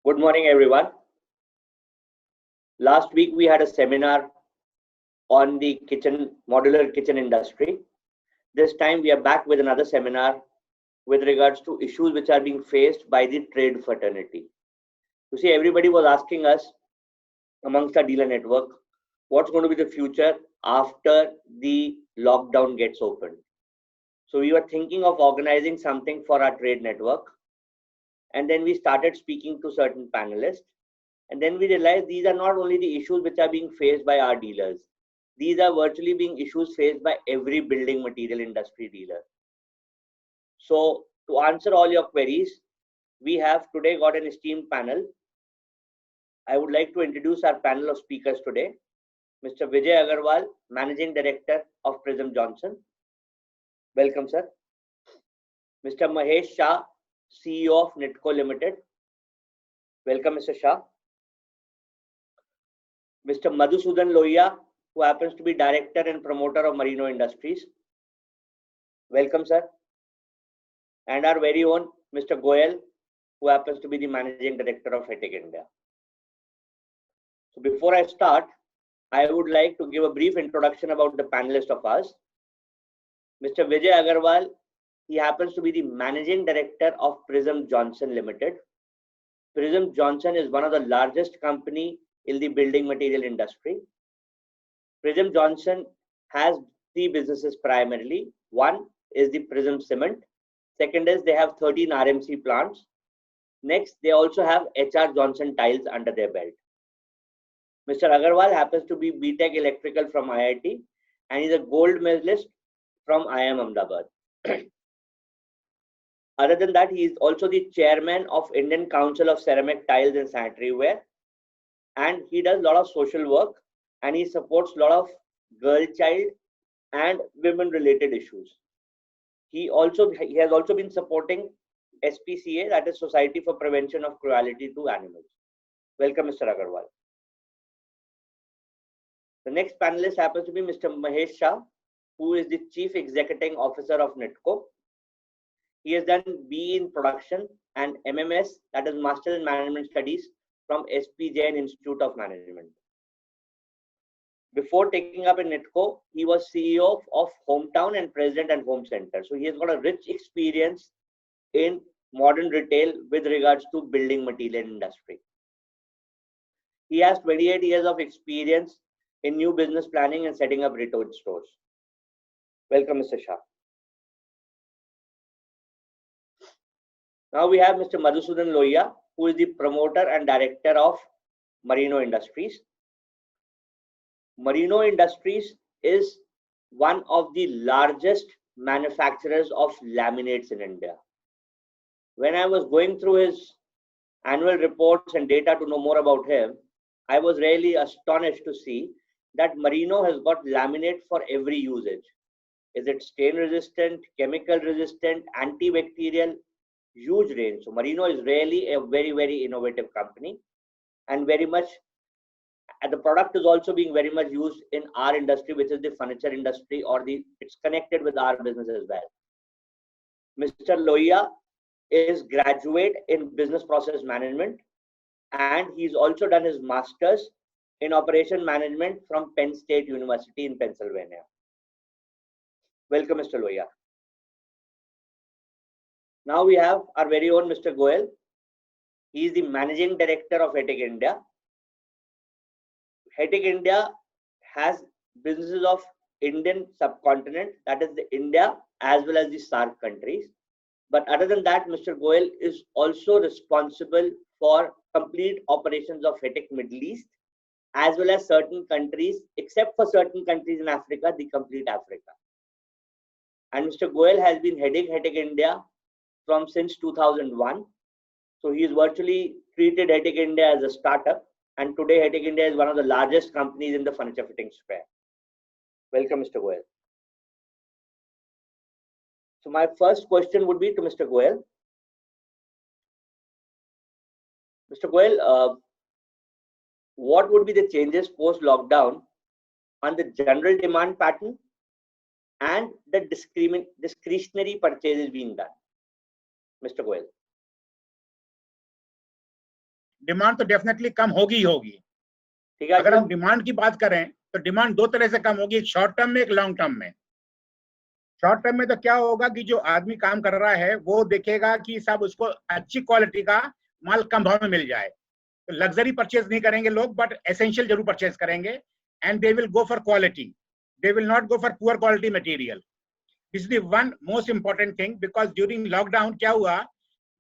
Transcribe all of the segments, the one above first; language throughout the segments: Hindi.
Good morning, everyone. Last week we had a seminar on the modular kitchen industry. This time we are back with another seminar with regards to issues which are being faced by the trade fraternity. You see, everybody was asking us amongst our dealer network, what's going to be the future after the lockdown gets opened. So we were thinking of organizing something for our trade network. And then we started speaking to certain panelists. And then we realized these are not only the issues which are being faced by our dealers. These are virtually being issues faced by every building material industry dealer. So to answer all your queries, we have today got an esteemed panel. I would like to introduce our panel of speakers today. Mr. Vijay Agarwal, Managing Director of Prism Johnson. Welcome, sir. Mr. Mahesh Shah, CEO of Nitco Limited. Welcome, Mr. Shah. Mr. Madhusudan Lohia, who happens to be Director and Promoter of Merino Industries. Welcome, sir. And our very own Mr. Goyal, who happens to be the Managing Director of HETEC India. So before I start, I would like to give a brief introduction about the panelists of ours. Mr. Vijay Agarwal, he happens to be the Managing Director of Prism Johnson Limited. Prism Johnson is one of the largest company in the building material industry. Prism Johnson has three businesses primarily. One is the Prism Cement. Second is they have 13 RMC plants. Next, they also have HR Johnson tiles under their belt. Mr. Agarwal happens to be BTech Electrical from IIT and is a gold medalist from IIM Ahmedabad. Other than that, he is also the chairman of Indian Council of Ceramic Tiles and Sanitary Ware. And he does a lot of social work and he supports a lot of girl child and women related issues. He has also been supporting SPCA, that is Society for Prevention of Cruelty to Animals. Welcome, Mr. Agarwal. The next panelist happens to be Mr. Mahesh Shah, who is the Chief Executive Officer of Nitco. He has done BE in Production and MMS, that is Master in Management Studies from SP Jain Institute of Management. Before taking up in Nitco, he was CEO of Hometown and President and Home Center. So he has got a rich experience in modern retail with regards to building material industry. He has 28 years of experience in new business planning and setting up retail stores. Welcome, Mr. Shah. Now we have Mr. Madhusudan Lohia, who is the promoter and director of Merino Industries. Merino Industries is one of the largest manufacturers of laminates in India. When I was going through his annual reports and data to know more about him, I was really astonished to see that Merino has got laminate for every usage. Is it stain resistant, chemical resistant, antibacterial? Huge range. So Merino is really a very, very innovative company and very much, and the product is also being very much used in our industry, which is the furniture industry, or it's connected with our business as well. Mr. Lohia is graduate in business process management and he's also done his master's in operation management from Penn State University in Pennsylvania. Welcome, Mr. Lohia. Now we have our very own Mr. Goyal. He is the Managing Director of HETEC India. HETEC India has businesses of Indian subcontinent, that is the India as well as the SAARC countries. But other than that, Mr. Goyal is also responsible for complete operations of HETEC Middle East as well as certain countries, except for certain countries in Africa, the complete Africa. And Mr. Goyal has been heading HETEC India since 2001. So he is virtually treated HETEC India as a startup. And today HETEC India is one of the largest companies in the furniture fitting sphere. Welcome, Mr. Goyal. So my first question would be to Mr. Goyal. Mr. Goyal, what would be the changes post-lockdown on the general demand pattern and the discretionary purchases being done? Mr. Goyal. Demand तो डेफिनेटली कम होगी ही होगी। ठीक है, अगर हम डिमांड की बात करें तो डिमांड दो तरह से कम होगी, एक शॉर्ट टर्म में, एक लॉन्ग टर्म में। शॉर्ट टर्म में तो क्या होगा कि जो आदमी काम कर रहा है वो देखेगा कि सब उसको अच्छी क्वालिटी का माल कम भाव में मिल जाए, तो लग्जरी परचेज नहीं करेंगे लोग, बट एसेंशियल जरूर परचेज करेंगे, and they will go for quality, they will not go for poor quality material. This is the one most important thing, because during lockdown क्या हुआ,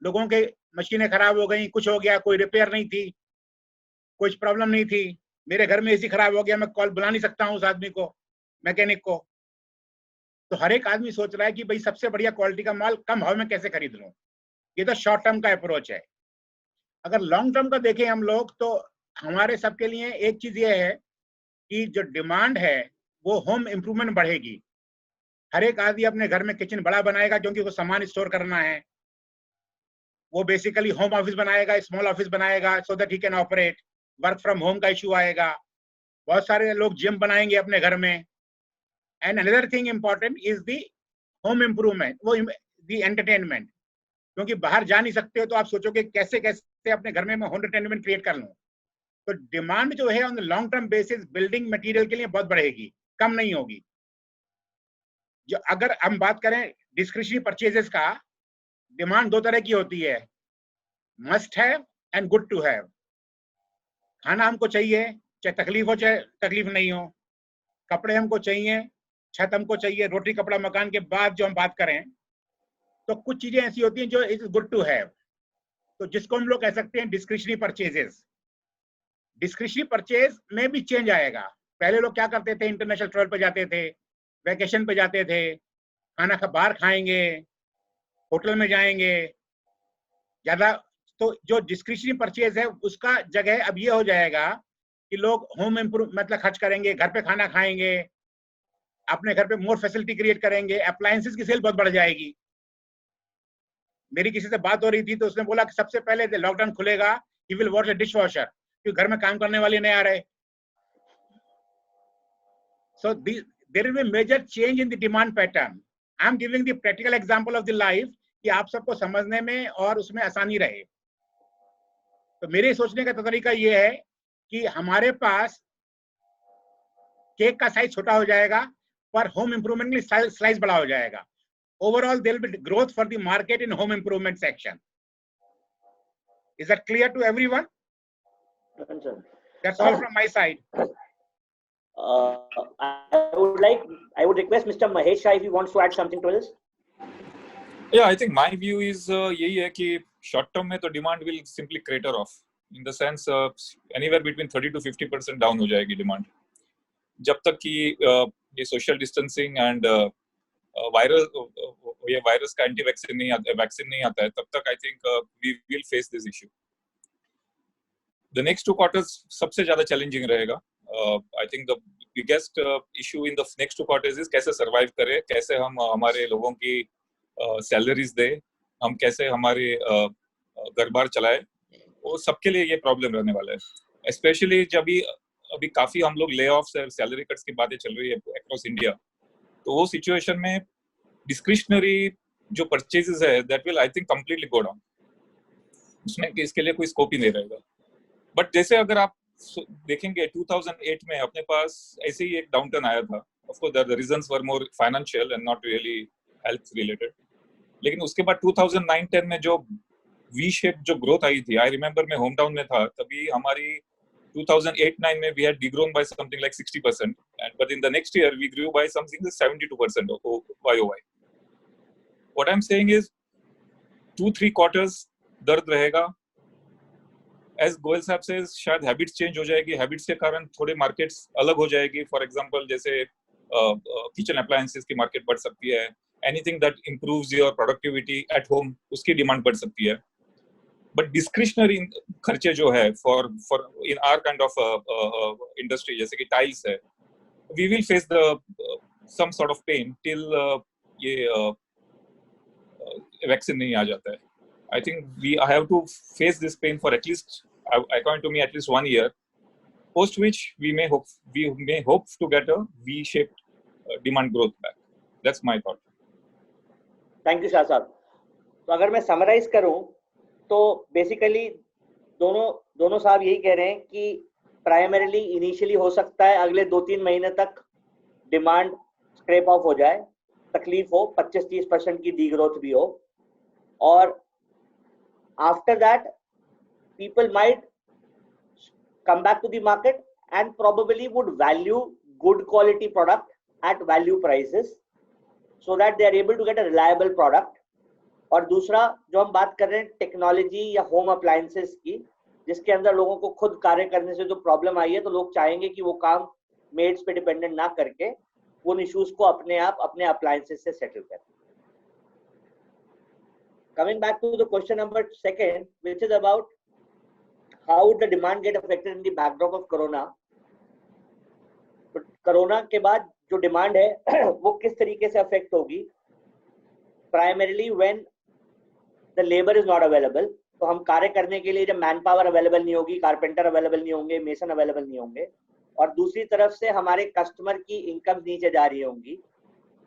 लोगों के मशीनें खराब हो गई, कुछ हो गया, कोई रिपेयर नहीं थी, कुछ प्रॉब्लम नहीं थी, मेरे घर में एसी खराब हो गया, मैं कॉल बुला नहीं सकता हूँ उस आदमी को, मैकेनिक को। तो हर एक आदमी सोच रहा है कि भाई सबसे बढ़िया क्वालिटी का माल कम भाव में कैसे खरीद लूं। ये तो शॉर्ट टर्म का अप्रोच है। अगर लॉन्ग टर्म का देखें हम लोग, तो हमारे सबके लिए एक चीज ये है कि जो डिमांड है वो होम इम्प्रूवमेंट बढ़ेगी। हर एक आदमी अपने घर में किचन बड़ा बनाएगा क्योंकि वो सामान स्टोर करना है, वो बेसिकली होम ऑफिस बनाएगा, स्मॉल ऑफिस बनाएगा, so that he can operate. Work from home का इशू आएगा, बहुत सारे लोग जिम बनाएंगे अपने घर में। And another thing important is the home improvement, वो दी एंटरटेनमेंट, क्योंकि बाहर जा नहीं सकते हो तो आप सोचोगे कैसे कैसे अपने घर में मैं होम एंटरटेनमेंट क्रिएट कर लूं। तो डिमांड जो है on the long term basis building material के लिए बहुत बढ़ेगी, कम नहीं होगी। जो अगर हम बात करें डिस्क्रिशनरी परचेजेस का, डिमांड दो तरह की होती है, must have and good to have. खाना हमको चाहिए, चाहे तकलीफ हो चाहे तकलीफ नहीं हो, कपड़े हमको चाहिए, छत हमको चाहिए, रोटी कपड़ा मकान के बाद जो हम बात करें, तो कुछ चीजें ऐसी होती हैं जो इज गुड टू हैव, तो जिसको हम लोग कह सकते हैं डिस्क्रिशनरी परचेजेस। डिस्क्रिशनरी परचेज में भी चेंज आएगा। पहले लोग क्या करते थे, इंटरनेशनल ट्रैवल पे जाते थे, वैकेशन पे जाते थे, खाना बाहर खाएंगे, होटल में जाएंगे ज्यादा। तो जो डिस्क्रिशनरी परचेज है उसका जगह अब ये हो जाएगा कि लोग होम इम्प्रूव मतलब खर्च करेंगे, घर पे खाना खाएंगे, अपने घर पे मोर फैसिलिटी क्रिएट करेंगे, अप्लायंसेस की सेल बहुत बढ़ जाएगी। मेरी किसी से बात हो रही थी तो उसने बोला कि सबसे पहले लॉकडाउन खुलेगा he will watch a dish washer, क्योंकि घर में काम करने वाले नहीं आ रहे। So there will be a major change in the demand pattern. I am giving the practical example of the life कि आप सबको समझने में और उसमें आसानी रहे। तो मेरे सोचने का तरीका ये है कि हमारे पास केक का साइज छोटा हो जाएगा पर होम इम्प्रूवमेंट के लिए स्लाइस बड़ा हो जाएगा। Overall, there will be growth for the market in home improvement section. Is that clear to everyone? That's all from my side. I would request Mr. Mahesh Shah if he wants to add something to this. Yeah, I think my view is यही है कि short term में तो demand will simply crater off. In the sense anywhere between 30 to 50% down हो जाएगी demand. जब तक कि ये social distancing and ये virus का anti-vaccine नहीं आता है, तब तक I think we will face this issue. The next 2 quarters सबसे ज़्यादा challenging रहेगा. I think the biggest issue in the next 2 quarters is कैसे survive करें, कैसे हम हमारे लोगों की सैलरीज दे, हम कैसे हमारे घर बार चलाए, वो सबके लिए ये प्रॉब्लम रहने वाला है। स्पेशली जब अभी काफी हम लोग ले ऑफ्स और सैलरी कट्स की बातें चल रही है अक्रॉस इंडिया, तो वो सिचुएशन में डिस्क्रिशनरी जो परचेजेस है that will I think completely go down, उसमें इसके लिए कोई स्कोप ही नहीं रहेगा। बट जैसे अगर आप देखेंगे 2008 में अपने पास ऐसे ही एक डाउनटर्न आया था, of course the reasons were more financial and not really health related, लेकिन उसके बाद 2009-10 में जो वी शेप जो ग्रोथ आई थी, आई रिमेंबर मैं होम टाउन में था तभी हमारी 2008-9 में we had degrown by something like 60%, and but in the next year we grew by something 72% YOY. What I am saying is 2-3 quarters दर्द रहेगा। एज गोयल साहब से शायद हैबिट्स चेंज हो जाएगी, हैबिट्स के कारण थोड़े मार्केट्स अलग हो जाएगी। फॉर एग्जांपल जैसे किचन अप्लायंसेस की मार्केट बढ़ सकती है, anything that improves your productivity at home उसकी डिमांड बढ़ सकती है। बट डिस्क्रिशनरी खर्चे जो है for in our kind of industry जैसे कि टाइल्स है, we will face the some sort of pain till ये वैक्सीन नहीं आ जाता है। I think we have to face this pain for at least, according to me, at least 1 year. Post which we may hope to get a V-shaped demand growth back. That's my thought. Thank you, Shah Sahab. तो अगर मैं समराइज करूं तो बेसिकली दोनों साहब यही कह रहे हैं कि प्राइमरीली इनिशियली हो सकता है अगले 2-3 महीने तक डिमांड स्क्रैप ऑफ हो जाए, तकलीफ हो, 25-30% की डीग्रोथ भी हो, और after that people might come back to the market and probably would value good quality product at value prices so that they are able to get a reliable product. और दूसरा जो हम बात कर रहे हैं टेक्नोलॉजी या होम अप्लायंसेस की, जिसके अंदर लोगों को खुद कार्य करने से जो प्रॉब्लम आई है, तो लोग चाहेंगे कि वो काम मेड्स पे डिपेंडेंट ना करके उन इश्यूज को अपने आप अपने अप्लायंसेस से सेटल करें. Coming back to the question number 2, which is about how would the demand get affected in the backdrop of corona. तो कोरोना के बाद जो डिमांड है वो किस तरीके से अफेक्ट होगी. Primarily when the labour is not available, तो हम कार्य करने के लिए जब मैन पावर अवेलेबल नहीं होगी, कारपेंटर अवेलेबल नहीं होंगे, मेसन अवेलेबल नहीं होंगे, और दूसरी तरफ से हमारे कस्टमर की इनकम नीचे जा रही होंगी,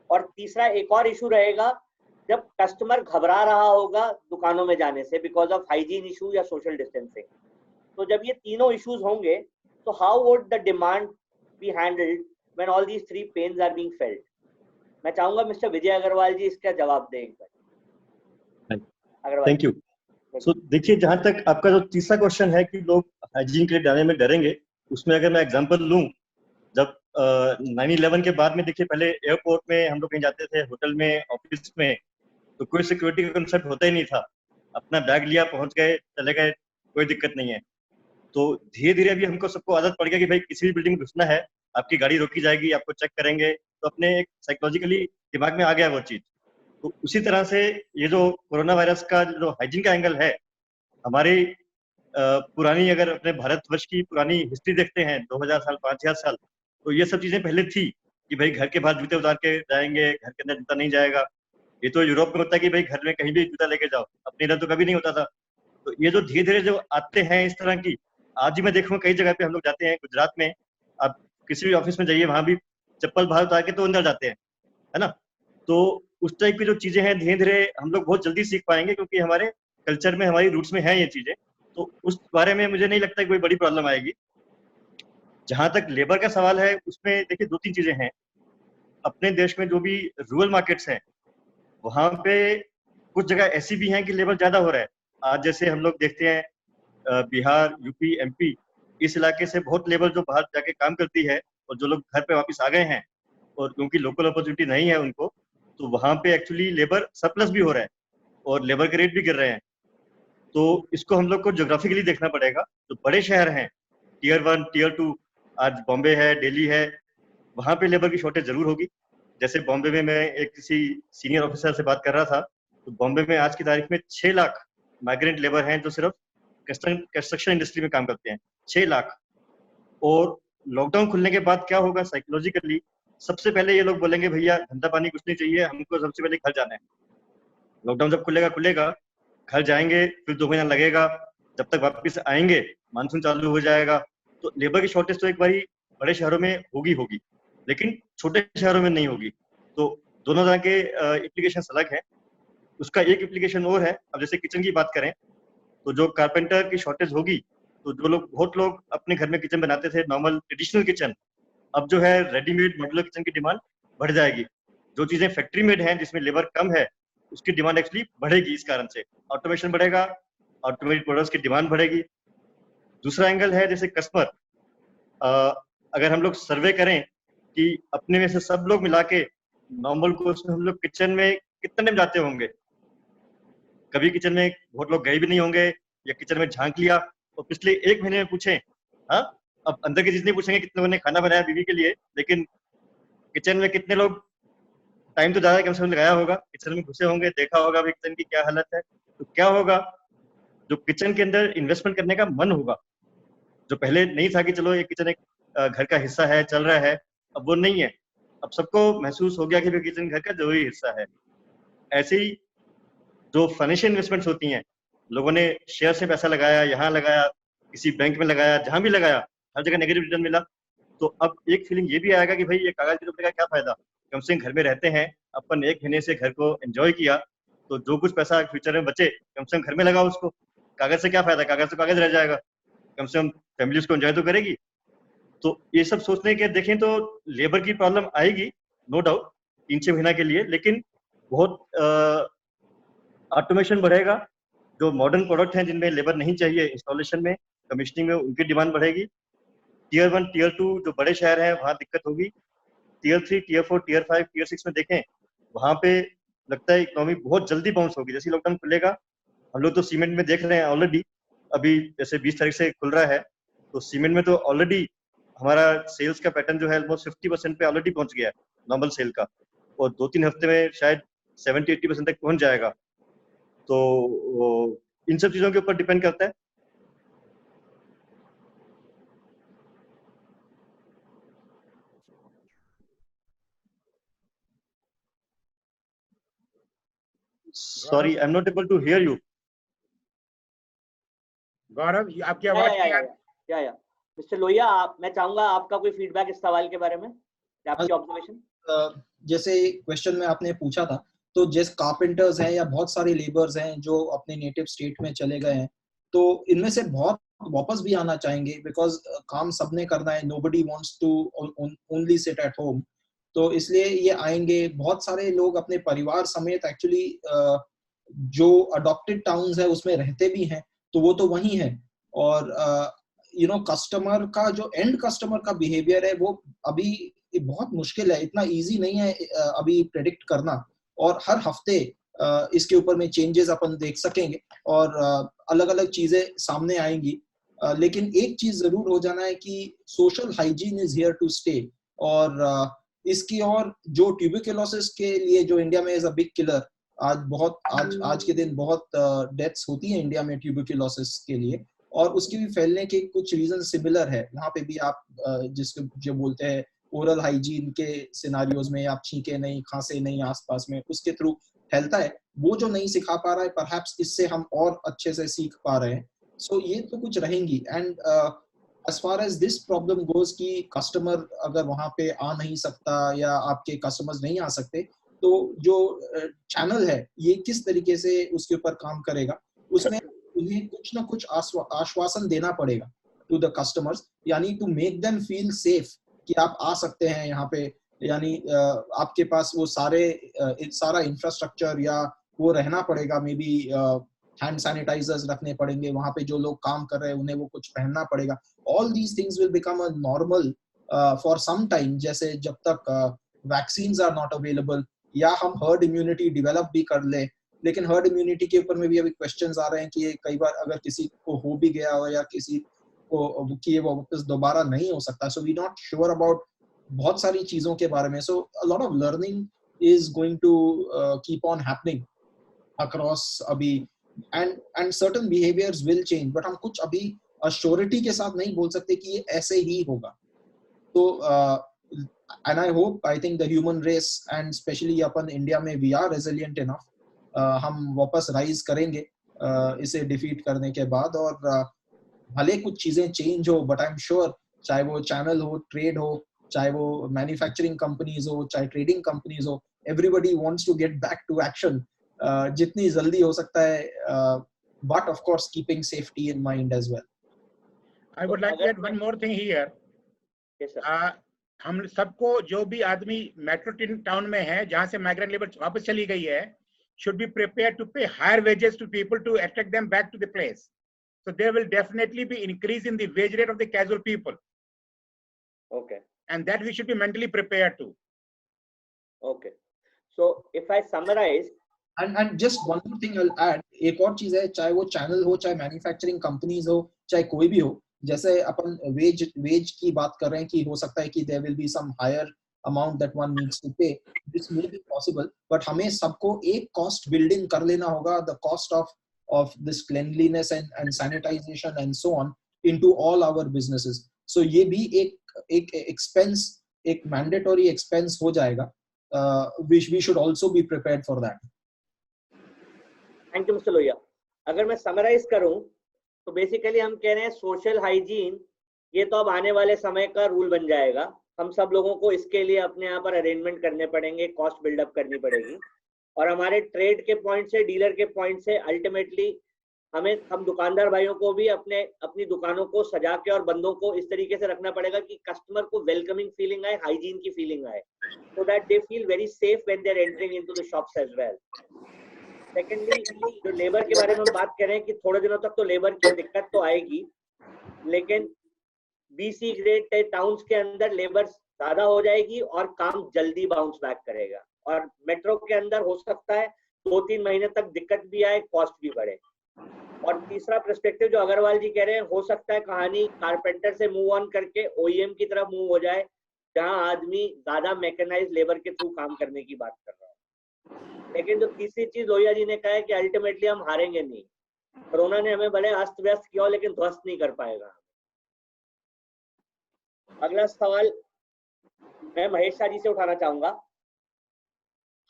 और तीसरा एक और इशू रहेगा जब कस्टमर घबरा रहा होगा दुकानों में जाने से बिकॉज ऑफ हाइजीन इशू या सोशल डिस्टेंसिंग. तो जब ये तीनों इश्यूज होंगे तो how would the demand be handled when all these 3 pains are being felt. मैं चाहूंगा मिस्टर विजय अग्रवाल जी इसका जवाब दें एक बार. Agarwal, thank you. सो देखिए, जहां तक आपका जो तीसरा क्वेश्चन है कि लोग हाइजीन के लिए जाने में डरेंगे, उसमें अगर मैं एग्जांपल लूं, जब 9/11 के बाद में देखिए, पहले एयरपोर्ट में हम लोग कहीं जाते थे, होटल में, ऑफिस में, तो कोई सिक्योरिटी का कंसेप्ट होता ही नहीं था. अपना बैग लिया, पहुंच गए, चले गए, कोई दिक्कत नहीं है. तो धीरे धीरे अभी हमको सबको आदत पड़ गया कि भाई किसी भी बिल्डिंग में घुसना है, आपकी गाड़ी रोकी जाएगी, आपको चेक करेंगे, तो अपने एक साइकोलॉजिकली दिमाग में आ गया वो चीज. तो उसी तरह से ये जो कोरोना वायरस का जो हाइजीन का एंगल है, हमारी पुरानी, अगर अपने भारतवर्ष की पुरानी हिस्ट्री देखते हैं 2000 साल 5000 साल, तो ये सब चीजें पहले थी कि भाई घर के बाहर जूते उतार के जाएंगे, घर के अंदर जूता नहीं जाएगा. ये तो यूरोप में होता है कि भाई घर में कहीं भी जूता लेके जाओ, अपने इधर तो कभी नहीं होता था. तो ये जो धीरे धीरे जो आते हैं इस तरह की, आज ही मैं देखूंगा कई जगह पे हम लोग जाते हैं, गुजरात में आप किसी भी ऑफिस में जाइए, वहां भी चप्पल बाहर उतार के तो अंदर जाते हैं, है ना. तो उस टाइप की जो चीजें हैं धीरे धीरे हम लोग बहुत जल्दी सीख पाएंगे, क्योंकि हमारे कल्चर में, हमारी रूट्स में है ये चीजें. तो उस बारे में मुझे नहीं लगता कोई बड़ी प्रॉब्लम आएगी. जहां तक लेबर का सवाल है, उसमें देखिए 2-3 चीजें हैं. अपने देश में जो भी रूरल मार्केट्स हैं, वहां पे कुछ जगह ऐसी भी हैं कि लेबर ज्यादा हो रहा है. आज जैसे हम लोग देखते हैं बिहार, यूपी, एमपी, इस इलाके से बहुत लेबर जो बाहर जाके काम करती है, और जो लोग घर पे वापस आ गए हैं, और क्योंकि लोकल अपॉर्चुनिटी नहीं है उनको, तो वहां पे एक्चुअली लेबर सरप्लस भी हो रहा है और लेबर के रेट भी गिर रहे हैं. तो इसको हम लोग को ज्योग्राफिकली देखना पड़ेगा. जो बड़े शहर हैं, टियर 1, टियर 2, आज बॉम्बे है, दिल्ली है, वहां पे लेबर की शॉर्टेज जरूर होगी. जैसे बॉम्बे में मैं एक किसी सीनियर ऑफिसर से बात कर रहा था, तो बॉम्बे में आज की तारीख में 6 लाख माइग्रेंट लेबर हैं जो सिर्फ कंस्ट्रक्शन इंडस्ट्री में काम करते हैं. 6 लाख. और लॉकडाउन खुलने के बाद क्या होगा साइकोलॉजिकली, सबसे पहले ये लोग बोलेंगे भैया धंधा पानी कुछ नहीं चाहिए, हमको सबसे पहले घर जाना है. लॉकडाउन जब खुलेगा, घर जाएंगे, फिर 2 महीना लगेगा, जब तक वापस आएंगे मानसून चालू हो जाएगा. तो लेबर की शॉर्टेज तो एक बारी बड़े शहरों में होगी, लेकिन छोटे शहरों में नहीं होगी. तो दोनों तरह के एप्लीकेशन अलग है. उसका एक एप्लीकेशन और है, अब जैसे किचन की बात करें, तो जो कारपेंटर की शॉर्टेज होगी, तो जो लोग, बहुत लोग अपने घर में किचन बनाते थे, नॉर्मल ट्रेडिशनल किचन, अब जो है रेडीमेड मॉड्यूलर किचन की डिमांड बढ़ जाएगी. जो चीजें फैक्ट्री मेड हैं, जिसमें लेबर कम है, उसकी डिमांड एक्चुअली बढ़ेगी. इस कारण से ऑटोमेशन बढ़ेगा, ऑटोमेटेड प्रोडक्ट्स की डिमांड बढ़ेगी. दूसरा एंगल है, जैसे कस्टमर, अगर हम लोग सर्वे करें कि अपने में से सब लोग मिला के नॉर्मल कोर्स में हम लोग किचन में कितने टाइम जाते होंगे, कभी किचन में बहुत लोग गए भी नहीं होंगे, या किचन में झांक लिया, और पिछले 1 महीने में पूछें, हाँ, अब अंदर की चीज नहीं पूछेंगे कितने लोगों ने खाना बनाया बीवी के लिए, लेकिन किचन में कितने लोग टाइम तो ज्यादा कम से कम लगाया होगा, किचन में घुसे होंगे, देखा होगा भाई किचन की क्या हालत है. तो क्या होगा, जो किचन के अंदर इन्वेस्टमेंट करने का मन होगा, जो पहले नहीं था कि चलो ये किचन एक घर का हिस्सा है, चल रहा है, अब वो नहीं है. अब सबको महसूस हो गया कि किचन घर का जरूरी हिस्सा है. ऐसे ही जो फाइनेंशियल इन्वेस्टमेंट्स होती हैं, लोगों ने शेयर से पैसा लगाया, यहाँ लगाया, किसी बैंक में लगाया, जहां भी लगाया, हर जगह नेगेटिव रिटर्न मिला. तो अब एक फीलिंग ये भी आएगा कि भाई ये कागज के रुपए का क्या फायदा, कम से कम घर में रहते हैं, अपन 1 महीने से घर को एंजॉय किया, तो जो कुछ पैसा फ्यूचर में बचे कम से कम घर में लगाओ उसको. कागज से क्या फायदा, कागज तो कागज रह जाएगा, कम से कम फैमिली उसको एंजॉय तो करेगी। तो ये सब सोचने के देखें तो लेबर की प्रॉब्लम आएगी नो डाउट 3-6 महीना के लिए, लेकिन बहुत ऑटोमेशन बढ़ेगा, जो मॉडर्न प्रोडक्ट हैं जिनमें लेबर नहीं चाहिए इंस्टॉलेशन में, कमीशनिंग में, उनकी डिमांड बढ़ेगी। टीयर 1 टीयर 2 जो बड़े शहर हैं वहाँ दिक्कत होगी। टीयर 3 टीयर 4 टीयर 5 टीयर 6 में देखें, वहाँ पे लगता है इकोनॉमी बहुत जल्दी बाउंस होगी। जैसे लॉकडाउन खुलेगा, हम लोग तो सीमेंट में देख रहे हैं ऑलरेडी, अभी जैसे 20 तारीख से खुल रहा है, तो सीमेंट में तो ऑलरेडी हमारा सेल्स का पैटर्न जो है ऑलमोस्ट 50% पे ऑलरेडी पहुंच गया है नॉर्मल सेल का, और 2-3 हफ्ते में शायद 70-80% तक पहुंच जाएगा। तो इन सब चीजों के ऊपर डिपेंड करता है। Sorry, I am not able to hear you. Gaurav, आपकी आवाज नहीं आ रही। या मिस्टर लोहिया, मैं चाहूंगा आपका कोई फीडबैक इस सवाल के बारे में, आपकी ऑब्जर्वेशन। जैसे क्वेश्चन में आपने पूछा था, तो जैसे कारपेंटर्स हैं या बहुत सारे लेबर्स हैं जो अपने नेटिव स्टेट में चले गए हैं, तो इनमें से बहुत वापस भी आना चाहेंगे, बिकॉज काम सबने करना है, nobody wants to only sit at home. तो इसलिए ये आएंगे। बहुत सारे लोग अपने परिवार समेत एक्चुअली जो अडॉप्टेड टाउन्स है उसमें रहते भी हैं, तो वो तो वही है। और कस्टमर का जो एंड कस्टमर का बिहेवियर है वो अभी बहुत मुश्किल है, इतना इजी नहीं है अभी प्रेडिक्ट करना। और हर हफ्ते इसके ऊपर में चेंजेस अपन देख सकेंगे और अलग अलग चीजें सामने आएंगी। लेकिन एक चीज जरूर हो जाना है कि social hygiene is here to stay. और इसकी और जो ट्यूबरकुलोसिस के लिए जो इंडिया में इज अ बिग किलर, आज के दिन बहुत डेथ्स होती है इंडिया में ट्यूबरकुलोसिस के लिए, और उसके भी फैलने के कुछ रीजन सिमिलर है। वहाँ पे भी आप जिसको जो बोलते हैं ओरल हाइजीन के सिनारियोज में आप छींके नहीं, खांसे नहीं आसपास में, उसके थ्रू फैलता है। वो जो नहीं सिखा पा रहा है, परहैप्स इससे हम और अच्छे से सीख पा रहे हैं। सो ये तो कुछ रहेंगी। And as far as this problem goes कि कस्टमर अगर वहाँ पे आ नहीं सकता या आपके कस्टमर्स नहीं आ सकते, तो जो चैनल है ये किस तरीके से उसके ऊपर काम करेगा, उसमें उन्हें कुछ ना कुछ आश्वासन देना पड़ेगा टू द कस्टमर्स, यानी to make them feel safe कि आप आ सकते हैं यहाँ पे, यानी आपके पास वो सारा इंफ्रास्ट्रक्चर या वो रहना पड़ेगा। मे बी हैंड सैनिटाइजर्स रखने पड़ेंगे वहाँ पे, जो लोग काम कर रहे हैं उन्हें वो कुछ पहनना पड़ेगा। All these things will become a normal for some time, जैसे जब तक वैक्सीन्स आर नॉट अवेलेबल या हम हर्ड इम्यूनिटी डेवलप भी कर ले। लेकिन हर्ड इम्यूनिटी के ऊपर में भी अभी क्वेश्चंस आ रहे हैं कि कई बार अगर किसी को हो भी गया हो या किसी को कि वो वापस दोबारा नहीं हो सकता। So we not sure about बहुत सारी चीजों के बारे में। So a lot of learning is going to keep on happening across अभी, and certain behaviours will change, but हम कुछ अभी अश्योरिटी के साथ नहीं बोल सकते कि ये ऐसे ही होगा। तो and I hope, I think the human race and specially अपन इंडिया में वी आर रेजिलिएंट इनफ, हम वापस राइज करेंगे इसे डिफीट करने के बाद। और भले कुछ चीजें चेंज हो, बट आई एम श्योर, चाहे वो चैनल हो, ट्रेड हो, चाहे वो मैन्युफैक्चरिंग कंपनीज हो, चाहे ट्रेडिंग कंपनीज हो, everybody wants to get back to action जितनी जल्दी हो सकता है, but of course keeping safety in mind as well. I would like to add one more thing here. Yes sir. हम सबको, जो भी आदमी मेट्रो टाउन में है जहाँ से माइग्रेंट लेबर वापस चली गई है, should be prepared to pay higher wages to people to attract them back to the place. So there will definitely be increase in the wage rate of the casual people. Okay. And that we should be mentally prepared to. Okay. So if I summarize, and just one more thing I'll add, एक और चीज है, चाहे वो चैनल हो, चाहे मैन्युफैक्चरिंग कंपनीज हो, चाहे कोई भी हो, जैसे अपन वेज की बात कर रहे हैं कि हो सकता है कि there will be some higher amount that one needs to pay. This may be possible, but हमें सबको एक कॉस्ट बिल्डिंग कर लेना होगा, the cost of this cleanliness and sanitization and so on into all our businesses. So ये भी एक expense, एक mandatory expense हो जाएगा, which we should also be prepared for that. Thank you mister Lohia. अगर मैं समराइज करूं तो बेसिकली हम कह रहे हैं सोशल हाइजीन ये तो अब आने वाले समय का रूल बन जाएगा। हम सब लोगों को इसके लिए अपने यहाँ पर अरेंजमेंट करने पड़ेंगे, कॉस्ट बिल्डअप करनी पड़ेगी, और हमारे ट्रेड के पॉइंट से, डीलर के पॉइंट से अल्टीमेटली हम दुकानदार भाइयों को भी अपनी दुकानों को सजा के और बंदों को इस तरीके से रखना पड़ेगा कि कस्टमर को वेलकमिंग फीलिंग आए, हाइजीन की फीलिंग आए, so that they feel very safe when they're entering into the shops as well. Secondly, जो लेबर के बारे में हम बात कर रहे हैं कि थोड़े दिनों तक तो लेबर की दिक्कत तो आएगी, लेकिन BC ग्रेड टाउन्स के अंदर लेबर ज्यादा हो जाएगी और काम जल्दी बाउंस बैक करेगा, और मेट्रो के अंदर हो सकता है 2-3 महीने तक दिक्कत भी आए, कॉस्ट भी बढ़े। और तीसरा पर्सपेक्टिव जो अग्रवाल जी कह रहे हैं, हो सकता है कहानी कारपेंटर से मूव ऑन करके OEM की तरफ मूव हो जाए, जहां आदमी ज्यादा मैकेनाइज्ड लेबर के थ्रू काम करने की बात कर रहा है। लेकिन जो तीसरी चीज लोहिया जी ने कहा है कि अल्टीमेटली हम हारेंगे नहीं, कोरोना ने हमें भले अस्त व्यस्त किया हो लेकिन ध्वस्त नहीं कर पाएगा। अगला सवाल मैं महेश शाह जी से उठाना चाहूंगा।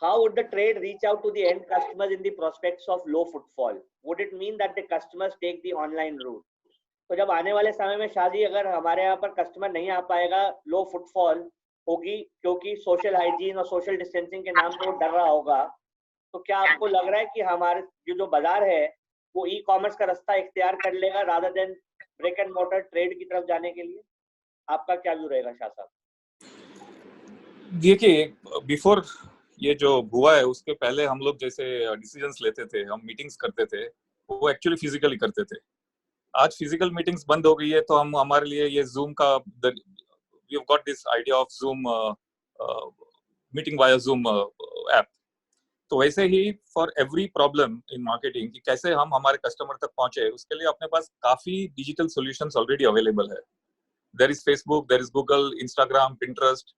How would the trade reach out to the end customers in the prospects of low footfall? Would it mean that the customers take the online route? तो जब आने वाले समय में शादी अगर हमारे यहाँ पर कस्टमर नहीं आ पाएगा, लो फुटफॉल होगी क्योंकि सोशल हाइजीन और सोशल डिस्टेंसिंग के नाम पर वो डर रहा होगा, तो क्या आपको लग रहा है कि हमारे जो बाजार है वो ई-कॉमर्स का रास्ता इख्तियार कर लेगा rather than brick and mortar trade की तरफ जाने के लिए? आपका क्या व्यू रहेगा शाह साहब? देखिए, बिफोर ये जो हुआ है उसके पहले हम लोग जैसे डिसीजंस लेते थे, हम मीटिंग्स करते थे, वो एक्चुअली फिजिकली करते थे। आज फिजिकल मीटिंग्स बंद हो गई है, तो हम हमारे लिए ये जूम का we have got this idea of Zoom meeting via Zoom app. तो वैसे ही for every problem in marketing कि कैसे हम हमारे कस्टमर तक पहुंचे, उसके लिए अपने पास काफी डिजिटल सॉल्यूशंस ऑलरेडी अवेलेबल है। There is Facebook, there is Google, Instagram, Pinterest.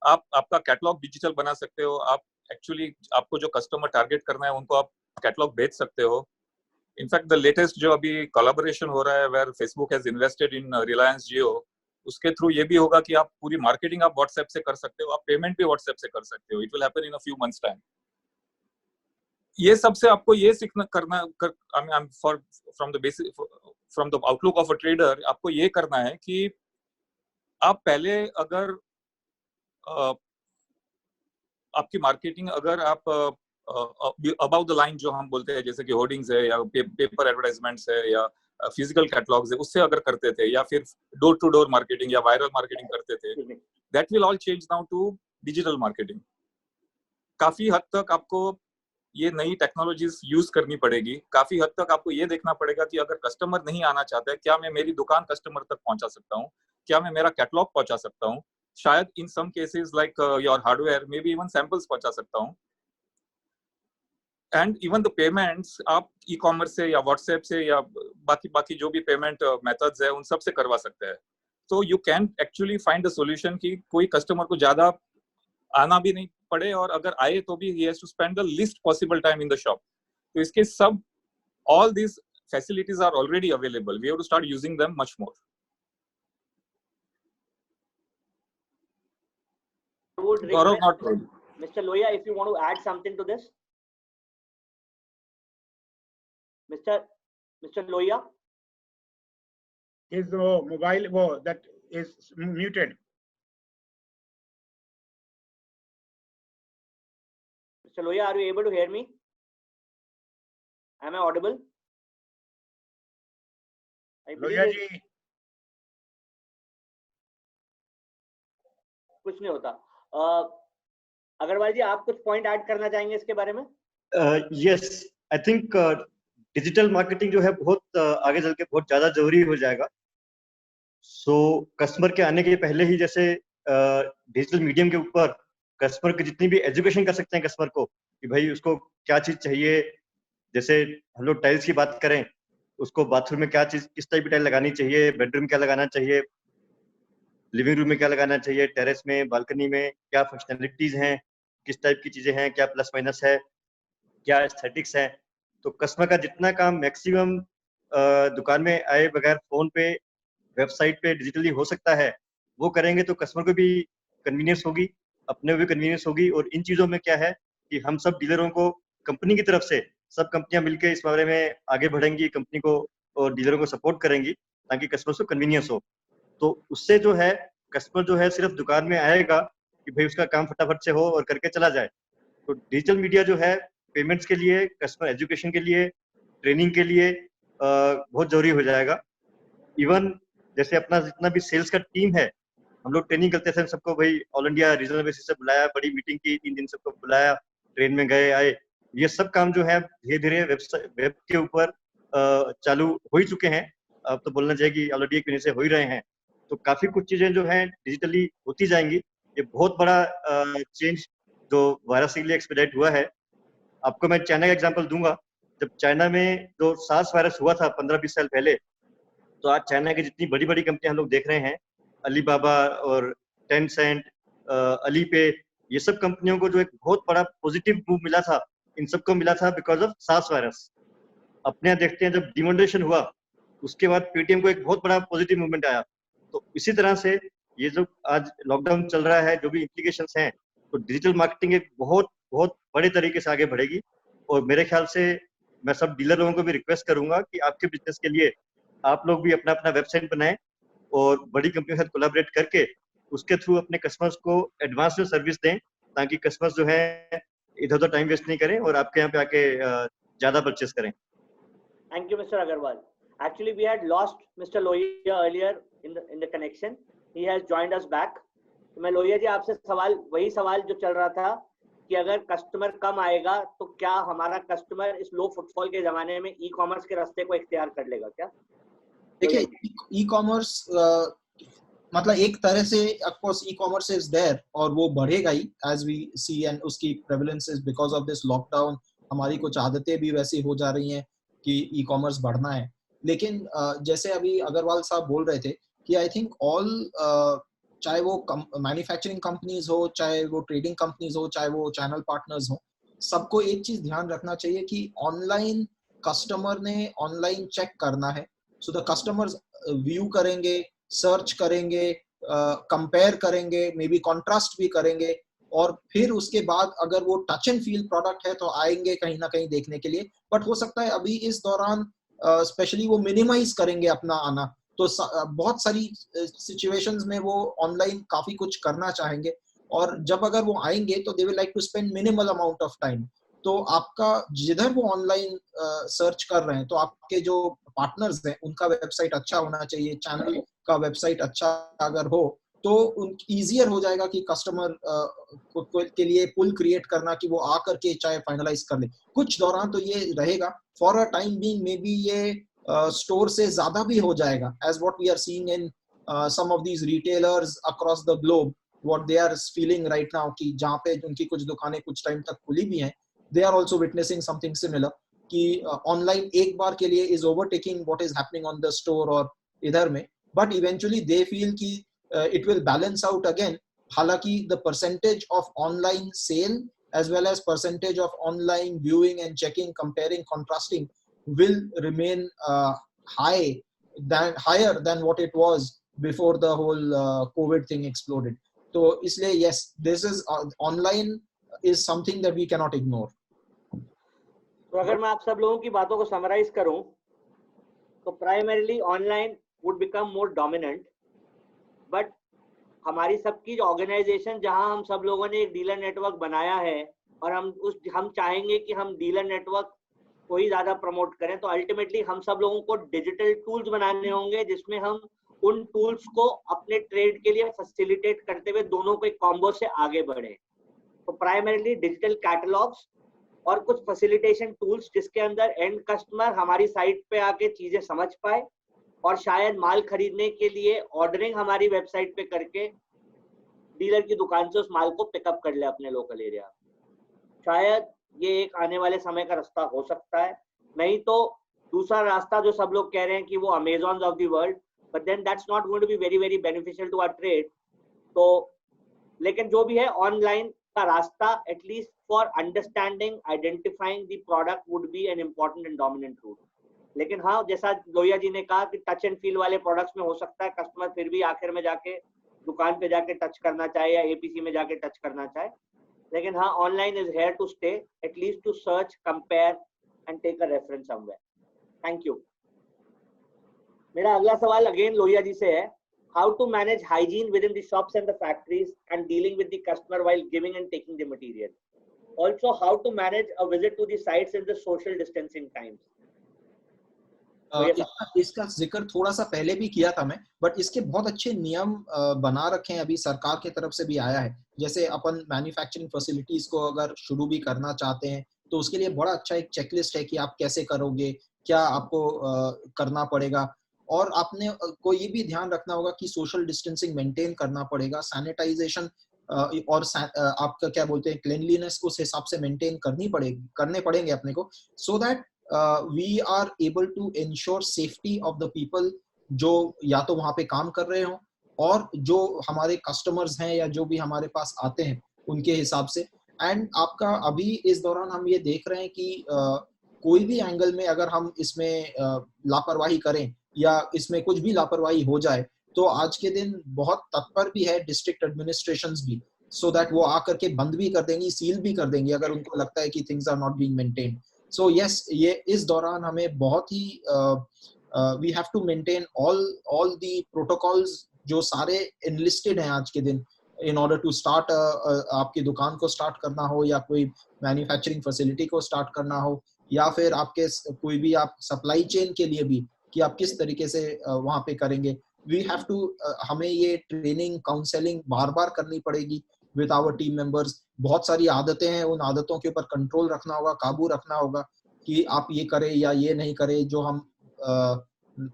आप आपका कैटलॉग डिजिटल बना सकते हो। आप एक्चुअली आपको जो कस्टमर टारगेट करना है उनको आप कैटलॉग भेज सकते हो। इनफैक्ट द लेटेस्ट जो अभी कोलैबोरेशन हो रहा है where Facebook has invested in Reliance Jio, उसके थ्रू ये भी होगा कि आप पूरी मार्केटिंग आप व्हाट्सएप से कर सकते हो, आप पेमेंट भी व्हाट्सएप से कर सकते हो। It will happen in a few months time. ये सबसे आपको ये सीखना करना from the basic from the outlook of a trader, आपको ये करना है कि आप पहले अगर आपकी मार्केटिंग अगर आप अबाउ द लाइन जो हम बोलते हैं जैसे कि होर्डिंग्स है या पेपर एडवर्टाइजमेंट्स है या फिजिकल कैटलॉग्स है, उससे अगर करते थे या फिर डोर टू डोर मार्केटिंग या वायरल मार्केटिंग करते थे, that will all change now to digital marketing. काफी हद तक आपको ये नई टेक्नोलॉजीज यूज करनी पड़ेगी। काफी हद तक आपको ये देखना पड़ेगा कि अगर कस्टमर नहीं आना चाहता है, क्या मैं मेरी दुकान कस्टमर तक पहुंचा सकता हूँ, क्या मैं मेरा कैटलॉग पहुंचा सकता हूँ, शायद in some cases like your hardware may be even samples पहुंचा सकता हूँ। एंड इवन द पेमेंट्स आप ई कॉमर्स से या व्हाट्सएप से या बाकी जो भी पेमेंट मेथड्स है उन सब से करवा सकते हैं। तो you can actually find the solution कि कोई कस्टमर को ज्यादा आना भी नहीं पड़े, और अगर आए तो भी he has to spend the least possible time in the shop. तो इसके सब all these facilities are already available. We have to start using them much more. Gaurav, not really. Mr. Lohia, if you want to add something to this, Mr. Lohia, his mobile that is muted. Mr. Lohia, are you able to hear me? Am I audible? Lohia ji, कुछ नहीं होता। अग्रवाल जी, आप कुछ पॉइंट ऐड करना चाहेंगे इसके बारे में? Yes, I think digital marketing जो है बहुत आगे चल के बहुत ज्यादा जरूरी हो जाएगा। सो कस्टमर के आने के पहले ही जैसे डिजिटल मीडियम के ऊपर कस्टमर की जितनी भी एजुकेशन कर सकते हैं कस्टमर को कि भाई उसको क्या चीज चाहिए। जैसे हम लोग टाइल्स की बात करें, उसको बाथरूम में क्या चीज किस टाइप की टाइल लगानी चाहिए, बेडरूम क्या लगाना चाहिए, लिविंग रूम में क्या लगाना चाहिए, टेरेस में, बालकनी में क्या फंक्शनैलिटीज हैं, किस टाइप की चीजें हैं, क्या प्लस माइनस है, क्या एस्थेटिक्स है। तो कस्टमर का जितना काम मैक्सिमम दुकान में आए बगैर फोन पे, वेबसाइट पे डिजिटली हो सकता है, वो करेंगे तो कस्टमर को भी कन्वीनियंस होगी, अपने को भी कन्वीनियंस होगी। और इन चीजों में क्या है कि हम सब डीलरों को कंपनी की तरफ से सब कंपनियां मिलकर इस बारे में आगे बढ़ेंगी, कंपनी को और डीलरों को सपोर्ट करेंगी ताकि कस्टमर को कन्वीनियंस हो। तो उससे जो है कस्टमर जो है सिर्फ दुकान में आएगा कि भाई उसका काम फटाफट से हो और करके चला जाए। तो डिजिटल मीडिया जो है पेमेंट्स के लिए, कस्टमर एजुकेशन के लिए, ट्रेनिंग के लिए बहुत जरूरी हो जाएगा। इवन जैसे अपना जितना भी सेल्स का टीम है, हम लोग ट्रेनिंग करते थे सबको, भाई ऑल इंडिया रीजनल बेसिस से बुलाया, बड़ी मीटिंग की, 3 दिन सबको बुलाया, ट्रेन में गए आए। ये सब काम जो है धीरे धीरे वेब के ऊपर चालू हो ही चुके हैं। अब तो बोलना चाहिए कि ऑलरेडी एक महीने से हो ही रहे हैं। तो काफी कुछ चीजें जो हैं डिजिटली होती जाएंगी। ये बहुत बड़ा चेंज जो वायरस के लिए एक्सपेडाइट हुआ है। आपको मैं चाइना का एग्जांपल दूंगा। जब चाइना में जो सार्स वायरस हुआ था 15-20 साल पहले, तो आज चाइना की जितनी बड़ी बड़ी कंपनियां हम लोग देख रहे हैं, अलीबाबा और टेंसेंट, अलीपे, ये सब कंपनियों को जो एक बहुत बड़ा पॉजिटिव मूव मिला था, इन सबको मिला था बिकॉज ऑफ सार्स वायरस। अपने यहाँ देखते हैं जब डिमोनेटाइजेशन हुआ, उसके बाद पेटीएम को एक बहुत बड़ा पॉजिटिव मूवमेंट आया। तो इसी तरह से ये जो आज लॉकडाउन चल रहा है, जो भी इम्प्लीकेशंस हैं, तो डिजिटल मार्केटिंग एक बहुत बहुत बड़े तरीके से आगे बढ़ेगी। और मेरे ख्याल से मैं सब डीलर लोगों को भी रिक्वेस्ट करूंगा कि आपके बिजनेस के लिए आप लोग भी अपना अपना वेबसाइट बनाएं और बड़ी कंपनियों के साथ कोलैबोरेट करके उसके थ्रू अपने कस्टमर्स को एडवांस में सर्विस दें, ताकि कस्टमर्स जो है इधर उधर टाइम वेस्ट नहीं करें और आपके यहाँ पे आके ज्यादा परचेस करें। Thank you, Mr. Agarwal. Actually, we had lost Mr. Lohia earlier in the connection. He has joined us back. तो मैं लोहिया जी आपसे वही सवाल जो चल रहा था कि अगर कस्टमर कम आएगा तो क्या हमारा कस्टमर इस लो फुटफॉल के जमाने में ई कॉमर्स के रास्ते को इख्तियार कर लेगा क्या? देखिए, ई कॉमर्स मतलब एक तरह से of course e commerce is there और वो बढ़ेगा ही एज वी सी, एंड उसकी prevalence is because of this lockdown. हमारी कुछ आदतें भी वैसी हो जा रही हैं कि ई कॉमर्स बढ़ना है। लेकिन जैसे अभी अग्रवाल साहब बोल रहे थे कि आई थिंक ऑल, चाहे वो मैन्युफैक्चरिंग कंपनीज हो, चाहे वो ट्रेडिंग कंपनीज हो, चाहे वो चैनल पार्टनर्स हो, सबको एक चीज ध्यान रखना चाहिए कि ऑनलाइन कस्टमर ने ऑनलाइन चेक करना है। सो द कस्टमर्स व्यू करेंगे, सर्च करेंगे, कंपेयर करेंगे, मे बी कॉन्ट्रास्ट भी करेंगे, और फिर उसके बाद अगर वो टच एंड फील प्रोडक्ट है तो आएंगे कहीं ना कहीं देखने के लिए। बट हो सकता है अभी इस दौरान स्पेशली वो मिनिमाइज करेंगे अपना आना, तो बहुत सारी सिचुएशंस में वो ऑनलाइन काफी कुछ करना चाहेंगे, और जब अगर वो आएंगे तो they will like to spend minimal amount of time. तो आपका जिधर वो ऑनलाइन सर्च कर रहे हैं, तो आपके जो पार्टनर्स हैं उनका वेबसाइट अच्छा होना चाहिए, चैनल का वेबसाइट अच्छा अगर हो तो ईजियर हो जाएगा कि कस्टमर के लिए पुल क्रिएट करना कि वो आकर के चाहे फाइनलाइज कर ले। कुछ दौरान तो ये रहेगा, for a time being may be ये स्टोर से ज्यादा भी हो जाएगा, as what we are seeing in some of these retailers across the globe, what they are feeling right now, कि जहाँ पे उनकी कुछ दुकानें कुछ टाइम तक खुली भी हैं, they are also witnessing something similar कि ऑनलाइन एक बार के लिए is overtaking what is happening on the store और इधर में, but eventually they feel कि it will balance out again। हालांकि the percentage of online sale as well as percentage of online viewing and checking, comparing, contrasting will remain higher than what it was before the whole COVID thing exploded। तो इसलिए yes, this is online is something that we cannot ignore। तो अगर मैं आप सब लोगों की बातों को समराइज करूं तो primarily online would become more dominant, but हमारी सबकी जो ऑर्गेनाइजेशन, जहां हम सब लोगों ने एक डीलर नेटवर्क बनाया है और हम चाहेंगे कि हम डीलर नेटवर्क को ही ज्यादा प्रमोट करें, तो अल्टीमेटली हम सब लोगों को डिजिटल टूल्स बनाने होंगे जिसमें हम उन टूल्स को अपने ट्रेड के लिए फैसिलिटेट करते हुए दोनों को एक कॉम्बो से आगे बढ़े। तो प्राइमरीली डिजिटल कैटलॉग्स और कुछ फैसिलिटेशन टूल्स जिसके अंदर एंड कस्टमर हमारी साइट पे आके चीजें समझ पाए और शायद माल खरीदने के लिए ऑर्डरिंग हमारी वेबसाइट पे करके डीलर की दुकान से उस माल को पिकअप कर ले अपने लोकल एरिया। शायद ये एक आने वाले समय का रास्ता हो सकता है, नहीं तो दूसरा रास्ता जो सब लोग कह रहे हैं कि वो Amazon of the world, but then that's not going to be very very beneficial to our trade. तो लेकिन जो भी है ऑनलाइन का रास्ता, at least for understanding identifying the product, would be an important and dominant route. लेकिन हाँ, जैसा लोहिया जी ने कहा कि टच एंड फील वाले प्रोडक्ट्स में हो सकता है कस्टमर फिर भी आखिर में जाके दुकान पे जाके टच करना चाहे या एपीसी में जाके टच करना चाहे, लेकिन हाँ, online is here to stay, at least to search, compare and take a reference somewhere. Thank you. मेरा अगला सवाल अगेन लोहिया जी से है, how to manage hygiene within the shops and the factories and dealing with the customer while giving and taking the material. Also, how to manage a visit to the sites in the social distancing times. इसका जिक्र थोड़ा सा पहले भी किया था मैं, बट इसके बहुत अच्छे नियम बना रखे हैं, अभी सरकार की तरफ से भी आया है। जैसे अपन मैन्युफैक्चरिंग फैसिलिटीज को अगर शुरू भी करना चाहते हैं तो उसके लिए बड़ा अच्छा एक चेकलिस्ट है कि आप कैसे करोगे, क्या आपको करना पड़ेगा। और आपने को ये भी ध्यान रखना होगा कि सोशल डिस्टेंसिंग मेंटेन करना पड़ेगा, सैनिटाइजेशन और आपका क्या बोलते हैं क्लीनलीनेस उस हिसाब से मेंटेन करने पड़ेंगे अपने को, so that we are able to ensure safety of the people जो या तो वहां पे काम कर रहे हो और जो हमारे कस्टमर्स हैं या जो भी हमारे पास आते हैं उनके हिसाब से। एंड आपका अभी इस दौरान हम ये देख रहे हैं कि कोई भी एंगल में अगर हम इसमें लापरवाही करें या इसमें कुछ भी लापरवाही हो जाए तो आज के दिन बहुत तत्पर भी है डिस्ट्रिक्ट एडमिनिस्ट्रेशंस भी, सो दैट वो आकर के बंद भी कर देंगी, सील भी कर देंगी अगर उनको लगता है कि things are not being maintained. So yes, ये इस दौरान हमें बहुत ही we have to maintain all the protocols जो सारे इनलिस्टेड हैं आज के दिन, इन ऑर्डर टू स्टार्ट आपकी दुकान को स्टार्ट करना हो या कोई मैन्युफैक्चरिंग फैसिलिटी को स्टार्ट करना हो या फिर आपके कोई भी आप सप्लाई चेन के लिए भी कि आप किस तरीके से वहां पे करेंगे। वी हैव टू हमें ये ट्रेनिंग काउंसलिंग बार बार करनी पड़ेगी विद आवर टीम मेंबर्स। बहुत सारी आदतें हैं, उन आदतों के ऊपर कंट्रोल रखना होगा, काबू रखना होगा कि आप ये करें या ये नहीं करें जो हम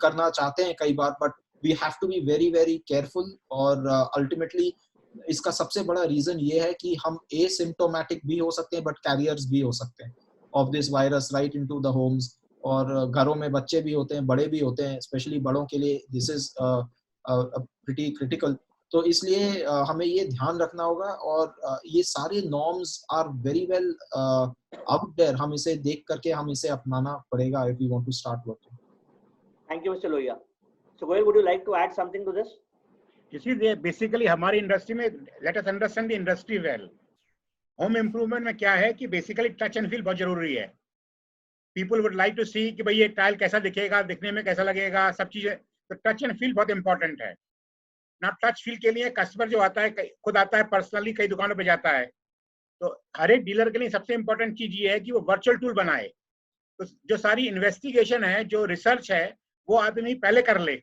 करना चाहते हैं कई बार, but we have to be very very careful. और अल्टीमेटली इसका सबसे बड़ा रीजन ये है कि हम एसिम्प्टोमेटिक भी हो सकते हैं बट कैरियर्स भी हो सकते हैं of this virus right into the homes. और घरों में बच्चे भी होते हैं, बड़े भी होते हैं, स्पेशली बड़ों के लिए दिस इज प्रीटी क्रिटिकल। तो इसलिए हमें ये ध्यान रखना होगा और ये सारे norms are very well out there, हम इसे देख करके हम इसे अपनाना पड़ेगा if we want to start working. Thank you, Mr. Lohia. So, Goel, would you like to add something to this? इसीलिए बेसिकली हमारी इंडस्ट्री में let us understand the industry well. Home improvement में क्या है कि बेसिकली टच एंड फील बहुत जरूरी है। पीपल वुड लाइक टू सी कि भाई ये टाइल कैसा दिखेगा, दिखने में कैसा लगेगा, सब चीजें। तो टच एंड फील बहुत इंपॉर्टेंट है ना। टच फील के लिए कस्टमर जो आता है खुद आता है, पर्सनली कई दुकानों पे जाता है। तो हर एक डीलर के लिए सबसे इंपॉर्टेंट चीज ये है कि वो वर्चुअल टूल बनाए। तो जो सारी इन्वेस्टिगेशन है, जो रिसर्च है, वो आदमी पहले कर ले।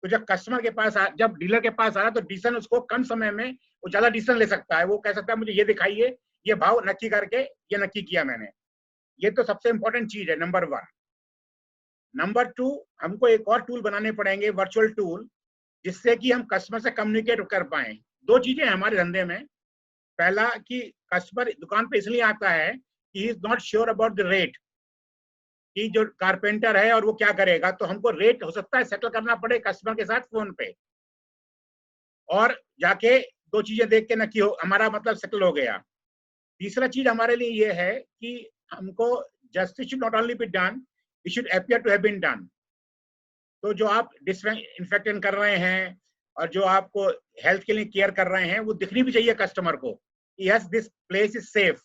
तो जब कस्टमर के पास जब डीलर के पास आ रहा तो डिसीजन उसको कम समय में वो ज्यादा डिसीजन ले सकता है। वो कह सकता है मुझे ये दिखाइए, ये भाव नक्की करके ये नक्की किया मैंने। ये तो सबसे इंपॉर्टेंट चीज है, नंबर 1। नंबर 2, हमको एक और टूल बनाने पड़ेंगे, वर्चुअल टूल, जिससे कि हम कस्टमर से कम्युनिकेट कर पाए। 2 चीजें हैं हमारे धंधे में। पहला कि कस्टमर दुकान पे इसलिए आता है कि he is not sure about the rate, कि जो कारपेंटर है और वो क्या करेगा। तो हमको रेट हो सकता है सेटल करना पड़े कस्टमर के साथ फोन पे, और जाके 2 चीजें देख के ना कि हमारा मतलब सेटल हो गया। तीसरा चीज हमारे लिए ये है कि हमको justice should not only be done, it should appear to have been done. तो जो आप डिसइंफेक्टेंट कर रहे हैं और जो आपको हेल्थ के लिए केयर कर रहे हैं, वो दिखनी भी चाहिए कस्टमर को, yes this place is safe.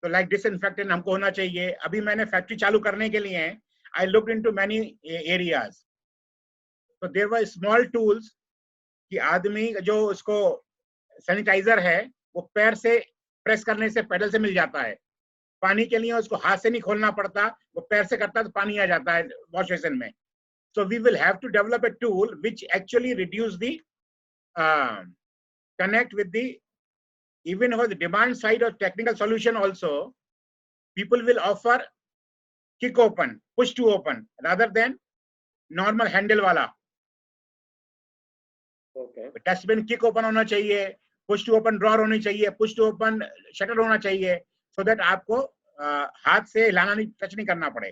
तो लाइक डिसइंफेक्टेंट हमको होना चाहिए। अभी मैंने फैक्ट्री चालू करने के लिए I looked into many areas, तो देयर वर स्मॉल टूल्स कि आदमी जो उसको सैनिटाइजर है वो पैर से प्रेस करने से, पैडल से मिल जाता है। पानी के लिए उसको हाथ से नहीं खोलना पड़ता, वो पैर से करता है तो पानी आ जाता है वॉश बेसिन में। So we will have to develop a tool which actually reduce the connect with the, even over the demand side or technical solution also, people will offer kick open, push to open rather than normal handle वाला। Okay. डस्टबिन किक ओपन होना चाहिए, पुश टू ओपन ड्रॉर होनी चाहिए, पुश टू ओपन शटर होना चाहिए, so that आपको हाथ से हिलाना नहीं, टच नहीं करना पड़े।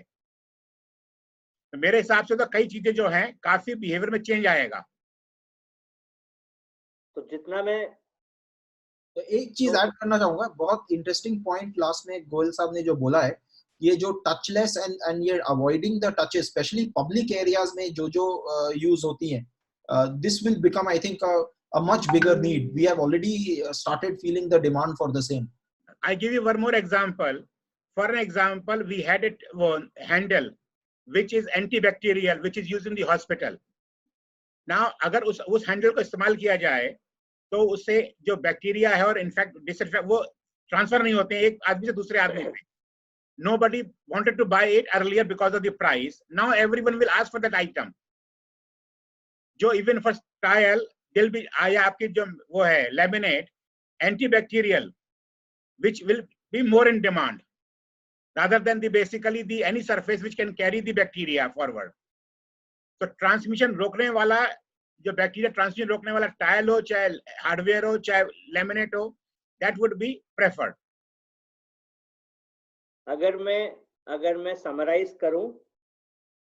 तो मेरे हिसाब से तो कई चीजें जो हैं काफी बिहेवियर में चेंज आएगा। तो जितना मैं तो एक चीज ऐड करना चाहूंगा, बहुत इंटरेस्टिंग पॉइंट लास्ट में गोयल साहब ने जो बोला है, ये जो टचलेस एंड ये avoiding the touches, specially public areas में जो यूज होती हैं, this will become I think a much bigger need. We have already started feeling the demand for the same. I give you one more example. For an example, we had it one handle which is antibacterial, which is used in the hospital. Now अगर उस हैंडल को इस्तेमाल किया जाए तो उससे जो बैक्टीरिया है और इनफेक्ट डिसइंफेक्ट वो ट्रांसफर नहीं होते हैं एक आदमी से दूसरे आदमी में। nobody wanted to buy it earlier because of the price. Now everyone will ask for that item. जो even for trial will be आया आपकी जो वो है laminate antibacterial, which will be more in demand rather than the basically the any surface which can carry the bacteria forward. तो ट्रांसमिशन रोकने वाला जो बैक्टीरिया ट्रांसमिशन रोकने वाला टाइल हो चाहे हार्डवेयर हो चाहे लेमिनेट हो, दैट वुड बी प्रेफर्ड. अगर मैं समराइज करूं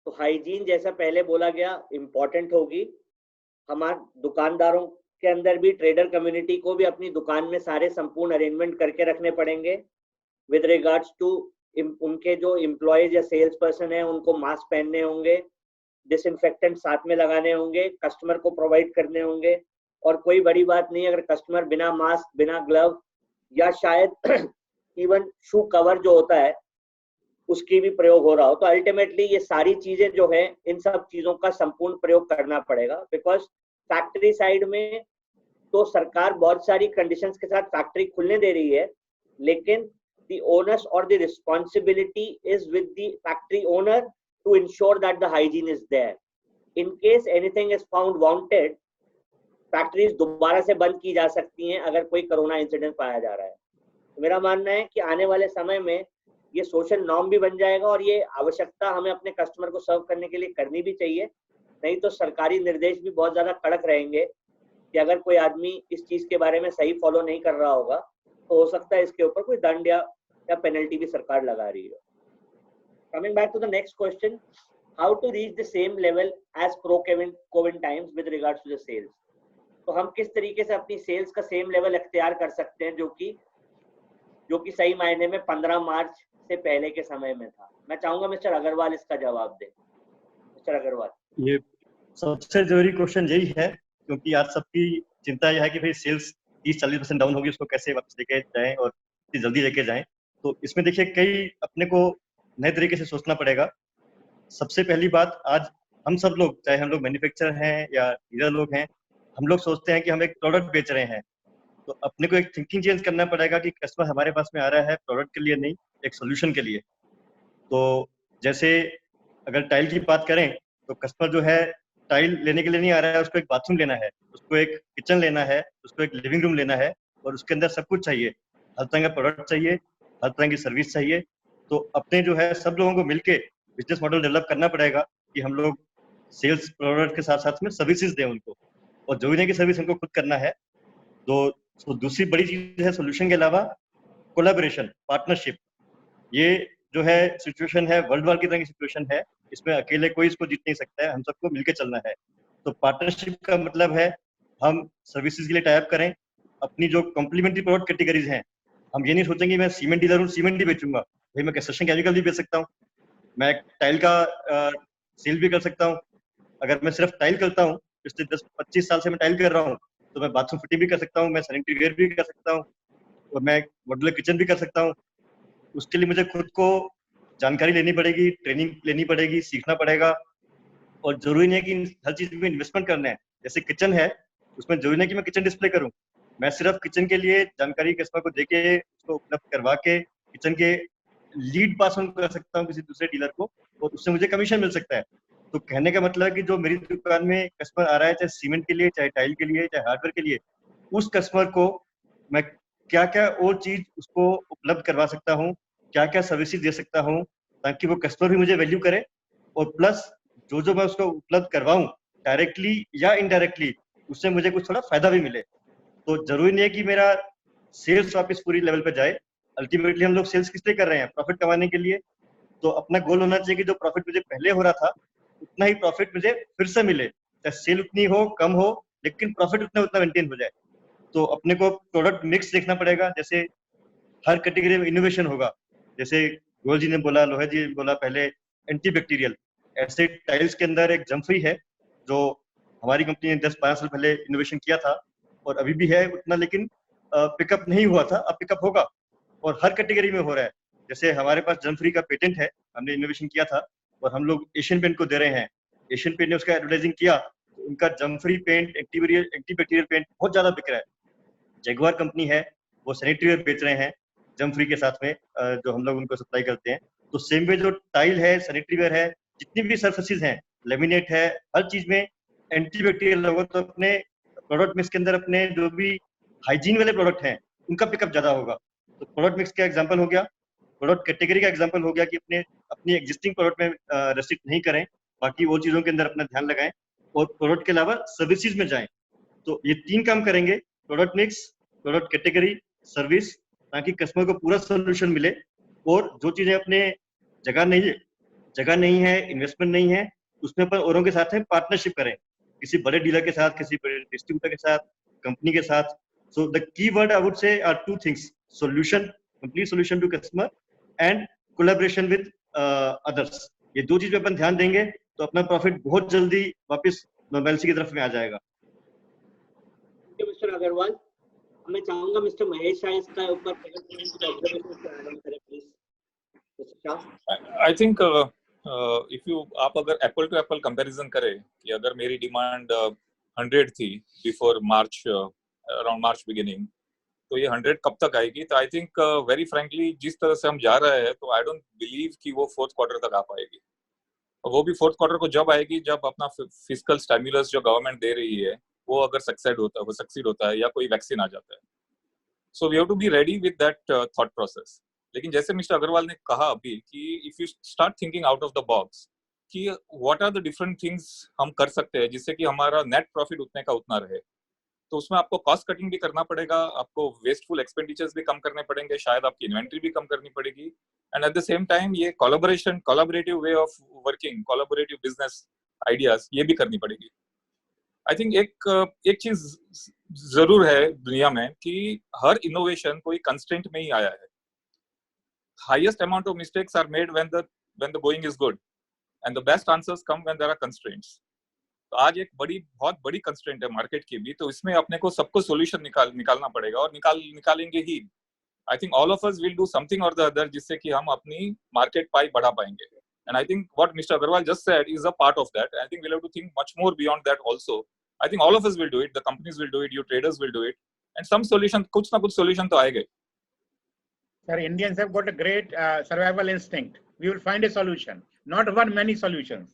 तो हाइजीन जैसा पहले बोला गया इम्पोर्टेंट होगी. हमारे दुकानदारों के अंदर भी ट्रेडर कम्युनिटी को भी अपनी दुकान में सारे संपूर्ण अरेंजमेंट करके रखने पड़ेंगे विद रिगार्ड्स टू उनके जो एम्प्लॉयज या सेल्स पर्सन है उनको मास्क पहनने होंगे, डिसइंफेक्टेंट साथ में लगाने होंगे, कस्टमर को प्रोवाइड करने होंगे. और कोई बड़ी बात नहीं अगर कस्टमर बिना मास्क बिना ग्लव या शायद इवन शू कवर जो होता है उसकी भी प्रयोग हो रहा हो, तो अल्टीमेटली ये सारी चीजें जो है इन सब चीजों का संपूर्ण प्रयोग करना पड़ेगा. बिकॉज फैक्ट्री साइड में तो सरकार बहुत सारी कंडीशंस के साथ फैक्ट्री खुलने दे रही है, लेकिन the onus or the responsibility is with the factory owner to ensure that the hygiene is there. In case anything is found wanted, factories दोबारा से बंद की जा सकती हैं अगर कोई कोरोना इंसिडेंट पाया जा रहा है. तो मेरा मानना है कि आने वाले समय में ये सोशल नॉर्म भी बन जाएगा और ये आवश्यकता हमें अपने कस्टमर को सर्व करने के लिए करनी भी चाहिए. नहीं तो सरकारी निर्देश भी बहुत ज्यादा कड़क रहेंगे कि अगर कोई आदमी इस चीज के बारे में सही फॉलो नहीं कर रहा होगा तो हो सकता है इसके ऊपर कोई दंड या पेनल्टी भी सरकार लगा रही है. Coming back to the next question, how to reach the same level as pro-COVID times with regards to the sales. तो हम किस तरीके से अपनी सेल्स का सेम लेवल अख्तियार कर सकते हैं जो कि सही मायने में 15 मार्च से पहले के समय में था. मैं चाहूंगा मिस्टर अग्रवाल इसका जवाब दें. मिस्टर अग्रवाल. ये सबसे जरूरी क्वेश्चन यही है क्योंकि आज सबकी चिंता यह है कि भाई सेल्स 30-40% डाउन होगी, उसको कैसे वापस लेके जाएं और कितनी जल्दी लेके जाएं. तो इसमें देखिए कई अपने को नए तरीके से सोचना पड़ेगा. सबसे पहली बात, आज हम सब लोग चाहे हम लोग मैन्युफैक्चरर हैं या डीलर लोग हैं, हम लोग सोचते हैं कि हम एक प्रोडक्ट बेच रहे हैं. तो अपने को एक थिंकिंग चेंज करना पड़ेगा कि कस्टमर हमारे पास में आ रहा है प्रोडक्ट के लिए नहीं, एक सोल्यूशन के लिए. तो जैसे अगर टाइल की बात करें तो कस्टमर जो है टाइल लेने के लिए नहीं आ रहा है, उसको एक बाथरूम लेना है, उसको एक किचन लेना है, उसको एक लिविंग रूम लेना है और उसके अंदर सब कुछ चाहिए. हर तरह का प्रोडक्ट चाहिए, हर तरह की सर्विस चाहिए. तो अपने जो है सब लोगों को मिलके बिजनेस मॉडल डेवलप करना पड़ेगा कि हम लोग सेल्स प्रोडक्ट के साथ साथ में सर्विसेज दें उनको, और जो भी की सर्विस उनको खुद करना है. तो दूसरी बड़ी चीज है सोल्यूशन के अलावा कोलैबोरेशन, पार्टनरशिप. ये जो है सिचुएशन है वर्ल्ड वार की तरह की सिचुएशन है, इसमें अकेले कोई इसको जीत नहीं सकता है, हम सबको मिलकर चलना है. तो पार्टनरशिप का मतलब है हम सर्विसेज के लिए टाई अप करें. अपनी जो कॉम्प्लीमेंट्री प्रोडक्ट कैटेगरीज हैं, हम ये नहीं सोचेंगे मैं सीमेंट डीलर हूँ सीमेंट ही बेचूंगा. भाई मैं कंस्ट्रक्शन केमिकल भी बेच सकता हूँ, मैं टाइल का सेल भी कर सकता हूँ. अगर मैं सिर्फ टाइल करता हूँ, पिछले 10-25 साल से मैं टाइल कर रहा हूँ, तो मैं बाथरूम फिटिंग भी कर सकता हूँ, मैं सैनिटरी वेयर भी कर सकता हूँ और मैं मॉड्यूलर किचन भी कर सकता हूँ. उसके लिए मुझे खुद को जानकारी लेनी पड़ेगी, ट्रेनिंग लेनी पड़ेगी, सीखना पड़ेगा. और जरूरी नहीं है कि हर चीज में इन्वेस्टमेंट करना है. जैसे किचन है, उसमें जरूरी नहीं कि मैं किचन डिस्प्ले करूं, मैं सिर्फ किचन के लिए जानकारी कस्टमर को देके उसको उपलब्ध करवा के किचन के लीड पास ऑन कर सकता हूं किसी दूसरे डीलर को, और उससे मुझे कमीशन मिल सकता है. तो कहने का मतलब है कि जो मेरी दुकान में कस्टमर आ रहा है, चाहे सीमेंट के लिए, चाहे टाइल के लिए, चाहे हार्डवेयर के लिए, उस कस्टमर को मैं क्या क्या और चीज उसको उपलब्ध करवा सकता हूँ, क्या क्या सर्विसेज दे सकता हूँ, ताकि वो कस्टमर भी मुझे वैल्यू करे, और प्लस जो मैं उसको उपलब्ध करवाऊं डायरेक्टली या इनडायरेक्टली, उससे मुझे कुछ थोड़ा फायदा भी मिले. तो जरूरी नहीं है कि मेरा सेल्स वापस पूरी लेवल पे जाए. अल्टीमेटली हम लोग सेल्स किस लिए कर रहे हैं? प्रॉफिट कमाने के लिए. तो अपना गोल होना चाहिए कि जो प्रॉफिट मुझे पहले हो रहा था उतना ही प्रॉफिट मुझे फिर से मिले, चाहे सेल उतनी हो कम हो, लेकिन प्रॉफिट उतना मेंटेन हो जाए. तो अपने को प्रोडक्ट मिक्स देखना पड़ेगा. जैसे हर कैटेगरी में इनोवेशन होगा. जैसे गोयल जी ने बोला, लोहे जी ने बोला पहले एंटीबैक्टीरियल, ऐसे टाइल्स के अंदर एक जम्फरी है जो हमारी कंपनी ने 10-12 साल पहले इनोवेशन किया था और अभी भी है उतना, लेकिन पिकअप नहीं हुआ था, अब पिकअप होगा और हर कैटेगरी में हो रहा है. जैसे हमारे पास जम्फरी का पेटेंट है, हमने इनोवेशन किया था और हम लोग एशियन पेंट को दे रहे हैं. एशियन पेंट ने उसका एडवर्टाइजिंग किया, तो उनका जम्फरी पेंट, एंटीबैक्टीरियल पेंट बहुत ज्यादा बिक रहा है. जगुआर कंपनी है, वो सैनिटरी वेयर बेच रहे हैं. जम फ्री के साथ में जो हम लोग उनको सप्लाई करते हैं। तो सेम वे जो टाइल है, सैनिटरी वेयर है, जितनी भी सर्फेसिस हैं, लेमिनेट है, हर चीज में एंटीबैक्टीरियल होगा। तो अपने प्रोडक्ट मिक्स के अंदर अपने जो भी हाइजीन वाले प्रोडक्ट हैं उनका पिकअप ज्यादा होगा। तो प्रोडक्ट मिक्स का एग्जांपल हो गया, प्रोडक्ट कैटेगरी का एग्जांपल हो गया कि अपनी एग्जिस्टिंग प्रोडक्ट में रेस्ट्रिक्ट नहीं करें, बाकी वो चीजों के अंदर अपना ध्यान लगाएं और प्रोडक्ट के अलावा सर्विसेज में जाएं। तो ये 3 काम करेंगे, product mix, product category, service, ताकि कस्टमर को पूरा सोल्यूशन मिले। और जो चीजें अपने जगह नहीं है, इन्वेस्टमेंट नहीं है, उसमें अपन औरों के साथ में पार्टनरशिप करें, किसी बड़े डीलर के साथ, किसी बड़े डिस्ट्रीब्यूटर के साथ, कंपनी के साथ। So the key word I would say are 2 things, solution, complete solution to customer and collaboration with others. ये 2 चीज पे अपन ध्यान देंगे तो अपना प्रॉफिट बहुत जल्दी वापस नॉर्मैलिटी की तरफ में आ जाएगा। मिस्टर अग्रवाल, मैं चाहूंगा मिस्टर महेश शाह इसका ऊपर ऑब्जर्वेशन करें please. I think if you आप अगर एप्पल टू एप्पल कंपैरिजन करें कि अगर मेरी डिमांड 100 थी बिफोर मार्च, अराउंड मार्च बिगिनिंग, तो ये 100 कब तक आएगी? तो आई थिंक वेरी फ्रैंकली जिस तरह से हम जा रहे हैं, तो आई डोंट बिलीव कि वो 4th क्वार्टर तक आ पाएगी। और वो भी 4th क्वार्टर को जब आएगी जब अपना फिस्कल स्टिमुलस जो गवर्नमेंट दे रही है वो अगर सक्सीड होता है या कोई वैक्सीन आ जाता है। So we have to be ready with that thought process. लेकिन जैसे मिस्टर अग्रवाल ने कहा अभी कि if you start thinking out of the box कि what are the different things हम कर सकते हैं जिससे कि हमारा नेट प्रॉफिट उतने का उतना रहे, तो उसमें आपको कॉस्ट कटिंग भी करना पड़ेगा, आपको वेस्टफुल एक्सपेंडिचर्स भी कम करने पड़ेंगे, शायद आपकी इन्वेंट्री भी कम करनी पड़ेगी, and at the same time ये collaborative way of working, collaborative business ideas ये भी करनी पड़ेगी। आई थिंक एक चीज जरूर है दुनिया में कि हर इनोवेशन कोई कंस्ट्रेंट में ही आया है। Highest amount of mistakes are made when the going is good and the best answers come when there are constraints. तो आज एक बहुत बड़ी कंस्ट्रेंट है मार्केट की भी, तो इसमें अपने को सबको सॉल्यूशन निकालना पड़ेगा और निकालेंगे ही। I think all of us will do something or the other जिससे कि हम अपनी मार्केट पाई बढ़ा पाएंगे। And I think what mister Agarwal just said is a part of that. I think we have to think much more beyond that also. I think all of us will do it, the companies will do it, you traders will do it, and some solution, कुछ ना कुछ सॉल्यूशन तो आएगा। Sir, Indians have got a great survival instinct. We will find a solution, not one, many solutions.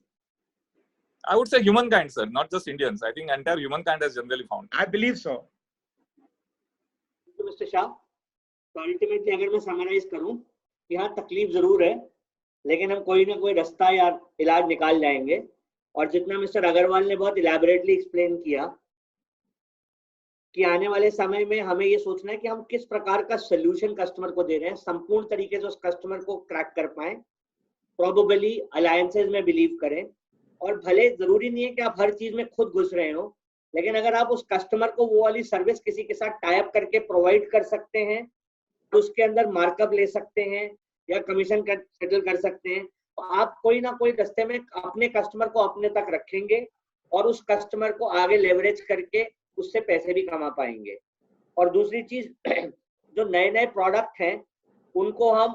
I would say humankind, sir, not just Indians. I think entire humankind has generally found. I believe so. Mr. Shah, तो अल्टीमेटली अगर मैं समराइज करूं, यहाँ तकलीफ जरूर है, लेकिन हम कोई ना कोई रास्ता या इलाज निकाल जाएंगे। और जितना मिस्टर अग्रवाल ने बहुत इलैबोरेटली एक्सप्लेन किया कि आने वाले समय में हमें ये सोचना है कि हम किस प्रकार का सोल्यूशन कस्टमर को दे रहे हैं, संपूर्ण तरीके से उस कस्टमर को क्रैक कर पाए, प्रोबेबली अलायंसेज में बिलीव करें। और भले जरूरी नहीं है कि आप हर चीज में खुद घुस रहे हो, लेकिन अगर आप उस कस्टमर को वो वाली सर्विस किसी के साथ टाई अप करके प्रोवाइड कर सकते हैं, तो उसके अंदर मार्कअप ले सकते हैं या कमीशन सेटल कर सकते हैं, तो आप कोई ना कोई रास्ते में अपने कस्टमर को अपने तक रखेंगे और उस कस्टमर को आगे लेवरेज करके उससे पैसे भी कमा पाएंगे। और दूसरी चीज, जो नए नए प्रोडक्ट हैं उनको हम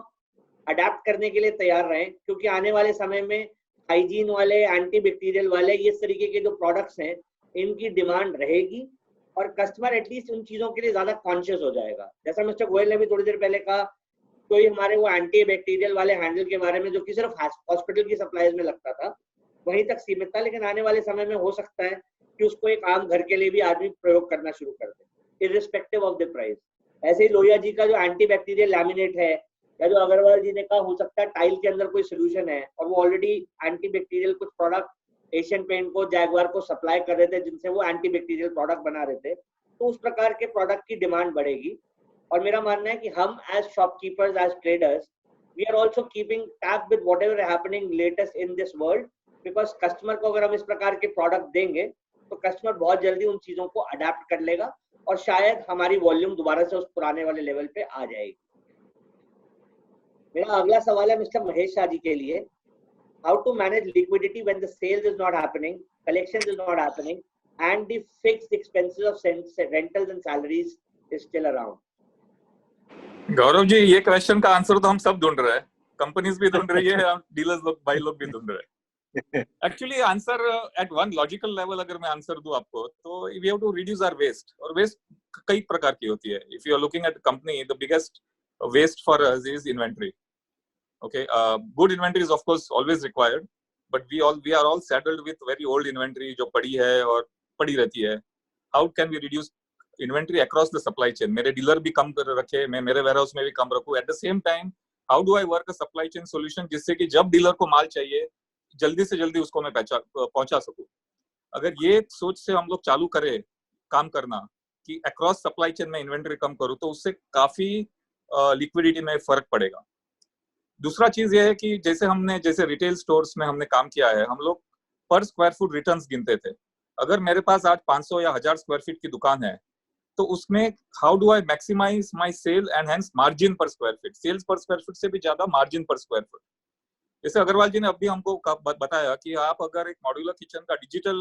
अडेप्ट करने के लिए तैयार रहें, क्योंकि आने वाले समय में हाइजीन वाले, एंटीबैक्टीरियल वाले, ये तरीके के जो प्रोडक्ट्स हैं इनकी डिमांड रहेगी और कस्टमर एटलीस्ट उन चीजों के लिए ज्यादा कॉन्शियस हो जाएगा। जैसा मिस्टर गोयल ने भी थोड़ी देर पहले कहा, कोई हमारे वो एंटीबैक्टीरियल वाले हैंडल के बारे में जो कि सिर्फ हॉस्पिटल की सप्लाईज में लगता था वहीं तक सीमित था, लेकिन आने वाले समय में हो सकता है कि उसको एक आम घर के लिए भी आदमी प्रयोग करना शुरू कर दे, इर्रिस्पेक्टिव ऑफ द प्राइस। ऐसे ही लोहिया जी का जो एंटीबैक्टीरियल लैमिनेट है, या जो अग्रवाल जी ने कहा हो सकता है टाइल के अंदर कोई सोल्यूशन है और वो ऑलरेडी एंटीबैक्टीरियल कुछ प्रोडक्ट एशियन पेंट को, जैगवार को सप्लाई कर रहे थे जिनसे वो एंटीबैक्टीरियल प्रोडक्ट बना रहे थे, तो उस प्रकार के प्रोडक्ट की डिमांड बढ़ेगी। और मेरा मानना है कि हम as shopkeepers, as traders, we are also keeping tap with what ever happening latest in this world, because customer को अगर हम इस प्रकार के प्रोडक्ट देंगे तो कस्टमर बहुत जल्दी उन चीजों को अडेप्ट कर लेगा और शायद हमारी वॉल्यूम दोबारा से उस पुराने वाले लेवल पे आ जाएगी। मेरा अगला सवाल है मिस्टर महेश शाह जी के लिए, how to manage liquidity when the sales is not happening, collections is not happening and the fixed expenses of rentals and salaries is still around. Gaurav ji, ये क्वेश्चन का आंसर तो हम सब ढूंढ रहे हैं, कंपनीज भी ढूंढ रही है, डीलर्स लोग, भाई लोग भी ढूंढ रहे हैं। Actually answer at one logical level अगर मैं आंसर दूं आपको, तो we have to reduce our waste, और वेस्ट कई प्रकार की होती है। If you are looking at company, the biggest waste for us is inventory. Okay, good inventory is of course always required, but we are all saddled with very old inventory जो पड़ी है और पड़ी रहती है. How can we reduce inventory across the supply chain? मेरे डीलर भी कम कर रखे, मैं मेरे वेयरहाउस में भी कम रखूं. At the same time, how do I work a supply chain solution जिससे कि जब डीलर को माल चाहिए जल्दी से जल्दी उसको मैं पहुंचा सकूं. अगर ये सोच से हम लोग चालू करें काम करना कि अक्रॉस सप्लाई चेन में इन्वेंटरी कम करूं, तो उससे काफी लिक्विडिटी में फर्क पड़ेगा. दूसरा चीज ये है कि जैसे रिटेल स्टोर्स में हमने काम किया है, हम लोग पर स्क्वायर फुट रिटर्न्स गिनते थे. अगर मेरे पास आज 500 या 1000 स्क्वायर फीट की दुकान है, तो उसमें how do I maximise my sale and hence margin per square feet. Sales per square feet से भी ज्यादा मार्जिन पर स्क्वायर फीट. जैसे अग्रवाल जी ने अभी हमको बताया कि आप अगर एक मॉड्यूलर किचन का डिजिटल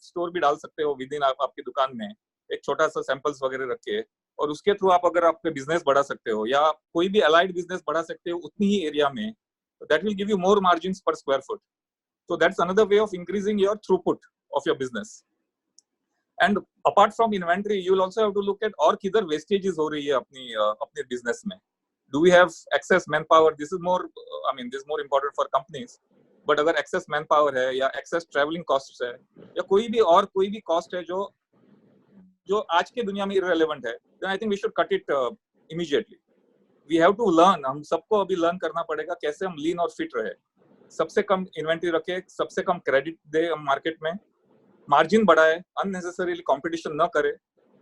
स्टोर भी डाल सकते हो विद इन आपकी दुकान में, एक छोटा सा सैंपल्स वगैरह रख के, और उसके थ्रू आप अगर आपके बिजनेस बढ़ा सकते हो या कोई भी अलाइड बिजनेस बढ़ा सकते हो उतनी ही एरिया में, that will give you more margins per square foot. So that's another way of increasing your throughput of your business. And apart from inventory, you will also have to look at और किधर wastages हो रही है अपने business में. Do we have excess manpower? This is more, this is more important for companies. But अगर excess manpower है या excess traveling costs है या कोई भी cost है जो आज के दुनिया में irrelevant है, then I think we should cut it immediately. We have to learn. हम सबको अभी learn करना पड़ेगा कैसे हम lean और fit रहे. सबसे कम इन्वेंटरी रखे, सबसे कम क्रेडिट दे मार्केट में, मार्जिन बढ़ाए, अननेसेसरीली कंपटीशन न करे,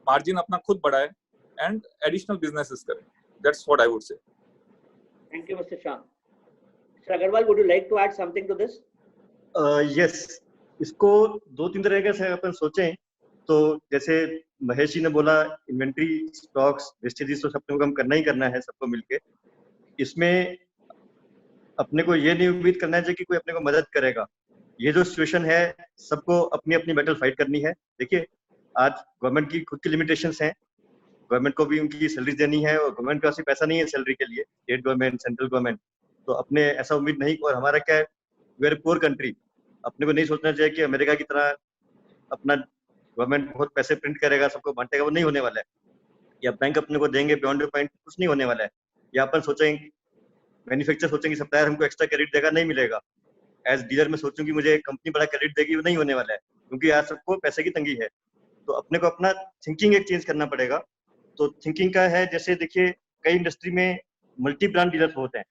मार्जिन अपना खुद बढ़ाए एंड एडिशनल बिजनेसेस करे. दैट्स व्हाट आई वुड से. Thank you, Mr. Shah. Mr. Agarwal, would you like to add something to this? Yes, इसको 2-3 तरीके से अपन सोचें तो जैसे महेश जी ने बोला, इन्वेंट्री, स्टॉक्स, वेस्टेजेस तो सबको कम करना ही करना है सबको मिलके. इसमें अपने को ये नहीं उम्मीद करना चाहिए कि कोई अपने को मदद करेगा. ये जो सिचुएशन है, सबको अपनी अपनी बैटल फाइट करनी है. देखिए, आज गवर्नमेंट की खुद की लिमिटेशंस हैं, गवर्नमेंट को भी उनकी सैलरी देनी है और गवर्नमेंट के पास पैसा नहीं है सैलरी के लिए, स्टेट गवर्नमेंट, सेंट्रल गवर्नमेंट. तो अपने ऐसा उम्मीद नहीं. और हमारा क्या है, वी आर पुअर कंट्री. अपने को नहीं सोचना चाहिए कि अमेरिका की तरह अपना गवर्नमेंट बहुत पैसे प्रिंट करेगा, सबको बांटेगा, वो नहीं होने वाला है. या बैंक अपने को देंगे बियॉन्ड द पॉइंट, कुछ नहीं होने वाला है. या अपन सोचेंगे, मैन्युफैक्चर सोचेंगे सप्लायर हमको एक्स्ट्रा क्रेडिट देगा, नहीं मिलेगा. एज डीलर में सोचूं कि मुझे कंपनी बड़ा क्रेडिट देगी, वो नहीं होने वाला है, क्योंकि आज सबको पैसे की तंगी है. तो अपने को अपना थिंकिंग एक चेंज करना पड़ेगा. तो थिंकिंग का है, जैसे देखिए कई इंडस्ट्री में मल्टी ब्रांड डीलर्स होते हैं.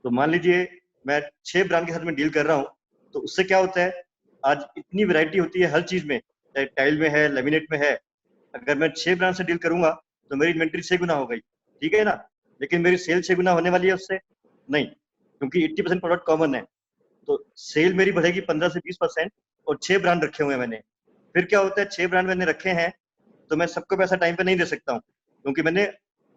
तो मान लीजिए मैं 6 ब्रांड के साथ में डील कर रहा हूँ, तो उससे क्या होता है, आज इतनी वैरायटी होती है हर चीज में, चाहे टाइल में है, लेमिनेट में है. अगर मैं 6 ब्रांड से डील करूंगा तो मेरी इन्वेंट्री 6 गुना हो गई, ठीक है ना. लेकिन मेरी सेल 6 गुना होने वाली है उससे नहीं, क्योंकि 80% प्रोडक्ट कॉमन है. तो सेल मेरी बढ़ेगी 15 से 20%. और 6 ब्रांड रखे हुए हैं मैंने. फिर क्या होता है, 6 ब्रांड मैंने रखे हैं तो मैं सबको पैसा टाइम पे नहीं दे सकता हूँ, क्योंकि मैंने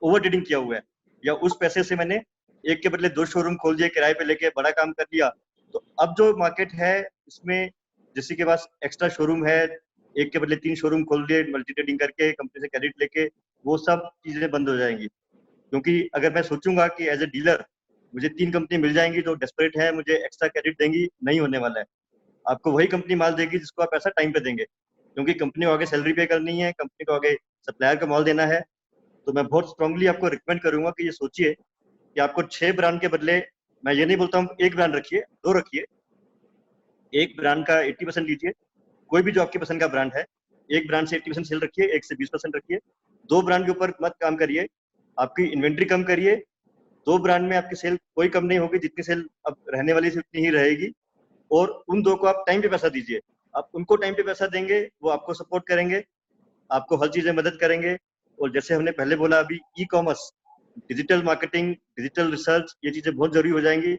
ओवर ट्रेडिंग किया हुआ है. या उस पैसे से मैंने एक के बदले 2 शोरूम खोल दिए, किराए पे लेके बड़ा काम कर लिया. तो अब जो मार्केट है इसमें जिसके पास एक्स्ट्रा शोरूम है, एक के बदले 3 शोरूम खोल दिए मल्टी ट्रेडिंग करके, कंपनी से क्रेडिट लेके, वो सब चीजें बंद हो जाएंगी. क्योंकि अगर मैं सोचूंगा कि एज ए डीलर मुझे 3 कंपनी मिल जाएंगी जो डेस्परेट है, मुझे एक्स्ट्रा क्रेडिट देंगी, नहीं होने वाला है. आपको वही कंपनी माल देगी जिसको आप पैसा टाइम पे देंगे, क्योंकि कंपनी को आगे सैलरी पे करनी है, कंपनी को आगे सप्लायर का माल देना है. तो मैं बहुत स्ट्रांगली आपको रिकमेंड करूंगा कि ये सोचिए कि आपको 6 ब्रांड के बदले, मैं ये नहीं बोलता हूँ 1 ब्रांड रखिए, 2 रखिए. 1 ब्रांड का 80% लीजिए, कोई भी जो आपकी पसंद का ब्रांड है. 1 ब्रांड से 80% सेल रखिए, 1 से 20% रखिए. 2 ब्रांड के ऊपर मत काम करिए, आपकी इन्वेंट्री कम करिए. 2 ब्रांड में आपकी सेल कोई कम नहीं होगी, जितनी सेल अब रहने वाली से उतनी ही रहेगी. और उन 2 को आप टाइम पे पैसा दीजिए. आप उनको टाइम पे पैसा देंगे, वो आपको सपोर्ट करेंगे, आपको हर चीज में मदद करेंगे. और जैसे हमने पहले बोला, अभी e commerce, digital marketing, digital research, ये चीजें बहुत जरूरी हो जाएंगी.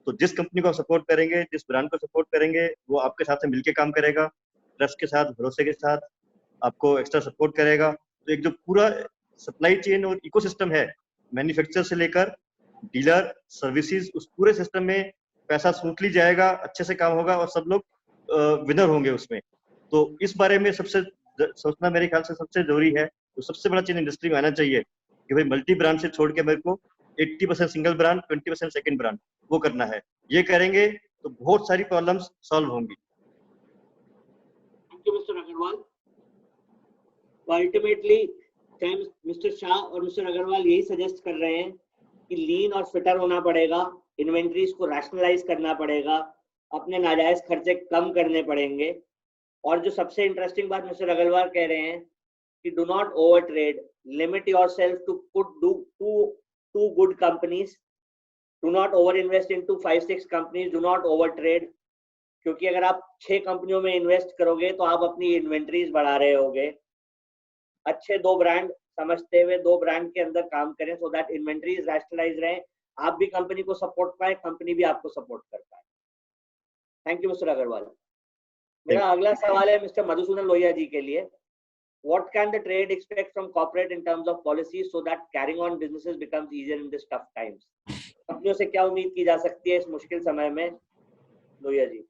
तो जिस कंपनी को सपोर्ट करेंगे, जिस ब्रांड को सपोर्ट करेंगे, वो आपके साथ मिलकर काम करेगा, ट्रस्ट के साथ, भरोसे के साथ आपको एक्स्ट्रा सपोर्ट करेगा. तो एक जो पूरा सप्लाई चेन और इकोसिस्टम है, मैन्युफैक्चर से लेकर डीलर, सर्विसेज, उस पूरे सिस्टम में पैसा स्मूथली जाएगा, अच्छे से काम होगा और सब लोग विनर होंगे उसमें. तो इस बारे में सबसे सोचना मेरे ख्याल से सबसे जरूरी है. तो सबसे बड़ा चीज इंडस्ट्री में आना चाहिए कि भाई मल्टी ब्रांड से छोड़ के मेरे को 80% सिंगल ब्रांड, 20% सेकंड ब्रांड, वो करना है. ये करेंगे तो बहुत सारी प्रॉब्लम्स सॉल्व होंगी. Thank you, Mr. Agarwal. Ultimately, time mister Shah और मिस्टर अग्रवाल यही सजेस्ट कर रहे हैं कि लीन और फिटर होना पड़ेगा, इन्वेंट्रीज को रैशनलाइज करना पड़ेगा, अपने नाजायज खर्चे कम करने पड़ेंगे। और जो सबसे इंटरेस्टिंग बात मिस्टर अग्रवाल कह रहे हैं कि do not over trade, limit yourself to put two good companies, do not over invest into 5-6 companies, do not over trade. क्योंकि अगर आप 6 कंपनियों में इन्वेस्ट करोगे तो आप अपनी इन्वेंट्रीज बढ़ा रहे होगे। अच्छे 2 ब्रांड समझते हुए 2 ब्रांड के अंदर काम करें सो दैट इन्वेंट्रीज रैशनलाइज रहे, आप भी कंपनी को सपोर्ट पाए, कंपनी भी आपको सपोर्ट कर पाए। Thank you mister Agarwal. मेरा अगला सवाल है मिस्टर मधुसूदन लोहिया जी के लिए। What can the trade expect from corporate in terms of policies so that carrying on businesses becomes easier in this tough times? कंपनियों से क्या उम्मीद की जा सकती है इस मुश्किल समय में? लोहिया जी।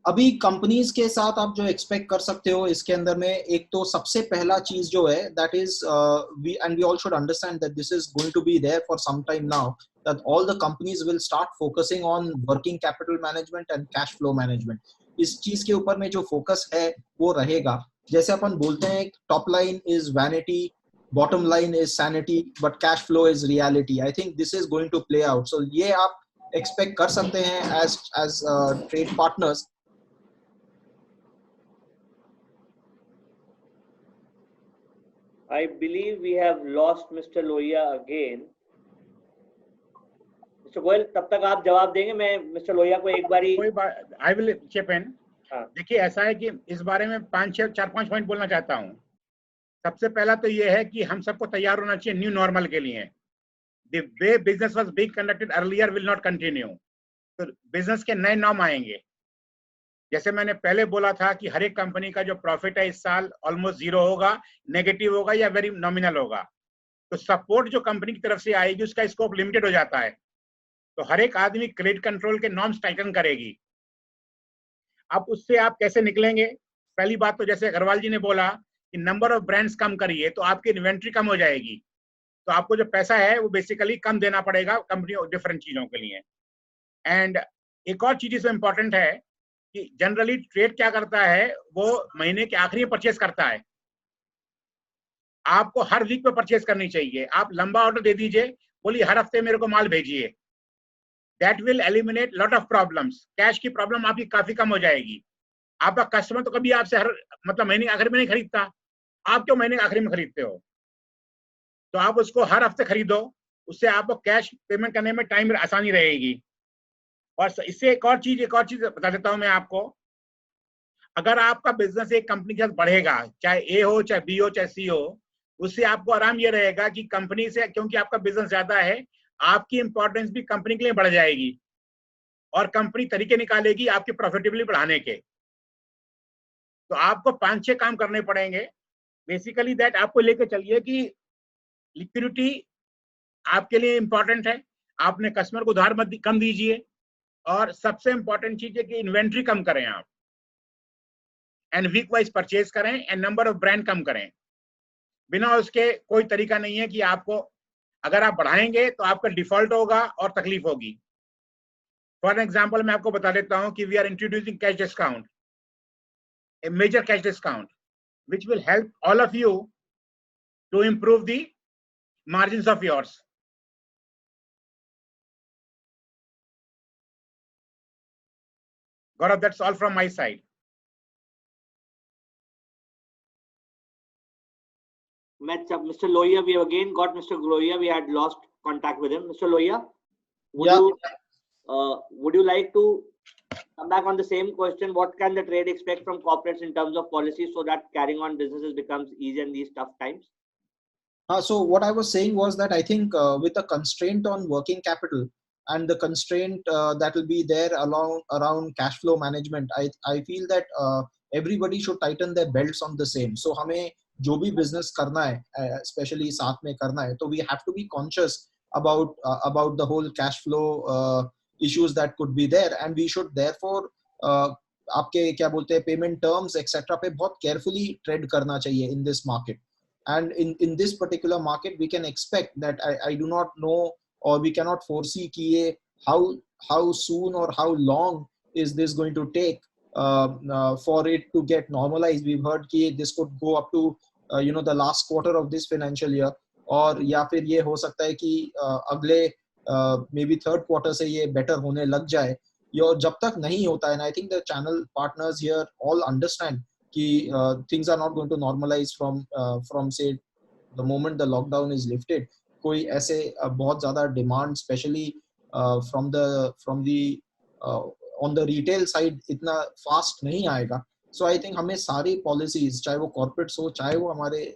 अभी कंपनीज के साथ आप जो एक्सपेक्ट कर सकते हो इसके अंदर में, एक तो सबसे पहला चीज जो है that is we all should understand that this is going to be there for some time now, that all the companies will start focusing on working capital management and cash flow management. इस चीज के ऊपर में जो फोकस है वो रहेगा। जैसे अपन बोलते हैं top line is vanity, bottom line is sanity, but cash flow is reality. I think this is going to play out. So ये आप एक्सपेक्ट कर सकते हैं as trade partners. I believe we have lost Mr. Lohia again. Mr. Goyal, तब तक आप जवाब देंगे, मैं मिस्टर लोहिया को एक बारी कोई बात, आई विल चिप इन। हाँ। देखिए ऐसा है कि इस बारे में 4-5 पॉइंट बोलना चाहता हूँ। सबसे पहला तो ये है कि हम सबको तैयार होना चाहिए न्यू नॉर्मल के लिए। The way business was being conducted earlier will not continue. तो बिजनेस के नए नॉर्म आएंगे। जैसे मैंने पहले बोला था कि हर एक कंपनी का जो प्रॉफिट है इस साल ऑलमोस्ट 0 होगा, नेगेटिव होगा या वेरी नॉमिनल होगा। तो सपोर्ट जो कंपनी की तरफ से आएगी उसका स्कोप लिमिटेड हो जाता है। तो हर एक आदमी क्रेडिट कंट्रोल के नॉर्म्स टाइटन करेगी। अब उससे आप कैसे निकलेंगे? पहली बात तो जैसे अग्रवाल जी ने बोला कि नंबर ऑफ ब्रांड्स कम करिए तो आपकी इन्वेंट्री कम हो जाएगी। तो आपको जो पैसा है वो बेसिकली कम देना पड़ेगा कंपनी डिफरेंट चीजों के लिए। एंड एक और चीज इसमें इंपॉर्टेंट है कि जनरली ट्रेड क्या करता है, वो महीने के आखिरी में परचेस करता है। आपको हर वीक पे परचेस करनी चाहिए। आप लंबा ऑर्डर दे दीजिए, बोलिए हर हफ्ते मेरे को माल भेजिए। That will eliminate lot of problems. Cash की प्रॉब्लम आपकी काफी कम हो जाएगी। आपका कस्टमर तो कभी आपसे हर महीने आखिर में नहीं खरीदता, आप क्यों महीने आखिरी में खरीदते हो? तो आप उसको हर हफ्ते खरीदो, उससे आपको कैश पेमेंट करने में टाइम आसानी रहेगी। और इससे एक और चीज बता देता हूं मैं आपको। अगर आपका बिजनेस एक कंपनी के साथ बढ़ेगा, चाहे ए हो चाहे बी हो चाहे सी हो, उससे आपको आराम ये रहेगा कि कंपनी से, क्योंकि आपका बिजनेस ज्यादा है, आपकी इंपॉर्टेंस भी कंपनी के लिए बढ़ जाएगी और कंपनी तरीके निकालेगी आपकी प्रॉफिटेबिलिटी बढ़ाने के। तो आपको 5-6 काम करने पड़ेंगे। बेसिकली दैट आपको लेके चलिए कि लिक्विडिटी आपके लिए इंपॉर्टेंट है, आपने कस्टमर को उधार मत कम दीजिए, और सबसे इंपॉर्टेंट चीज है कि इन्वेंट्री कम करें आप, एंड वीक वाइज परचेज करें, एंड नंबर ऑफ ब्रांड कम करें। बिना उसके कोई तरीका नहीं है कि आपको, अगर आप बढ़ाएंगे तो आपका डिफॉल्ट होगा और तकलीफ होगी। फॉर एग्जाम्पल मैं आपको बता देता हूं कि we are introducing cash discount, a major cash discount which will help all of you to improve the margins of yours. Gaurav, that's all from my side. Mr. Lohia, we have again got Mr. Lohia. We had lost contact with him. Mr. Lohia, would you like to come back on the same question? What can the trade expect from corporates in terms of policies so that carrying on businesses becomes easier in these tough times? So what I was saying was that I think with a constraint on working capital and the constraint that will be there around cash flow management, I feel that everybody should tighten their belts on the same. So हमें जो भी business करना है, especially साथ में करना है, तो we have to be conscious about the whole cash flow issues that could be there, and we should therefore आपके क्या बोलते हैं पेमेंट टर्म्स एक्सेट्रा पे बहुत केयरफुली ट्रेड करना चाहिए in this market. And in this particular market we can expect that I do not know, or we cannot foresee कि ये how soon or how long is this going to take for it to get normalized. We've heard कि this could go up to the last quarter of this financial year, और या फिर ये हो सकता है कि अगले मे बी थर्ड क्वार्टर से ये बेटर होने लग जाए. और जब तक नहीं होता है, and I think the channel partners here all understand कि things are not going to normalize from say the moment the lockdown is lifted. कोई ऐसे बहुत ज़्यादा demand especially from the on the retail side इतना fast नहीं आएगा. So I think हमें सारी policies, चाहे वो corporates हो, चाहे वो हमारे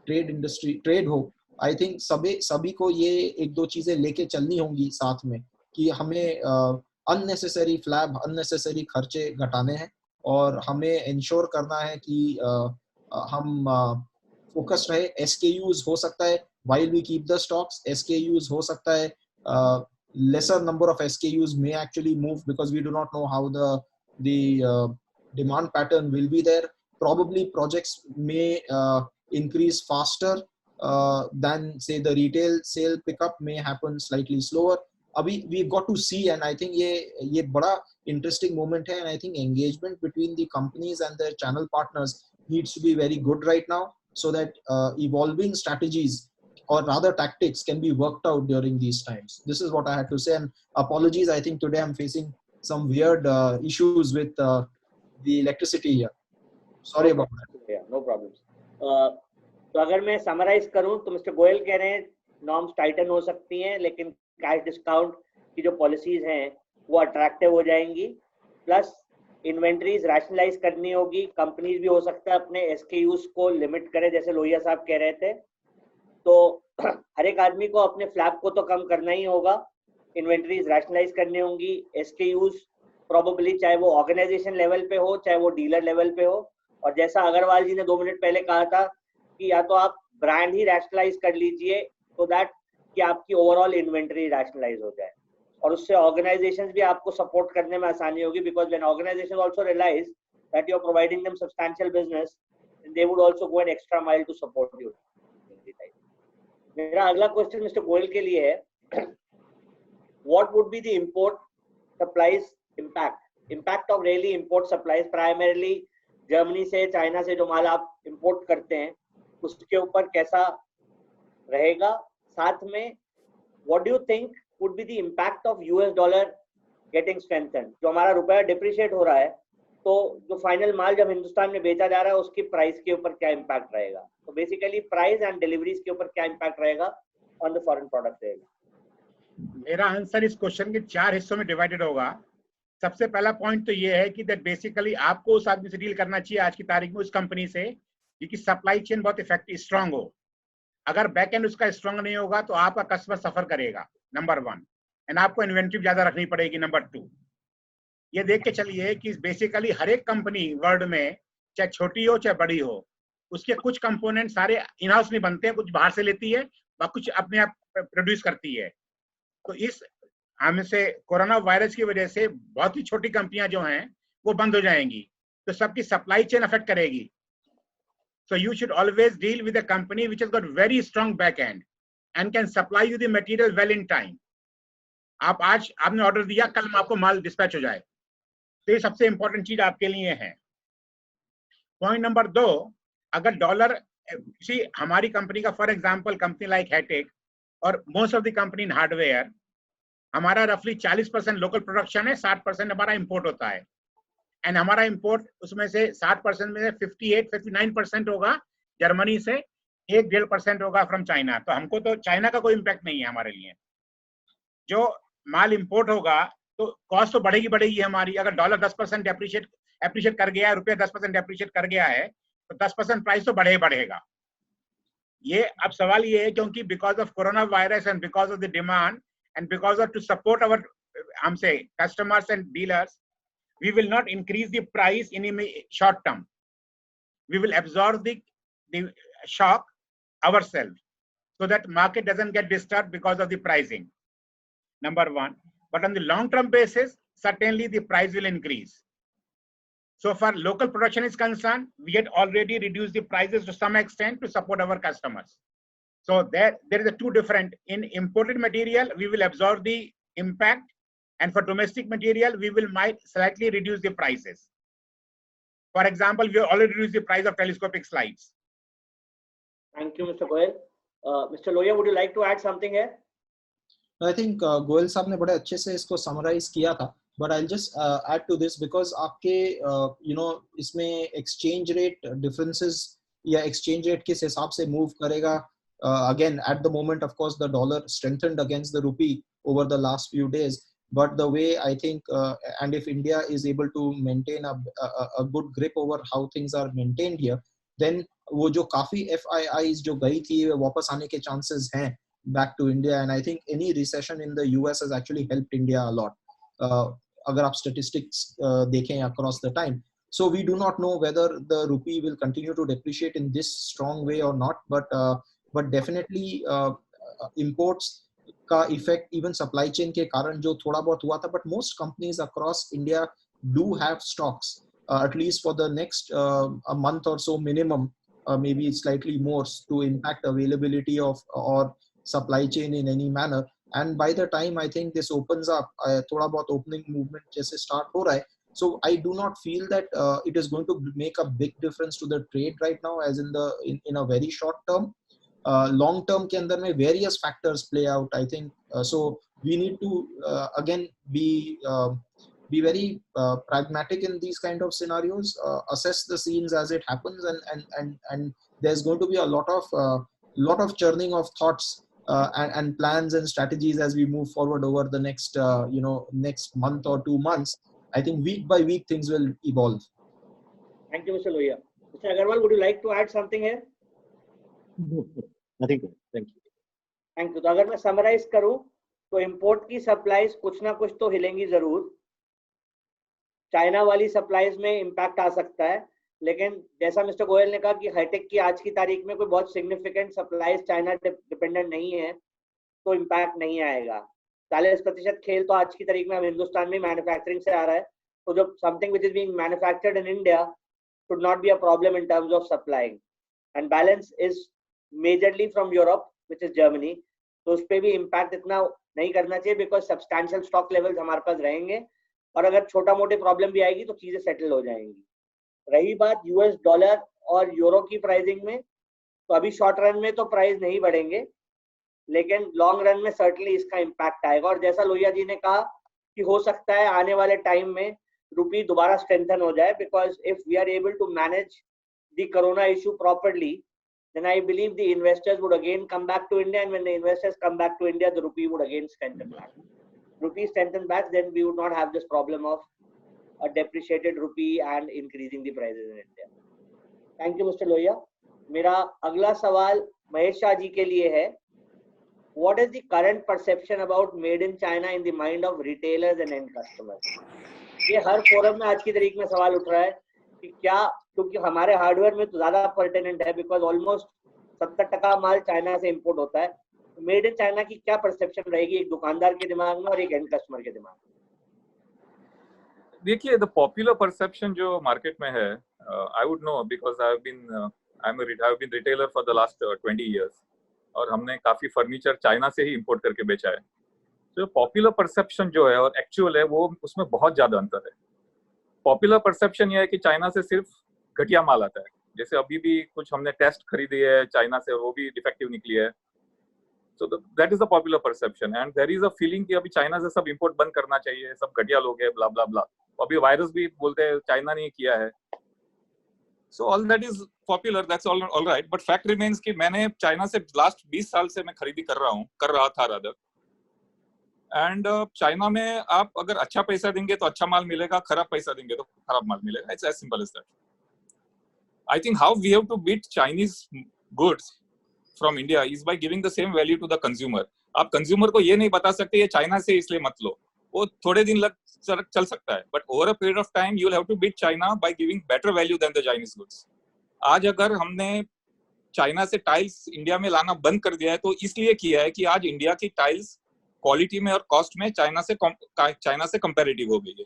trade हो, I think सभी को ये एक दो चीजें लेके चलनी होंगी साथ में, कि हमें unnecessary flab, unnecessary खर्चे घटाने हैं, और हमें ensure करना है कि हम focus रहे. SKUs हो सकता है while we keep the stocks, SKUs हो सकता है lesser number of SKUs may actually move because we do not know how the demand pattern will be there. Probably projects may increase faster than say the retail sale pickup may happen slightly slower. Abhi we've got to see, and I think ye bada interesting moment hai, and I think engagement between the companies and their channel partners needs to be very good right now, so that evolving strategies or rather tactics can be worked out during these times. This is what I had to say, and apologies, I think today I'm facing some weird issues with the electricity here. Sorry about that. Yeah, no problems. तो अगर मैं समराइज करूं तो मिस्टर गोयल कह रहे हैं नॉर्म्स टाइटन हो सकती हैं, लेकिन कैश डिस्काउंट की जो पॉलिसीज हैं वो अट्रैक्टिव हो जाएंगी, प्लस इन्वेंट्रीज रैशनलाइज करनी होगी. कंपनीज भी हो सकता है अपने एसकेयूज को लिमिट करे, जैसे लोहिया साहब कह रहे थे. तो हर एक आदमी को अपने फ्लैप को तो कम करना ही होगा, इन्वेंट्रीज रैशनलाइज करनी होंगी, एसकेयूज प्रोबेबली चाहे वो ऑर्गेनाइजेशन लेवल पे हो चाहे वो डीलर लेवल पे हो. और जैसा अग्रवाल जी ने 2 मिनट पहले कहा था कि या तो आप ब्रांड ही रैशनलाइज कर लीजिए तो दैट कि आपकी ओवरऑल इन्वेंटरी रैशनलाइज हो जाए, और उससे ऑर्गेनाइजेशंस भी आपको सपोर्ट करने में आसानी होगी, because when organisations also realise that you are providing them substantial business, they would also go an extra mile to support you. मेरा अगला क्वेश्चन मिस्टर गोयल के लिए है, what would be the import supplies impact of really import supplies, primarily Germany से, चाइना से जो माल आप इंपोर्ट करते हैं उसके ऊपर कैसा रहेगा. साथ में what do you think would be the impact of US dollar getting strengthen. जो हमारा रुपया डिप्रिशिएट हो रहा है, तो जो फाइनल माल जब हिंदुस्तान में बेचा जा रहा है उसकी प्राइस के ऊपर क्या इम्पैक्ट रहेगा. तो बेसिकली प्राइस एंड डिलीवरीज के ऊपर क्या इम्पैक्ट रहेगा ऑन द फॉरेन प्रोडक्ट रहेगा. मेरा आंसर इस क्वेश्चन के 4 हिस्सों में डिवाइडेड होगा. सबसे पहला पॉइंट तो ये है कि दैट बेसिकली आपको उस आदमी से डील करना चाहिए आज की तारीख में, उस कंपनी से जिसकी सप्लाई चेन बहुत इफेक्टिव स्ट्रांग हो. अगर बैक एंड उसका स्ट्रांग नहीं होगा तो आपका कस्टमर सफर करेगा, नंबर 1. एंड आपको इन्वेंट्री ज्यादा रखनी पड़ेगी, नंबर 2. ये देख के चलिए कि बेसिकली हर एक कंपनी वर्ल्ड में, चाहे छोटी हो चाहे बड़ी हो, उसके कुछ कंपोनेंट सारे इन हाउस नहीं बनते हैं, कुछ बाहर से लेती है और कुछ अपने आप प्रोड्यूस करती है. तो इस हमसे कोरोना वायरस की वजह से बहुत ही छोटी कंपनियां जो हैं वो बंद हो जाएंगी, तो सबकी सप्लाई चेन अफेक्ट करेगी. So you should always deal with a company which has got very strong back end and can supply you the material well in time. आप आज आपने ऑर्डर दिया, कल में आपको माल डिस्पैच हो जाए, तो ये सबसे इंपॉर्टेंट चीज आपके लिए है. पॉइंट नंबर 2, अगर डॉलर, हमारी कंपनी का फॉर एग्जांपल कंपनी लाइक हैटेक और most of the company in hardware, हमारा रफली 40% लोकल प्रोडक्शन है, 60% हमारा इंपोर्ट होता है. एंड हमारा इंपोर्ट उसमें से 60% में से 58-59% होगा जर्मनी से, 1-1.5% होगा फ्रॉम चाइना. तो हमको तो चाइना का कोई इम्पैक्ट नहीं है हमारे लिए. जो माल इंपोर्ट होगा तो कॉस्ट तो बढ़ेगी हमारी. अगर डॉलर 10% एप्रिशिएट कर गया है, रुपया 10% एप्रिशिएट कर गया है, तो 10% प्राइस तो बढ़ेगा. ये अब सवाल ये है क्योंकि because of corona virus and because of the demand and because of to support our customers and dealers, we will not increase the price in short term. We will absorb the shock ourselves so that market doesn't get disturbed because of the pricing, number 1. But on the long term basis, certainly the price will increase. So far local production is concerned, we had already reduced the prices to some extent to support our customers. So there is a two different. In imported material, we will absorb the impact, and for domestic material, we will might slightly reduce the prices. For example, we already reduced the price of telescopic slides. Thank you, Mr. Goyal. Mr. Lohia, would you like to add something here? I think Goyal साहब ने बड़े अच्छे से इसको समराइज किया था, but I'll just add to this because आपके इसमें exchange rate differences या exchange rate किस हिसाब से move करेगा. Again, at the moment, of course, the dollar strengthened against the rupee over the last few days. But the way I think, and if India is able to maintain a good grip over how things are maintained here, then वो जो काफी FIIs जो गई थी वो वापस आने के chances हैं back to India. And I think any recession in the US has actually helped India a lot. अगर आप statistics देखें across the time. So we do not know whether the rupee will continue to depreciate in this strong way or not. But definitely imports का effect even supply chain के कारण जो थोड़ा बहुत हुआ था. But most companies across India do have stocks, at least for the next a month or so minimum, maybe slightly more, to impact availability of or supply chain in any manner. And by the time I think this opens up, थोड़ा बहुत opening movement जैसे start हो रहा है. So I do not feel that it is going to make a big difference to the trade right now, as in a very short term. Long term के अंदर में various factors play out, I think. So we need to again be very pragmatic in these kind of scenarios, assess the scenes as it happens, and there's going to be a lot of churning of thoughts and plans and strategies as we move forward over the next next month or 2 months. I think week by week things will evolve. Thank you, Mr. Lohia. Mr. Agarwal, would you like to add something here? Nothing. Thank you. Thank you. तो अगर मैं समराइज करूं तो इंपोर्ट की सप्लाईज कुछ ना कुछ तो हिलेंगी जरूर. चाइना वाली सप्लाईज में इंपैक्ट आ सकता है, लेकिन जैसा मिस्टर गोयल ने कहा कि हाईटेक की आज की तारीख में कोई बहुत सिग्निफिकेंट सप्लाईज चाइना डिपेंडेंट नहीं है, तो इंपैक्ट नहीं आएगा. 40% खेल तो आज की तारीख में हम हिंदुस्तान में मैन्युफैक्चरिंग से आ रहा है, तो जब something which is being manufactured in India should not be a problem in terms of supplying. And balance is majorly from Europe which is Germany, तो उस पर भी इम्पैक्ट इतना नहीं करना चाहिए बिकॉज सब्सटैंशियल स्टॉक लेवल्स हमारे पास रहेंगे, और अगर छोटा मोटे प्रॉब्लम भी आएगी तो चीजें सेटल हो जाएंगी. रही बात यूएस डॉलर और यूरो की प्राइसिंग में, तो अभी शॉर्ट रन में तो प्राइस नहीं बढ़ेंगे, लेकिन लॉन्ग रन में सर्टनली इसका इम्पैक्ट आएगा. और जैसा लोहिया जी ने कहा कि हो सकता है आने वाले टाइम में रुपी दोबारा स्ट्रेंथन हो जाए, because if we are able to manage the corona issue properly, then I believe the investors would again come back to India, and when the investors come back to India, the rupee would again strengthen back. Rupee strengthen back, then we would not have this problem of a depreciated rupee and increasing the prices in India. Thank you, Mr. Lohia. मेरा अगला सवाल महेश शाह जी के लिए है. What is the current perception about made in China in the mind of retailers and end customers? ये हर फोरम में आज की तारीख में सवाल उठ रहा है कि क्या, क्योंकि हमारे हार्डवेयर में तो ज्यादा पर्टिनेंट है, बिकॉज ऑलमोस्ट 70% माल चाइना से इंपोर्ट होता है. मेड इन चाइना की क्या परसेप्शन रहेगी एक दुकानदार के दिमाग में और एक एंड कस्टमर के दिमाग में? देखिए, द पॉपुलर परसेप्शन जो मार्केट में है, I would know because I have been retailer for the last 20 years, और हमने काफी फर्नीचर चाइना से ही इंपोर्ट करके बेचा है. तो पॉपुलर परसेप्शन जो है और एक्चुअल है, वो उसमें बहुत ज्यादा अंतर है. पॉपुलर परसेप्शन ये है कि चाइना से सिर्फ घटिया माल आता है. जैसे अभी भी कुछ हमने टेस्ट खरीदी है चाइना से, वो भी डिफेक्टिव निकली है. So that is the popular perception, and there is a feeling कि अभी चाइना से सब इंपोर्ट बंद करना चाहिए, सब घटिया लोग हैं, ब्ला ब्ला ब्ला. अभी वायरस भी बोलते हैं चाइना ने किया है. So all that is popular, that's all right, but fact remains कि मैंने चाइना से लास्ट 20 साल से मैं खरीदी कर रहा था रादर. एंड चाइना में आप अगर अच्छा पैसा देंगे तो अच्छा माल मिलेगा, खराब पैसा देंगे तो खराब माल मिलेगा. It's as simple as that. I think how we have to beat Chinese goods from India is by giving the same value to the consumer. आप कंज्यूमर को ये नहीं बता सकते ये चाइना से इसलिए मत लो, वो थोड़े दिन चल सकता है, but over a period of time you will have to beat China by giving better value than the Chinese goods. आज अगर हमने चाइना से टाइल्स इंडिया में लाना बंद कर दिया है तो इसलिए किया है कि आज इंडिया की टाइल्स क्वालिटी में और कॉस्ट में चाइना से कंपैरेटिव हो गई है.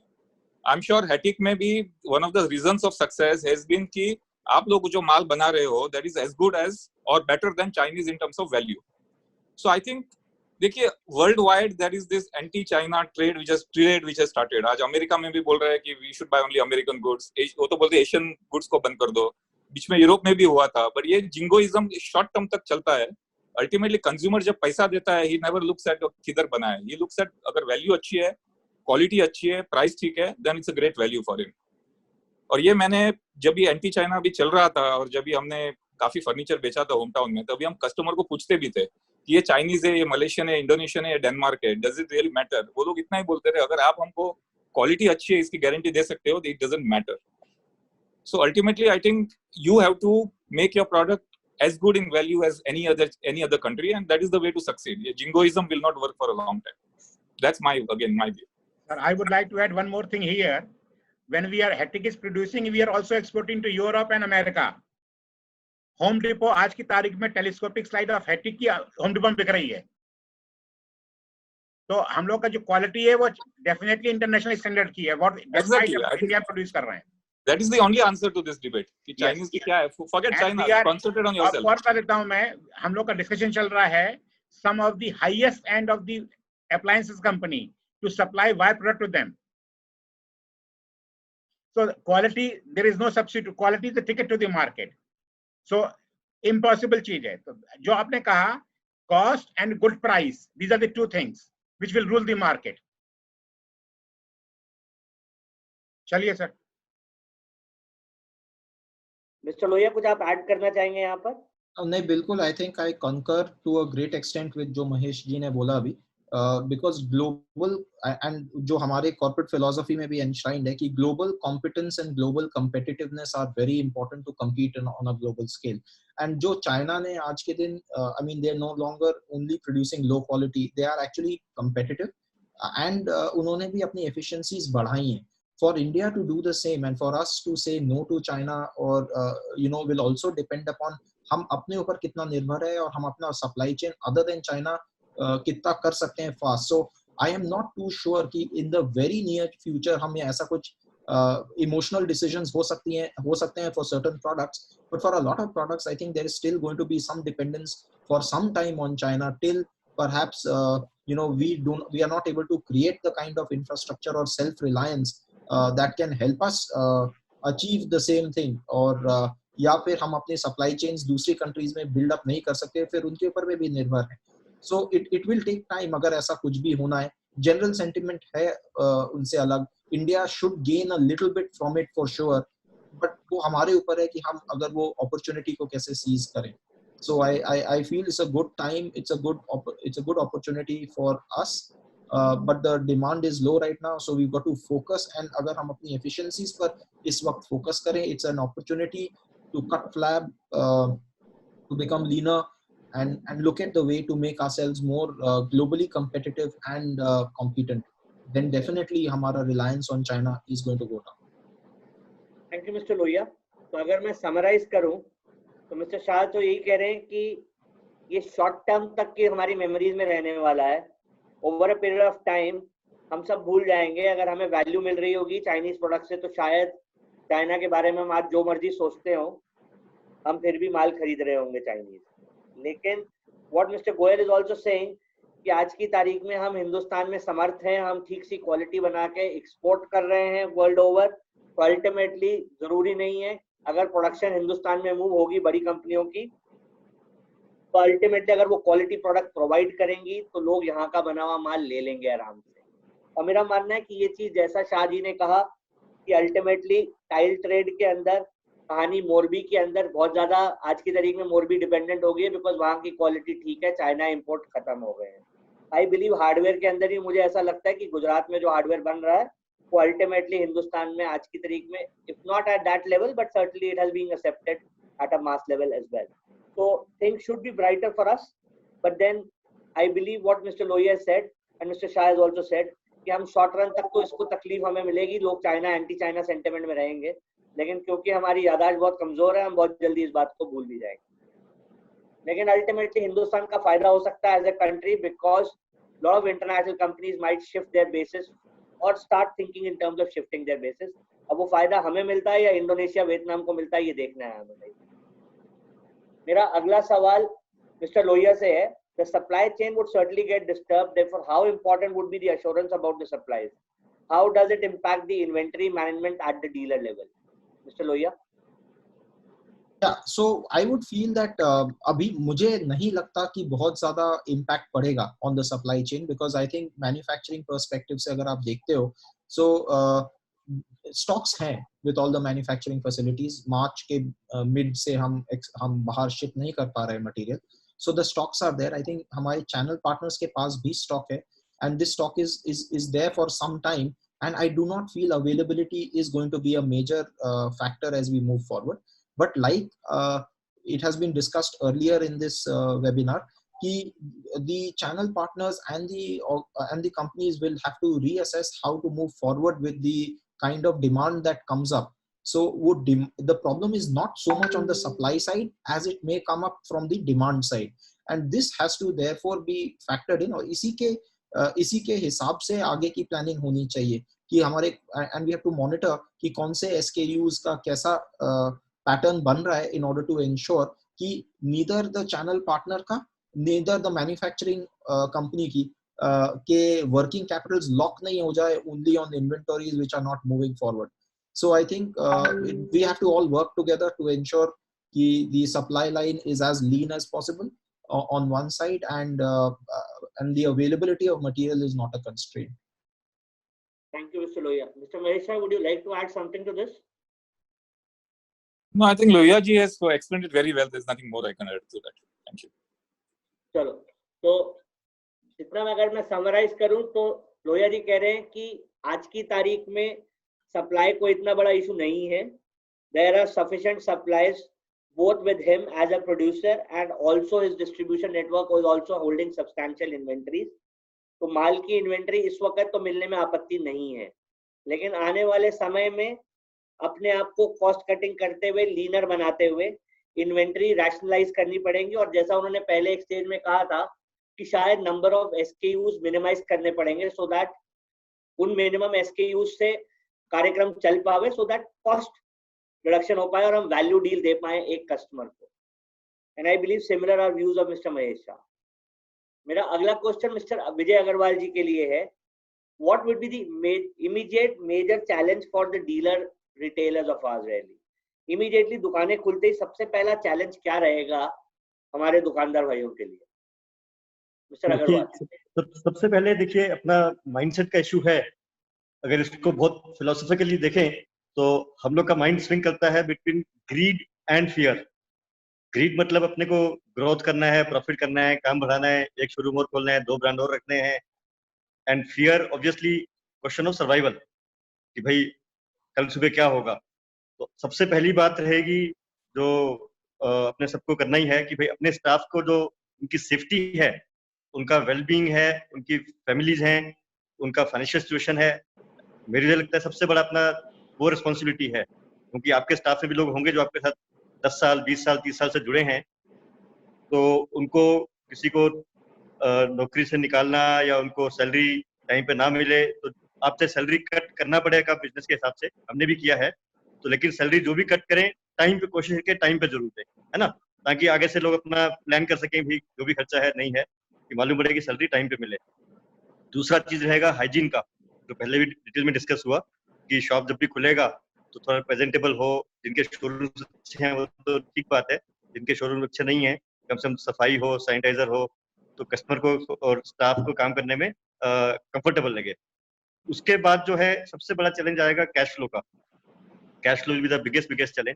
आई एम श्योर हैटिक में भी one of the reasons of success has been कि आप लोग जो माल बना रहे हो that is as good as or better than Chinese in terms of value. So I think देखिए world wide there is this anti China trade which has started. आज अमेरिका में भी बोल रहा है कि we should buy only American goods, वो तो बोलते हैं एशियन गुड्स को बंद कर दो. बीच में यूरोप में भी हुआ था, बट ये जिंगोइज्म शॉर्ट टर्म तक चलता है. अल्टीमेटली कंज्यूमर जब पैसा देता है, ही नेवर लुक्स एट किधर बना है, ही लुक्स एट अगर वैल्यू अच्छी है, क्वालिटी अच्छी है, प्राइस ठीक है, then it's a great value for him. और ये मैंने जब ये एंटी चाइना भी चल रहा था और जब भी हमने काफी फर्नीचर बेचा था होम टाउन में, तभी हम कस्टमर को पूछते भी थे कि ये चाइनीज है, ये मलेशियन है, इंडोनेशियन है, डेनमार्क है, डज इट रियली मैटर. वो लोग इतना ही बोलते थे, अगर आप हमको क्वालिटी अच्छी है इसकी गारंटी दे सकते हो, it doesn't matter. So ultimately, I think you have to make your product as good in value as any other country, and that is the way to succeed. Yeah, jingoism will not work for a long time. That's my view. Sir, I would like to add one more thing here. When we are Hettich is producing, we are also exporting to Europe and America. Home Depot आज की तारीख में टेलीस्कोपिक स्लाइड ऑफ Hettich की Home Depot में बिक रही है. तो हम लोग का जो क्वालिटी है वो डेफिनेटली इंटरनेशनल स्टैंडर्ड की है. व्हाट इंडिया प्रोड्यूस कर रहे हैं. That is the only answer to this debate. कि Chinese की क्या है? Forget China. Concentrate on yourself. और बता देता हूं मैं, हम लोग का डिस्कशन चल रहा है. Some of the highest end of the appliances company to supply wire product to them. So quality, there is no substitute. Quality is the ticket to the market. So impossible चीज है. तो जो आपने कहा, cost and good price, these are the two things which will rule the market. चलिए सर. मिस्टर लोहिया, कुछ आप ऐड करना चाहेंगे यहाँ पर? नहीं, बिल्कुल. आई think I concur to a great extent with जो महेश जी ने बोला अभी, बिकॉज ग्लोबल एंड जो हमारे कॉर्पोरेट फिलोसफी में भी एनश्राइंड है कि global competence and global competitiveness are very important to compete on a global scale. And जो चाइना ने आज के दिन, I mean they are no longer only producing low quality, they are actually competitive and उन्होंने भी अपनी एफिशिएंसीज बढ़ाई हैं. For India to do the same and for us to say no to China or will also depend upon हम अपने ऊपर कितना निर्भर है और हम अपना supply chain other than China कितना कर सकते हैं fast. So I am not too sure कि in the very near future हमें ऐसा कुछ emotional decisions हो सकते हैं for certain products, but for a lot of products I think there is still going to be some dependence for some time on China till perhaps we are not able to create the kind of infrastructure or self-reliance that can help us achieve the same thing. और या फिर हम अपने सप्लाई चेन्स दूसरी कंट्रीज में बिल्ड अप नहीं कर सकते, फिर उनके ऊपर भी निर्भर है. So it will take time अगर ऐसा कुछ भी होना है. जनरल सेंटिमेंट है उनसे अलग. India should gain a little bit from it for sure, but वो हमारे ऊपर है कि हम अगर वो अपॉर्चुनिटी को कैसे सीज करें. So I feel it's a good time, it's a good opportunity for us. But the demand is low right now, so we've got to focus. And अगर हम अपनी efficiencies पर इस वक्त focus करें, it's an opportunity to cut flab, to become leaner, and look at the way to make ourselves more globally competitive and competent. Then definitely हमारा reliance on China is going to go down. Thank you, Mr. Lohia. तो अगर मैं summarize करूं, तो मिस्टर शाह तो यही कह रहे हैं कि ये शॉर्ट टर्म तक की हमारी मेमोरीज में रहने वाला है. Over a period of time हम सब भूल जाएंगे. अगर हमें वैल्यू मिल रही होगी चाइनीज प्रोडक्ट से, तो शायद चाइना के बारे में हम आज जो मर्जी सोचते हो, हम फिर भी माल खरीद रहे होंगे चाइनीज. लेकिन what mister Goyal is also saying कि आज की तारीख में हम हिंदुस्तान में समर्थ हैं, हम ठीक सी क्वालिटी बना के एक्सपोर्ट कर रहे हैं वर्ल्ड ओवर. तो अल्टीमेटली जरूरी नहीं है अगर प्रोडक्शन हिंदुस्तान में मूव होगी बड़ी कंपनियों की, तो अल्टीमेटली अगर वो क्वालिटी प्रोडक्ट प्रोवाइड करेंगी तो लोग यहाँ का बना हुआ माल ले लेंगे आराम से. और मेरा मानना है कि ये चीज जैसा शाह जी ने कहा कि अल्टीमेटली टाइल ट्रेड के अंदर कहानी मोरबी के अंदर बहुत ज्यादा आज की तारीख में मोरबी डिपेंडेंट हो गई है, बिकॉज वहाँ की क्वालिटी ठीक है, चाइना इंपोर्ट खत्म हो गए हैं. आई बिलीव हार्डवेयर के अंदर ही मुझे ऐसा लगता है कि गुजरात में जो हार्डवेयर बन रहा है वो अल्टीमेटली हिंदुस्तान में आज की तारीख में, if not at that level, but certainly it has been accepted at a mass level as well. So things should be brighter for us, but then I believe what Mr. Lohia said and Mr. Shah has also said कि हम शॉर्ट रन तक तो इसको तकलीफ हमें मिलेगी, लोग चाइना एंटी चाइना सेंटिमेंट में रहेंगे, लेकिन क्योंकि हमारी याददाश्त बहुत कमजोर है हम बहुत जल्दी इस बात को भूल भी जाएंगे. लेकिन अल्टीमेटली हिंदुस्तान का फायदा हो सकता है as a country, because lot of international companies might shift their bases और start thinking in terms of shifting their bases. अब वो फायदा हमें मिलता है या इंडोनेशिया वियतनाम को मिलता है, ये देखना है हमें. मेरा अगला सवाल मिस्टर लोहिया से है the supply chain would certainly get disturbed. Therefore, how important would be the assurance about the supplies? How does it impact the inventory management at the dealer level? Mr. Lohia? Yeah, so I would feel that अभी मुझे नहीं लगता कि बहुत ज़्यादा impact पड़ेगा on the supply chain, because I think manufacturing perspective से अगर आप देखते हो, so stocks हैं with all the manufacturing facilities. March के mid से हम बाहर ship नहीं कर पा रहे material, so the stocks are there. I think हमारे channel partners के पास भी stock है, and this stock is there for some time, and I do not feel availability is going to be a major factor as we move forward. But like it has been discussed earlier in this webinar, कि the channel partners and the companies will have to reassess how to move forward with the kind of demand that comes up. So the problem is not so much on the supply side as it may come up from the demand side, and this has to therefore be factored in. और इसी के हिसाब से आगे की प्लानिंग होनी चाहिए कि हमारे, and we have to monitor कि कौन से SKUs का कैसा पैटर्न बन रहा है in order to ensure कि neither the channel partner का neither the manufacturing company की के working capitals lock नहीं हो जाए only on inventories which are not moving forward. So I think we have to all work together to ensure कि the supply line is as lean as possible on one side, and the availability of material is not a constraint. Thank you, Mr. Lohia. Mr. Mahesha, would you like to add something to this? No, I think Lohia ji has explained it very well. There's nothing more I can add to that. Thank you. चलो, तो जितना अगर मैं समराइज करूं तो लोहिया जी कह रहे हैं कि आज की तारीख में सप्लाई को इतना बड़ा इशू नहीं है. There are sufficient supplies both with him as a producer and also his distribution network is also holding substantial inventories. तो माल की इन्वेंटरी इस वक्त तो मिलने में आपत्ति नहीं है, लेकिन आने वाले समय में अपने आप को कॉस्ट कटिंग करते हुए, लीनर बनाते हुए इन्वेंटरी रैशनलाइज करनी पड़ेंगी. और जैसा उन्होंने पहले एक स्टेज में कहा था कि शायद नंबर ऑफ SKUs मिनिमाइज करने पड़ेंगे, सो दैट उन मिनिमम SKUs से कार्यक्रम चल पावे, सो दैट कॉस्ट रिडक्शन हो पाए और हम वैल्यू डील दे पाए एक कस्टमर को. And I believe similar are views of mister Mahesh Shah. मेरा अगला क्वेश्चन मिस्टर विजय अग्रवाल जी के लिए है. What would be the immediate major challenge for the dealer retailers of our rally? Immediately दुकानें खुलते ही सबसे पहला चैलेंज क्या रहेगा हमारे दुकानदार भाइयों के लिए? मिस्टर अग्रवाल. सबसे पहले देखिए, अपना माइंडसेट का इशू है. अगर इसको बहुत फिलोसॉफिकली देखें तो हम लोग का माइंड स्विंग करता है between greed and fear. Greed मतलब अपने को ग्रोथ करना है, प्रॉफिट करना है, काम बढ़ाना है, एक शोरूम और खोलना है, 2 ब्रांड और रखने हैं. And fear obviously question of survival, कि भाई कल सुबह क्या होगा. तो सबसे पहली बात रहेगी जो अपने सबको करना ही है कि भाई अपने स्टाफ को जो उनकी सेफ्टी है, उनका वेलबींग है, उनकी फैमिलीज हैं, उनका फाइनेंशियल सिचुएशन है, मेरे लिए लगता है सबसे बड़ा अपना वो रिस्पॉन्सिबिलिटी है. क्योंकि आपके स्टाफ में भी लोग होंगे जो आपके साथ 10 साल, 20 साल, 30 साल से जुड़े हैं. तो उनको किसी को नौकरी से निकालना या उनको सैलरी टाइम पे ना मिले तो आपसे सैलरी कट करना पड़ेगा बिजनेस के हिसाब से. हमने भी किया है. तो लेकिन सैलरी जो भी कट करें टाइम पे कोशिश करके टाइम पे जरूर दें, है ना, ताकि आगे से लोग अपना प्लान कर सकें भी जो भी खर्चा है नहीं है कि मालूम पड़े कि सैलरी टाइम पे मिले. दूसरा चीज रहेगा हाइजीन का, जो पहले भी डिटेल में डिस्कस हुआ कि शॉप जब भी खुलेगा तो थोड़ा प्रेजेंटेबल हो. जिनके शोरूम अच्छे हैं वो तो ठीक बात है, जिनके शोरूम अच्छे नहीं है कम से कम सफाई हो, सैनिटाइजर हो, तो कस्टमर को और स्टाफ को काम करने में कंफर्टेबल लगे. उसके बाद जो है सबसे बड़ा चैलेंज आएगा कैश फ्लो का. Cash flow will be the biggest challenge.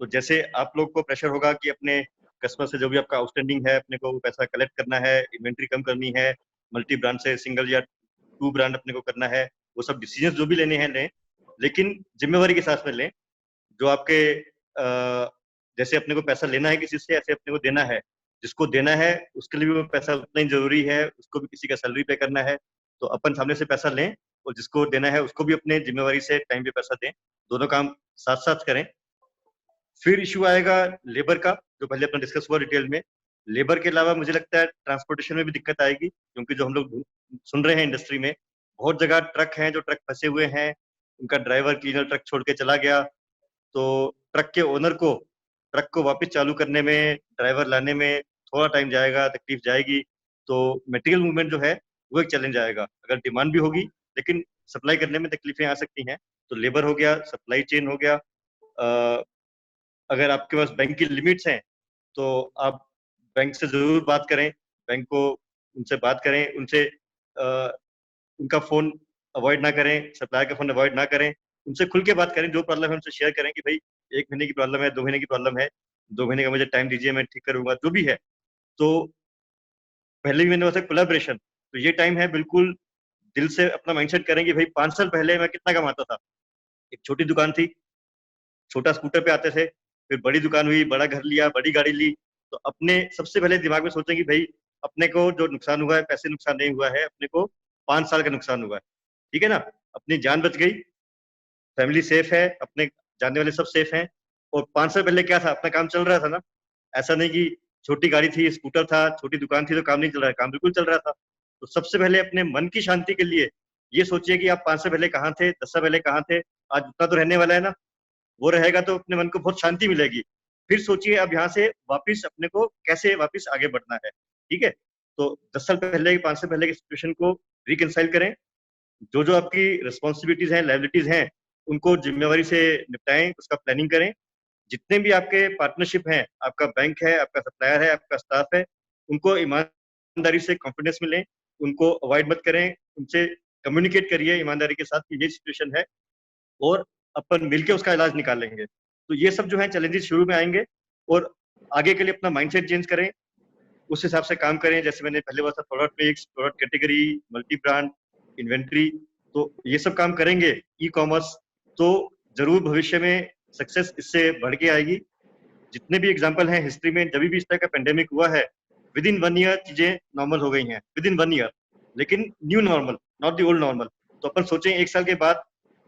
तो जैसे आप लोग को प्रेशर होगा कि अपने कस्टमर से जो भी आपका आउटस्टैंडिंग है अपने को वो पैसा कलेक्ट करना है, इन्वेंट्री कम करनी है, मल्टी ब्रांड से सिंगल या 2 ब्रांड अपने को करना है, वो सब डिसीजन जो भी लेने हैं लें, लेकिन जिम्मेवारी के साथ में लें. जो आपके जैसे अपने को पैसा लेना है किसी से, ऐसे अपने को देना है. जिसको देना है उसके लिए भी वो पैसा उतना ही जरूरी है, उसको भी किसी का सैलरी पे करना है. तो अपन सामने से पैसा लें और जिसको देना है उसको भी अपने जिम्मेवारी से टाइम पे पैसा दें. दोनों काम साथ साथ करें. फिर इशू आएगा लेबर का, जो पहले अपना डिस्कस हुआ डिटेल में. लेबर के अलावा मुझे लगता है ट्रांसपोर्टेशन में भी दिक्कत आएगी, क्योंकि जो हम लोग सुन रहे हैं इंडस्ट्री में बहुत जगह ट्रक हैं जो ट्रक फंसे हुए हैं, उनका ड्राइवर क्लीनर ट्रक छोड़ के चला गया, तो ट्रक के ओनर को ट्रक को वापस चालू करने में, ड्राइवर लाने में थोड़ा टाइम जाएगा, तकलीफ जाएगी. तो मटेरियल मूवमेंट जो है वो एक चैलेंज आएगा। अगर डिमांड भी होगी लेकिन सप्लाई करने में तकलीफें आ सकती हैं, तो लेबर हो गया, सप्लाई चेन हो गया। अगर आपके पास बैंक की लिमिट्स हैं तो आप बैंक से जरूर बात करें, बैंक को उनसे बात करें, उनसे उनका फोन अवॉइड ना करें, सप्लायर का फोन अवॉइड ना करें, उनसे खुल के बात करें, जो प्रॉब्लम है उनसे शेयर करें कि भाई 1 महीने की प्रॉब्लम है, 2 महीने की प्रॉब्लम है, 2 महीने का मुझे टाइम दीजिए, मैं ठीक करूंगा, जो भी है। तो पहले भी मैंने बताया कोलैबोरेशन, तो ये टाइम है बिल्कुल दिल से अपना माइंडसेट करें कि भाई 5 साल पहले मैं कितना कमाता था, एक छोटी दुकान थी, छोटा स्कूटर पे आते थे, फिर बड़ी दुकान हुई, बड़ा घर लिया, बड़ी गाड़ी ली, तो अपने सबसे पहले दिमाग में सोचें कि भाई अपने को जो नुकसान हुआ है, पैसे नुकसान नहीं हुआ है, अपने को 5 साल का नुकसान हुआ है, ठीक है ना। अपनी जान बच गई, फैमिली सेफ है, अपने जानने वाले सब सेफ हैं, और 5 साल पहले क्या था, अपना काम चल रहा था ना। ऐसा नहीं कि छोटी गाड़ी थी, स्कूटर था, छोटी दुकान थी तो काम नहीं चल रहा है, काम बिल्कुल चल रहा था। तो सबसे पहले अपने मन की शांति के लिए ये सोचिए कि आप 5 साल पहले कहाँ थे, 10 साल पहले कहाँ थे, आज उतना तो रहने वाला है ना, वो रहेगा तो अपने मन को बहुत शांति मिलेगी। फिर सोचिए अब यहाँ से वापिस अपने को कैसे वापिस आगे बढ़ना है, ठीक है। तो 10 साल पहले, 5 साल पहले की सिचुएशन को रिकंसाइल करें, जो जो आपकी रिस्पॉन्सिबिलिटीज हैं, लायबिलिटीज हैं, उनको जिम्मेवारी से निपटाएं, उसका प्लानिंग करें। जितने भी आपके पार्टनरशिप हैं, आपका बैंक है, आपका सप्लायर है, आपका स्टाफ है, उनको ईमानदारी से कॉन्फिडेंस में लें, उनको अवॉइड मत करें, उनसे कम्युनिकेट करिए ईमानदारी के साथ कि ये सिचुएशन है और अपन मिलके उसका इलाज निकालेंगे। तो ये सब जो है चैलेंजेस शुरू में आएंगे, और आगे के लिए अपना माइंडसेट चेंज करें, उस हिसाब से काम करें। जैसे मैंने पहले बताया, product mix, product category, multi brand, inventory, तो ये सब काम करेंगे, ई कॉमर्स, तो जरूर भविष्य में सक्सेस इससे बढ़ के आएगी। जितने भी एग्जाम्पल हैं हिस्ट्री में, जब भी इस तरह का पेंडेमिक हुआ है, विद इन 1 ईयर चीजें नॉर्मल हो गई हैं, विद इन 1 ईयर, लेकिन new normal, not the old normal. तो अपन सोचें 1 साल के बाद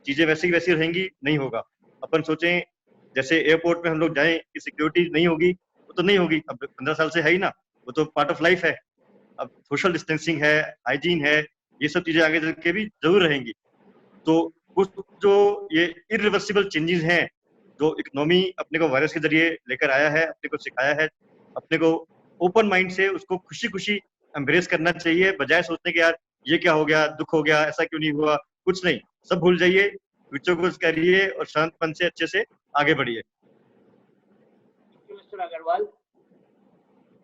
चीजें वैसी की वैसी रहेंगी, नहीं होगा। अपन सोचें जैसे एयरपोर्ट में हम लोग जाएं कि सिक्योरिटी नहीं होगी, वो तो नहीं होगी, अब 15 साल से है ही ना, वो तो पार्ट ऑफ लाइफ है। अब सोशल डिस्टेंसिंग है, हाइजीन है, ये सब चीजें आगे चल के भी जरूर रहेंगी। तो कुछ जो ये इरिवर्सिबल चेंजेस हैं, जो इकोनॉमी अपने को वायरस के जरिए लेकर आया है, अपने को सिखाया है, अपने को ओपन माइंड से उसको खुशी खुशी एम्ब्रेस करना चाहिए, बजाय सोचने के यार ये क्या हो गया, दुख हो गया, ऐसा क्यों नहीं हुआ। कुछ नहीं, सब भूल जाइए, फ्यूचर को करिए और शांत मन से अच्छे से आगे बढ़िए। Mr. Agarwal,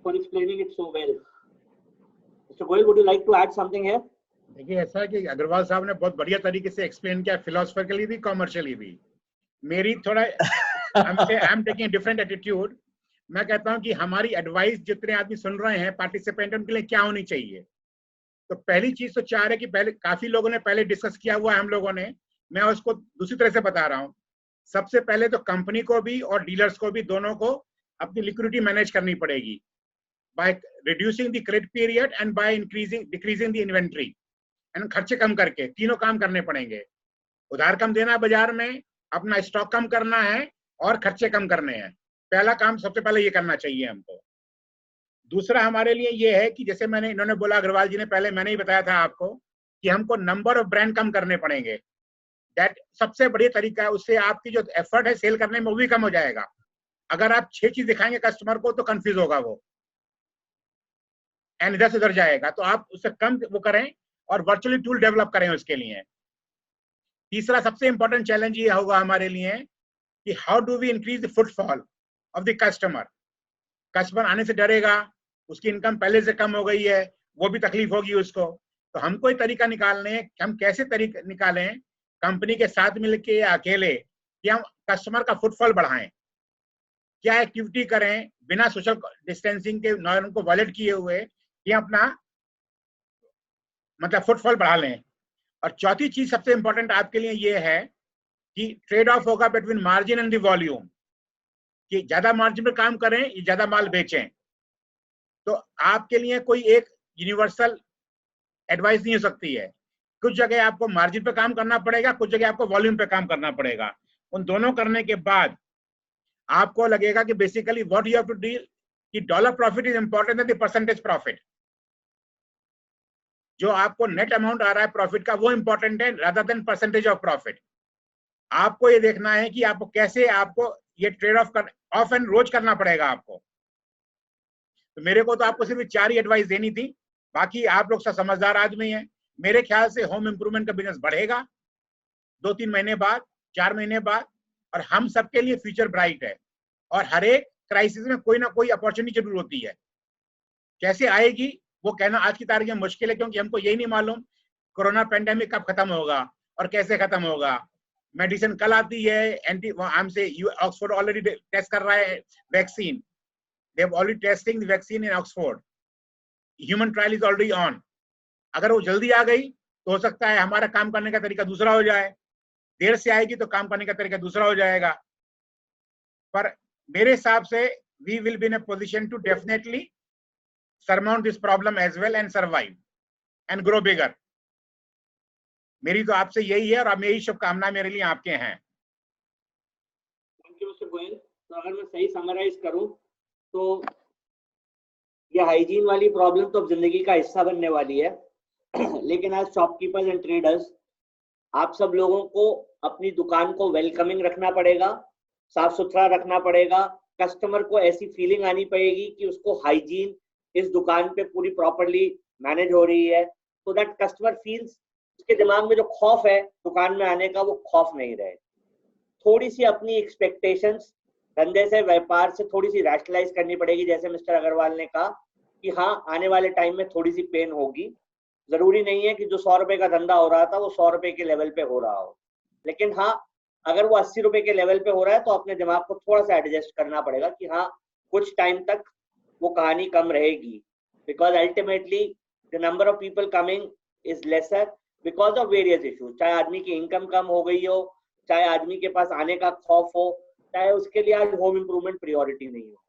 for explaining it so well. Mr. Goyal, would you like to add something here? देखिए, ऐसा है कि अग्रवाल साहब ने बहुत बढ़िया तरीके से एक्सप्लेन किया, फिलोसफिकली भी, कॉमर्शियली भी। मेरी थोड़ा I am taking different attitude. मैं कहता हूं कि हमारी एडवाइस जितने आदमी सुन रहे हैं, पार्टिसिपेंट, उनके लिए क्या होनी चाहिए। तो पहली चीज तो 4 है कि पहले काफी लोगों ने पहले डिस्कस किया हुआ है हम लोगों ने, मैं उसको दूसरी तरह से बता रहा हूं। सबसे पहले तो कंपनी को भी और डीलर्स को भी, दोनों को अपनी लिक्विडिटी मैनेज करनी पड़ेगी, by reducing the credit period and by decreasing the inventory, and खर्चे कम करके तीनों काम करने पड़ेंगे। उधार कम देना बाजार में, अपना स्टॉक कम करना है, और खर्चे कम करने हैं। पहला काम सबसे पहले ये करना चाहिए हमको। दूसरा हमारे लिए ये है कि जैसे इन्होंने बोला, अग्रवाल जी ने, पहले मैंने ही बताया था आपको कि हमको नंबर ऑफ ब्रांड कम करने पड़ेंगे। दैट सबसे बढ़िया तरीका है, उससे आपकी जो एफर्ट है सेल करने में वो भी कम हो जाएगा। अगर आप 6 चीज दिखाएंगे कस्टमर को तो कंफ्यूज होगा वो, एंड इधर से उधर जाएगा। तो आप उससे कम वो करें और वर्चुअली टूल डेवलप करें उसके लिए। तीसरा सबसे इंपॉर्टेंट चैलेंज ये होगा हमारे लिए कि how do we increase the footfall of the customer. Customer आने से डरेगा, उसकी इनकम पहले से कम हो गई है, वो भी तकलीफ होगी उसको। तो हमको एक तरीका निकालने हैं कि हम कैसे तरीका निकालें, कंपनी के साथ मिलके या अकेले, कि हम कस्टमर का फुटफॉल बढ़ाएं। क्या एक्टिविटी करें बिना सोशल डिस्टेंसिंग के, नॉर्म को वॉलेट किए हुए, कि अपना मतलब फुटफॉल बढ़ा लें। और चौथी चीज सबसे इंपॉर्टेंट आपके लिए ये है कि ट्रेड ऑफ होगा between margin and the volume, कि ज्यादा मार्जिन पे काम करें या ज्यादा माल बेचें। तो आपके लिए कोई एक यूनिवर्सल एडवाइस नहीं हो सकती है। कुछ जगह आपको मार्जिन पे काम करना पड़ेगा, कुछ जगह आपको वॉल्यूम पे काम करना पड़ेगा। उन दोनों करने के बाद आपको लगेगा कि basically what you have to deal, कि dollar profit is important than the percentage profit. जो आपको नेट अमाउंट आ रहा है प्रॉफिट का, वो इंपॉर्टेंट है rather than percentage of profit. आपको ये देखना है कि आपको कैसे, आपको ये ट्रेड ऑफ एंड रोज करना पड़ेगा आपको। तो मेरे को तो आपको सिर्फ 4 ही एडवाइस देनी थी बाकी आप लोग सब समझदार आदमी हैं, मेरे ख्याल से होम इम्प्रूवमेंट का बिजनेस बढ़ेगा 2-3 महीने बाद, 4 महीने बाद, और हम सबके लिए फ्यूचर ब्राइट है। और हर एक क्राइसिस में कोई ना कोई अपॉर्चुनिटी जरूर होती है। कैसे आएगी वो कहना आज की तारीख में मुश्किल है, क्योंकि हमको यही नहीं मालूम कोरोना पैंडेमिक कब खत्म होगा और कैसे खत्म होगा। मेडिसिन कल आती है, एंटी हमसे ऑक्सफोर्ड ऑलरेडी टेस्ट कर रहा है vaccine, they have already testing the vaccine in Oxford, human trial is already on. अगर वो जल्दी आ गई तो हो सकता है हमारा काम करने का तरीका दूसरा हो जाए, देर से आएगी तो काम करने का तरीका दूसरा हो जाएगा। पर मेरे हिसाब से we will be in a position to definitely surmount this problem as well and survive and grow bigger। मेरी तो आपसे यही है और अब मेरी शुभकामनाएं मेरे लिए आपके हैं। Thank you mister Goyal. तो अगर मैं सही समराइज करूं तो ये हाइजीन वाली प्रॉब्लम तो अब जिंदगी का हिस्सा बनने वाली है, लेकिन आज शॉपकीपर्स एंड ट्रेडर्स आप सब लोगों को अपनी दुकान को वेलकमिंग रखना पड़ेगा, साफ सुथरा रखना पड़ेगा। कस्टमर को ऐसी फीलिंग आनी पड़ेगी कि उसको हाइजीन इस दुकान पे पूरी प्रॉपर्ली मैनेज हो रही है, so that कस्टमर फील्स, उसके दिमाग में जो खौफ है दुकान में आने का वो खौफ नहीं रहे। थोड़ी सी अपनी एक्सपेक्टेशंस धंधे से, व्यापार से थोड़ी सी रैशनलाइज करनी पड़ेगी। जैसे मिस्टर अग्रवाल ने कहा कि हाँ, आने वाले टाइम में थोड़ी सी पेन होगी। जरूरी नहीं है कि जो 100 रुपए का धंधा हो रहा था वो 100 रुपए के लेवल पे हो रहा हो, लेकिन हाँ, अगर वो 80 रुपए के लेवल पे हो रहा है तो अपने दिमाग को थोड़ा सा एडजस्ट करना पड़ेगा कि हाँ, कुछ टाइम तक वो कहानी कम रहेगी, because ultimately the number of people coming is lesser because of various issues. चाहे आदमी की इनकम कम हो गई हो, चाहे आदमी के पास आने का खौफ हो, चाहे उसके लिए आज होम इम्प्रूवमेंट प्रायोरिटी नहीं हो।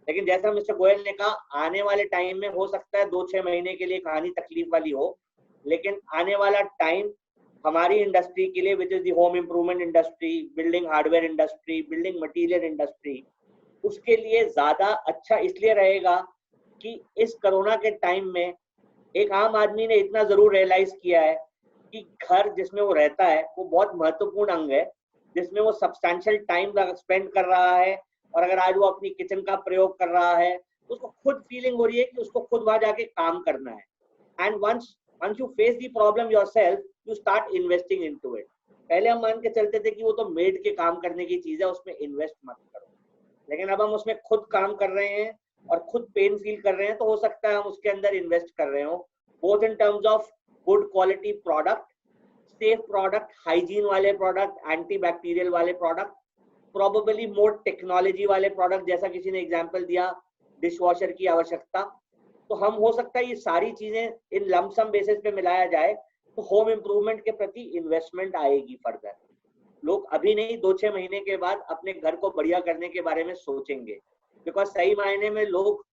लेकिन जैसा मिस्टर गोयल ने कहा, आने वाले टाइम में हो सकता है 2-6 महीने के लिए कहानी तकलीफ वाली हो, लेकिन आने वाला टाइम हमारी इंडस्ट्री के लिए, which is the home improvement industry, building hardware industry, building material industry, उसके लिए ज्यादा अच्छा इसलिए रहेगा कि इस कोरोना के टाइम में एक आम आदमी ने इतना जरूर रियलाइज किया है कि घर जिसमें वो रहता है वो बहुत महत्वपूर्ण अंग है, जिसमें वो सब्सटैंशियल टाइम स्पेंड कर रहा है। और अगर आज वो अपनी किचन का प्रयोग कर रहा है तो उसको खुद फीलिंग हो रही है कि उसको खुद वहां जाके काम करना है। And once you face the problem yourself, you start investing into it. पहले हम मान के चलते थे कि वो तो मेड के काम करने की चीज है, उसमें इन्वेस्ट मत करो, लेकिन अब हम उसमें खुद काम कर रहे हैं और खुद पेन फील कर रहे हैं, तो हो सकता है हम उसके अंदर इन्वेस्ट कर रहे हो, both in terms of good quality product, safe product, hygiene वाले प्रोडक्ट, एंटी बैक्टीरियल वाले प्रोडक्ट, प्रोबेबली मोर टेक्नोलॉजी वाले प्रोडक्ट, जैसा किसी ने एग्जांपल दिया डिशवॉशर की आवश्यकता। तो हम हो सकता है ये सारी चीजें इन लमसम बेसिस पे मिलाया जाए तो होम इम्प्रूवमेंट के प्रति इन्वेस्टमेंट आएगी फर्दर। लोग अभी नहीं, 2-6 महीने के बाद अपने घर को बढ़िया करने के बारे में सोचेंगे, बिकॉज सही मायने में लोग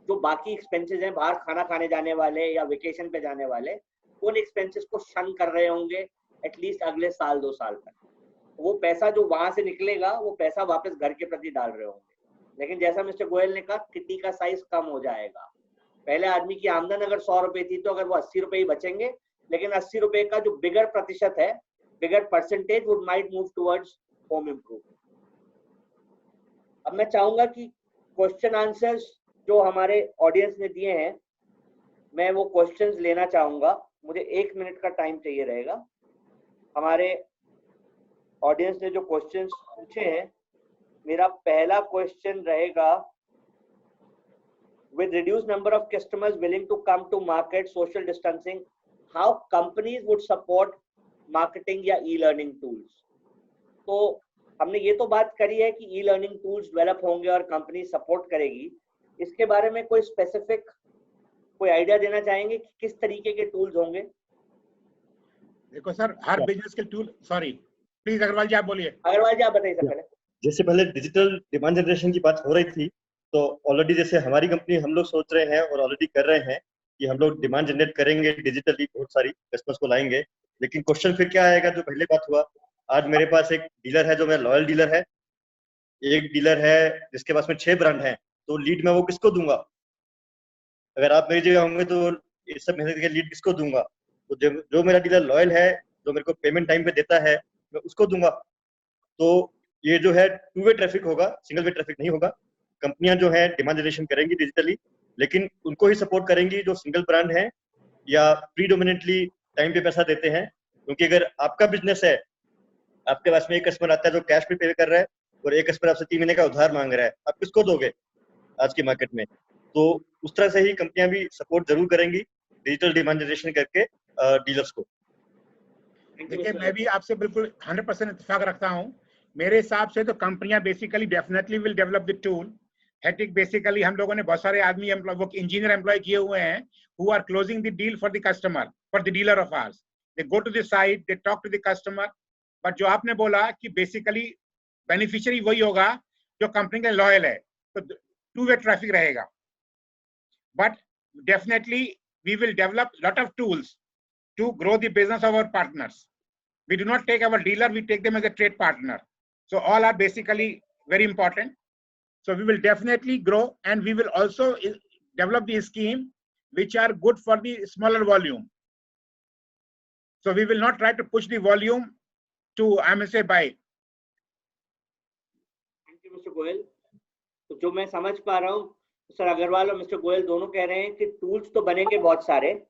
जो बाकी एक्सपेंसेस हैं, बाहर खाना खाने जाने वाले या वेकेशन पे जाने वाले, उन एक्सपेंसेस को शन कर रहे होंगे एटलीस्ट अगले साल 2 साल तक। वो पैसा जो वहां से निकलेगा वो पैसा वापस घर के प्रति डाल रहे होंगे। लेकिन जैसा मिस्टर गोयल ने कहा, किटी का साइज कम हो जाएगा। पहले आदमी की आमदन अगर 100 रुपए थी तो अगर वो 80 रुपए ही बचेंगे, लेकिन 80 रुपए का जो बिगर प्रतिशत है, bigger percentage would might move towards home improvement. अब मैं चाहूंगा कि क्वेश्चन आंसर्स जो हमारे ऑडियंस ने दिए हैं, मैं वो क्वेश्चंस लेना चाहूंगा। मुझे 1 मिनट का टाइम चाहिए रहेगा। हमारे ऑडियंस ने जो क्वेश्चंस पूछे हैं, मेरा पहला क्वेश्चन रहेगा, with reduced number of customers willing to come to market, social distancing, how companies would support marketing या e-learning tools। तो हमने ये तो बात करी है कि e-learning tools डेवलप होंगे और कंपनी सपोर्ट करेगी। इसके बारे में कोई स्पेसिफिक कोई आइडिया देना चाहेंगे कि किस तरीके के टूल्स होंगे? देखो सर, हर बिजनेस के टूल, सॉरी प्लीज अग्रवाल जी आप बोलिए। अग्रवाल जी आप बताइए सर पहले। जैसे पहले डिजिटल डिमांड जनरेशन की बात हो रही थी, तो ऑलरेडी जैसे हमारी कंपनी हम लोग सोच रहे हैं और ऑलरेडी कर रहे हैं कि हम लोग डिमांड जनरेट करेंगे डिजिटली, बहुत सारी कस्टमर्स को लाएंगे। लेकिन क्वेश्चन फिर क्या आएगा, जो पहले बात हुआ, आज मेरे पास एक डीलर है जो मेरा लॉयल डीलर है, एक डीलर है जिसके पास में 6 ब्रांड हैं, तो लीड मैं वो किसको दूंगा? अगर आप मेरी जगह होंगे तो ये सब मेहनत के लीड किसको दूंगा? तो जो मेरा डीलर लॉयल है, जो मेरे को पेमेंट टाइम पे देता है, मैं उसको दूंगा। तो ये जो है 2 वे ट्रैफिक होगा, सिंगल वे ट्रैफिक नहीं होगा। कंपनियां जो है डिमांड जनरेशन करेंगी डिजिटली, लेकिन उनको ही सपोर्ट करेंगी जो सिंगल ब्रांड है या प्रीडोमिनेटली टाइम पे पैसा देते हैं? क्योंकि अगर आपका बिजनेस है, आपके पास में एक कस्टमर आता है जो कैश पे पे कर रहा है और एक कस्टमर आपसे 3 महीने का उधार मांग रहा है, आप किसको दोगे आज की मार्केट में? तो उस तरह से ही कंपनियां भी सपोर्ट जरूर करेंगी डिजिटल डिमांड जनरेशन करके डीलर्स को। देखिए, मैं भी आपसे बिल्कुल 100% इत्तेफाक रखता हूं। मेरे हिसाब से तो कंपनियां basically definitely will develop the tool. Hettich basically हम लोगों ने बहुत सारे आदमी वो इंजीनियर एम्प्लॉय किए हुए हैं who are closing the deal for the customer, for the dealer of ours. They go to the site, they talk to the customer. But जो आपने बोला कि बेसिकली बेनिफिशियरी वही होगा जो कंपनी के लॉयल है, तो टू वे ट्रैफिक रहेगा। But definitely we will develop lot of tools to grow the business of our partners. We do not take our dealer, we take them as a trade partner. So all are basically very important. So we will definitely grow, and we will also develop the scheme which are good for the smaller volume. So we will not try to push the volume to MSA buy. Thank you, Mr. Goyal. तो जो मैं समझ पा रहा हूँ, सर अग्रवाल और मिस्टर गोयल दोनों कह रहे हैं कि टूल्स तो बनेंगे बहुत सारे,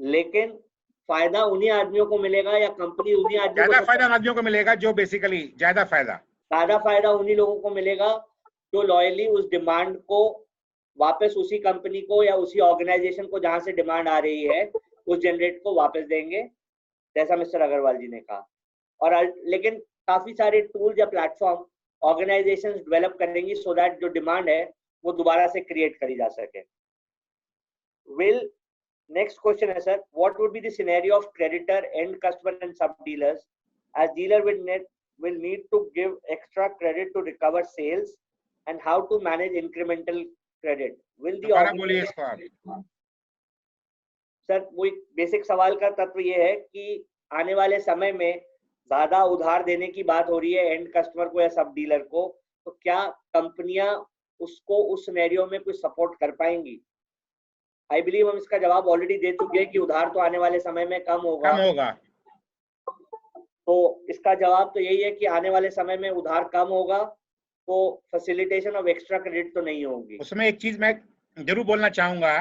लेकिन फायदा उन्हीं आदमियों को मिलेगा या कंपनी उन्हीं आदमियों ज्यादा फायदा आदमियों को मिलेगा जो बेसिकली ज्यादा फायदा उन्हीं लोगों को मिलेगा जो लॉयली उस डिमांड को वापस उसी कंपनी को या उसी ऑर्गेनाइजेशन को जहां से डिमांड आ रही है उस जनरेट को वापस देंगे, जैसा मिस्टर अग्रवाल जी ने कहा। और लेकिन काफी सारे टूल्स या प्लेटफॉर्म ऑर्गेनाइजेशंस डेवलप करेंगी सो दैट जो डिमांड है वो दोबारा से क्रिएट करी जा सके। Next question is, sir, what would be the scenario of creditor, end customer and sub dealers, as dealer will need to give extra credit to recover sales, and how to manage incremental credit? Will the sir वो एक बेसिक सवाल का तत्व ये है कि आने वाले समय में ज्यादा उधार देने की बात हो रही है एंड कस्टमर को या सब डीलर को, तो क्या कंपनियां उसको उस सिनेरियो में कुछ सपोर्ट कर पाएंगी? आई बिलीव हम इसका जवाब ऑलरेडी दे चुके हैं कि उधार तो आने वाले समय में कम होगा। तो इसका जवाब तो यही है कि आने वाले समय में उधार कम होगा, तो फैसिलिटेशन ऑफ एक्स्ट्रा क्रेडिट तो नहीं होगी। उसमें एक चीज मैं जरूर बोलना चाहूंगा,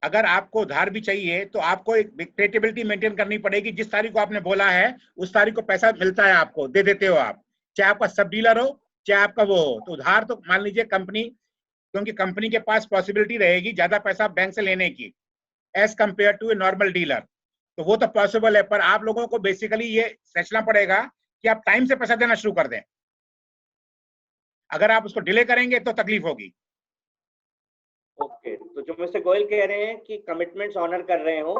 अगर आपको उधार भी चाहिए तो आपको एक क्रेडिबिलिटी मेंटेन करनी पड़ेगी। जिस तारीख को आपने बोला है उस तारीख को पैसा मिलता है, आपको दे देते हो आप, चाहे आपका सब डीलर हो चाहे आपका वो हो। तो उधार तो मान लीजिए कंपनी, क्योंकि कंपनी के पास पॉसिबिलिटी रहेगी ज्यादा पैसा बैंक से लेने की as compare to a normal dealer, तो वो तो पॉसिबल है। पर आप लोगों को बेसिकली ये सोचना पड़ेगा कि आप टाइम से पैसा देना शुरू कर दें। अगर आप उसको डिले करेंगे तो तकलीफ होगी। ओके, तो जो मिस्टर गोयल कह रहे हैं कि कमिटमेंट्स ऑनर कर रहे हो,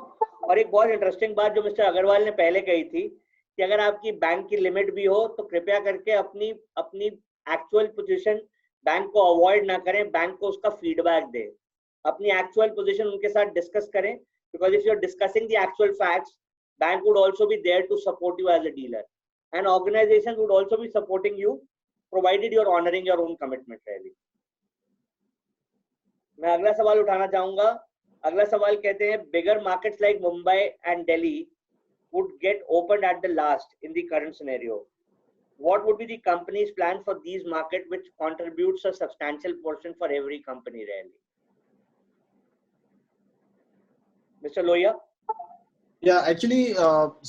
और एक बहुत इंटरेस्टिंग बात जो मिस्टर अग्रवाल ने पहले कही थी कि अगर आपकी बैंक की लिमिट भी हो तो कृपया करके अपनी एक्चुअल पोजीशन बैंक को अवॉइड ना करें, बैंक को उसका फीडबैक दें, अपनी एक्चुअल पोजीशन उनके साथ डिस्कस करें, because if you are discussing the actual facts, bank would also be there to support you as a dealer, and organisation would also be supporting you provided you are honouring your own commitment really. मैं अगला सवाल उठाना चाहूंगा। अगला सवाल कहते हैं, bigger markets like Mumbai and Delhi would get open at the last in the current scenario. What would be the company's plan for these markets, which contributes a substantial portion for every company really? Mr. Lohia? Yeah, actually,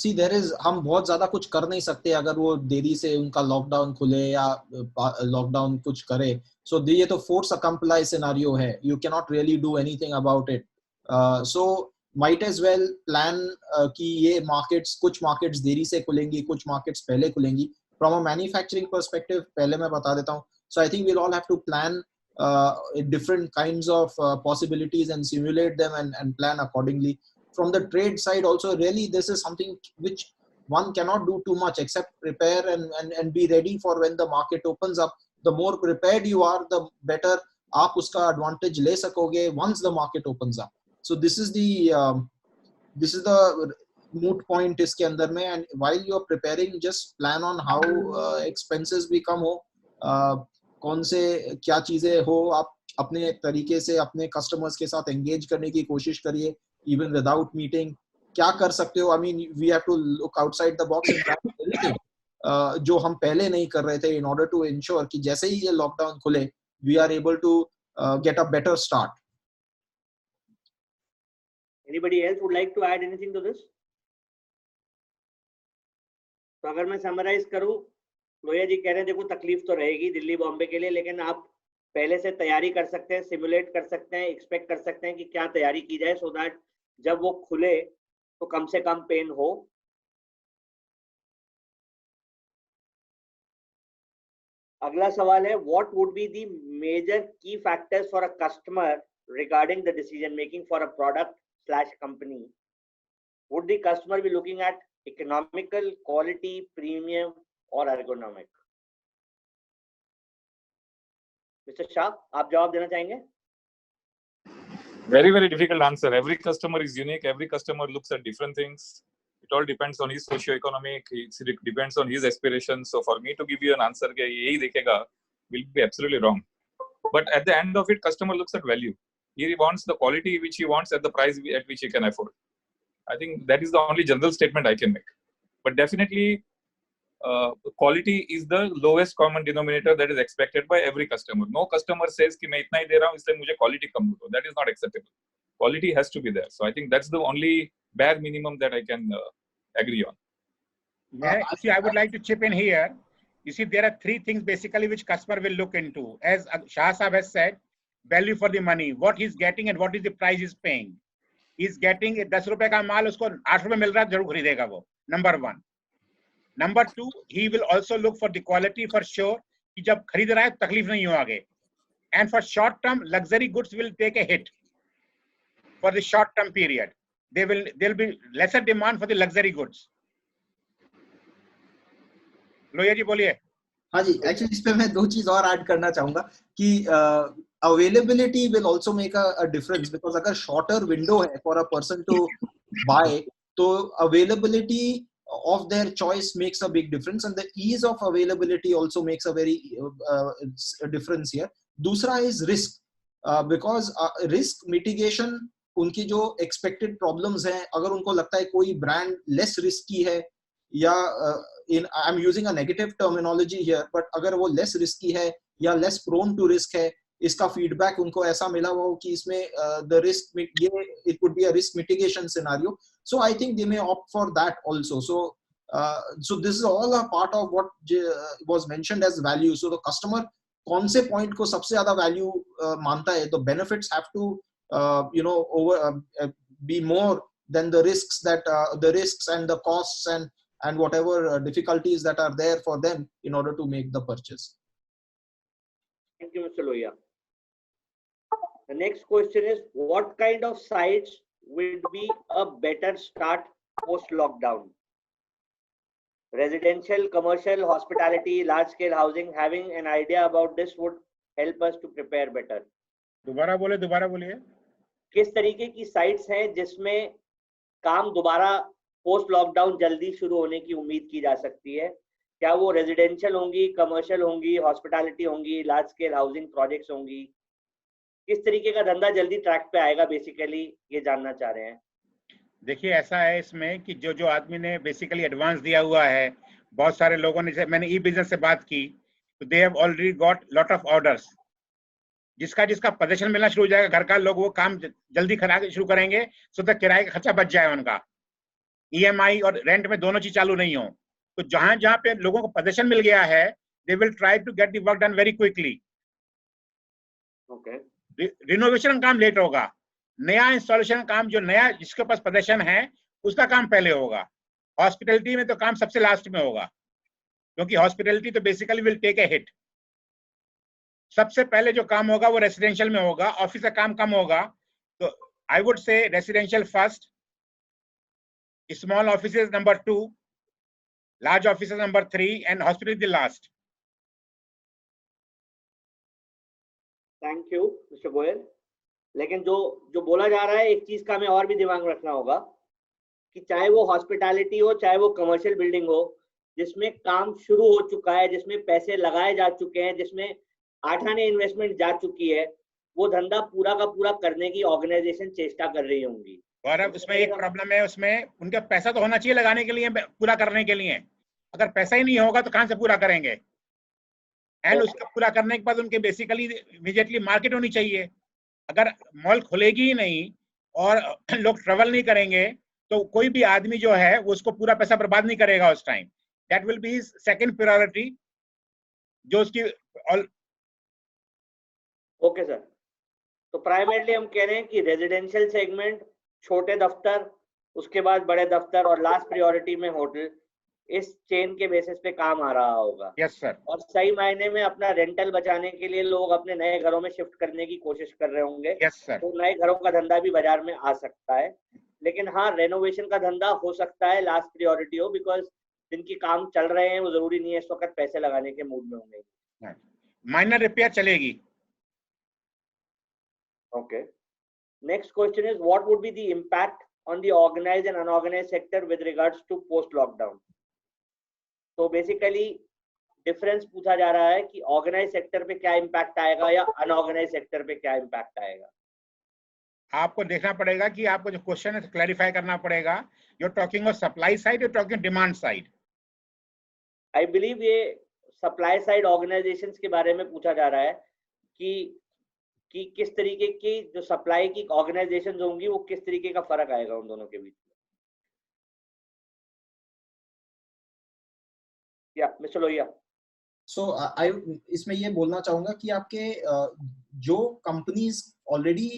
see, there is, हम बहुत ज्यादा कुछ कर नहीं सकते अगर वो देरी से उनका लॉकडाउन खुले या लॉकडाउन कुछ करे। So ये तो force accomplice scenario है, you cannot really do anything about it. So might as well plan कि ये markets, कुछ markets देरी से खुलेंगी, कुछ markets पहले खुलेंगी। From a manufacturing perspective, पहले मैं बता देता हूँ. So I think we'll all have to plan different kinds of possibilities and simulate them and plan accordingly. From the trade side also, really this is something which one cannot do too much except prepare and be ready for when the market opens up. The more prepared you are, the better आप उसका advantage ले सकोगे once the market opens up. So this is the moot point इसके अंदर में, and while you are preparing, just plan on how expenses भी कम हो, कौन से क्या चीजें हो, आप अपने तरीके से अपने कस्टमर्स के साथ engage करने की कोशिश करिए, even without meeting, क्या कर सकते हो. I mean, we have to look outside the box and try anything जो हम पहले नहीं कर रहे थे, in order to ensure कि जैसे ही ये लॉकडाउन खुले, we are able to get a better start. Anybody else would like to add anything to this? तो अगर मैं समराइज करूं, लोहिया जी कह रहे हैं देखो तकलीफ तो रहेगी दिल्ली बॉम्बे के लिए, लेकिन आप पहले से तैयारी कर सकते हैं, सिमुलेट कर सकते हैं, एक्सपेक्ट कर सकते हैं कि क्या तैयारी की जाए सो दैट जब वो खुले तो कम से कम पेन हो। अगला सवाल है, what would be the major key factors for a customer regarding the decision making for a product slash company? Would the customer be looking at economical, quality, premium or ergonomic? Mister Shah, आप जवाब देना चाहेंगे? Very, very difficult answer. Every customer is unique. Every customer looks at different things. It all depends on his socio-economic. It depends on his aspirations. So for me to give you an answer कि यही दिखेगा will be absolutely wrong. But at the end of it, customer looks at value. He wants the quality which he wants at the price at which he can afford. I think that is the only general statement I can make. But definitely, quality is the lowest common denominator that is expected by every customer. No customer says कि मैं इतना ही दे रहा हूँ इसलिए मुझे quality कम दो. That is not acceptable. Quality has to be there. So I think that's the only bare minimum that I can agree on. See, I would like to chip in here. You see, there are three things basically which customer will look into. As Shah Sahab has said, value for the money, what he's getting and what is the price he's paying. He's getting 10 रुपए का माल उसको 8 रुपए मिल रहा है, जरूर खरीदेगा वो. Number one. Number two, he will also look for the quality for sure कि जब खरीद रहा है तकलीफ नहीं हो आगे. And for short term, luxury goods will take a hit for the short term period. There'll be lesser demand for the luxury goods. Lohia ji बोलिए. हाँ जी, एक्चुअली इस पे मैं दो चीज और ऐड करना चाहूंगा कि availability will also make a difference, because अगर शॉर्टर विंडो है for a person to buy, तो availability of their choice makes a big difference, and the ease of availability also makes a very difference here. दूसरा is risk, because risk mitigation, उनकी जो expected problems हैं, अगर उनको लगता है कोई brand less risky है, या I'm using a negative terminology here, but अगर वो less risky है या less prone to risk है, इसका feedback उनको ऐसा मिला हो कि इसमें the risk, it would be a risk mitigation scenario. So I think they may opt for that also. So this is all a part of what was mentioned as value. So the customer कौन से point को सबसे ज़्यादा value मानता है, the benefits have to be more than the risks, that the risks and the costs and whatever difficulties that are there for them in order to make the purchase. Thank you, Mr. Lohia. The next question is, what kind of sites would be a better start post lockdown? Residential, commercial, hospitality, large scale housing. Having an idea about this would help us to prepare better. दोबारा बोलिए. किस तरीके की साइट्स हैं जिसमें काम दोबारा पोस्ट लॉकडाउन जल्दी शुरू होने की उम्मीद की जा सकती है? क्या वो रेजिडेंशियल होंगी, कमर्शियल होंगी, हॉस्पिटैलिटी होंगी, लार्ज स्केल हाउसिंग प्रोजेक्ट्स होंगी? किस तरीके का धंधा जल्दी ट्रैक पे आएगा, बेसिकली ये जानना चाह रहे हैं. देखिए, ऐसा है इसमें कि जो आदमी ने बेसिकली एडवांस दिया हुआ है, बहुत सारे लोगों ने, मैंने ई बिजनेस से बात की तो they have already got lot of orders. जिसका पोजीशन मिलना शुरू हो जाएगा, घर का लोग वो काम जल्दी करा के शुरू करेंगे, सो तक किराए का खर्चा बच जाए उनका. ईएमआई और रेंट में दोनों चीज चालू नहीं हो, तो जहां पे लोगों को पोजीशन मिल गया है, they will try to get the work done very quickly. Okay. Renovation काम लेट होगा, नया इंस्टॉलेशन काम जो नया जिसके पास पोजीशन है उसका काम पहले होगा. हॉस्पिटैलिटी में तो काम सबसे लास्ट में होगा, क्योंकि हॉस्पिटैलिटी तो basically will take a hit. सबसे पहले जो काम होगा वो रेसिडेंशियल में होगा, ऑफिस का काम कम होगा. तो आई वुड से residential first, small offices number 2, large offices number 3 and hospital the last. Thank you mister Goyal. लेकिन जो बोला जा रहा है, एक चीज का हमें और भी दिमाग रखना होगा कि चाहे वो हॉस्पिटैलिटी हो, चाहे वो कमर्शियल बिल्डिंग हो, जिसमें काम शुरू हो चुका है, जिसमें पैसे लगाए जा चुके हैं, जिसमें 8 आने इन्वेस्टमेंट जा चुकी है, वो धंधा पूरा का पूरा करने की ऑर्गेनाइजेशन चेष्टा कर रही होंगी. और उसमें एक प्रॉब्लम है, उसमें उनका पैसा तो होना चाहिए लगाने के लिए, पूरा करने के लिए. अगर पैसा ही नहीं होगा तो कहां से पूरा करेंगे? एंड उसका पूरा करने के बाद उनके बेसिकली इमीडिएटली मार्केट होनी चाहिए. अगर मॉल खुलेगी ही नहीं और लोग ट्रेवल नहीं करेंगे तो कोई भी आदमी जो है वो उसको पूरा पैसा बर्बाद नहीं करेगा उस time. That will be his second priority जो उसकी. ओके सर, तो प्राइमरली हम कह रहे हैं कि रेजिडेंशियल सेगमेंट, छोटे दफ्तर, उसके बाद बड़े दफ्तर और लास्ट प्रायोरिटी में होटल, इस चेन के बेसिस पे काम आ रहा होगा. Yes sir. और सही मायने में अपना रेंटल बचाने के लिए लोग अपने नए घरों में शिफ्ट करने की कोशिश कर रहे होंगे. Yes sir. तो नए घरों का धंधा भी बाजार में आ सकता है, लेकिन हाँ, रेनोवेशन का धंधा हो सकता है लास्ट प्रायोरिटी हो, बिकॉज जिनकी काम चल रहे हैं वो जरूरी नहीं है इस वक्त पैसे लगाने के मूड में होंगे. माइनर रिपेयर चलेगी. Okay. Next question is, what would be the impact on the organized and unorganized sector with regards to post lockdown? So basically difference पूछा जा रहा है कि organized sector पे क्या impact आएगा या unorganized sector पे क्या impact आएगा. आपको देखना पड़ेगा कि आपको जो क्वेश्चन है क्लैरिफाई करना पड़ेगा. You are talking of supply side, you are talking demand side. I believe ये supply side organizations के बारे में पूछा जा रहा है कि किस तरीके की जो सप्लाई की ऑर्गेनाइजेशंस होंगी वो किस तरीके का फर्क आएगा उन दोनों के बीच में. या मिस्टर लोहिया. सो आई इसमें ये बोलना चाहूंगा कि आपके जो कंपनीज ऑलरेडी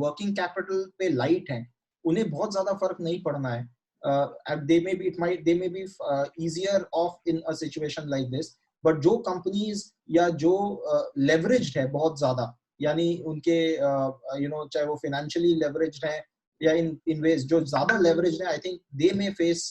वर्किंग कैपिटल पे लाइट हैं उन्हें बहुत ज्यादा फर्क नहीं पड़ना है. they may be easier off in a situation like this, but जो कंपनीज या जो leveraged है बहुत ज्यादा, यानी उनके चाहे वो financially leveraged है या in ways जो ज्यादा leveraged है, I think they may face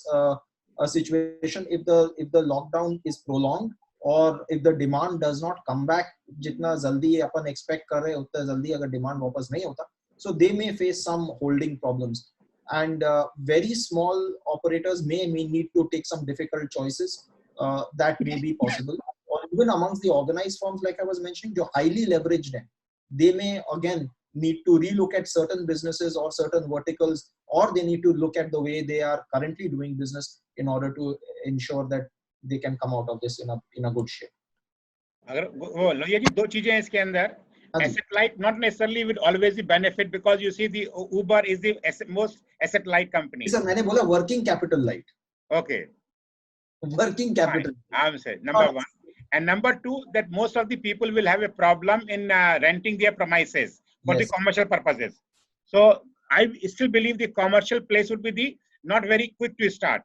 a situation if the lockdown is prolonged or if the demand does not come back जितना जल्दी अपन expect कर रहे हैं उतना जल्दी अगर demand वापस नहीं होता, so they may face some holding problems. And very small operators may need to take some difficult choices that may be possible. Or even amongst the organized firms, like I was mentioning, जो highly leveraged हैं, they may again need to relook at certain businesses or certain verticals, or they need to look at the way they are currently doing business in order to ensure that they can come out of this in a good shape. अगर वो लोहिया जी दो चीजें हैं इसके अंदर. Asset light not necessarily will always be benefit, because you see the Uber is the most asset light company. Sir, मैंने बोला working capital light. Okay. Working capital. I'm saying number one. And number two, that most of the people will have a problem in renting their premises for the commercial purposes. So I still believe the commercial place would be the not very quick to start.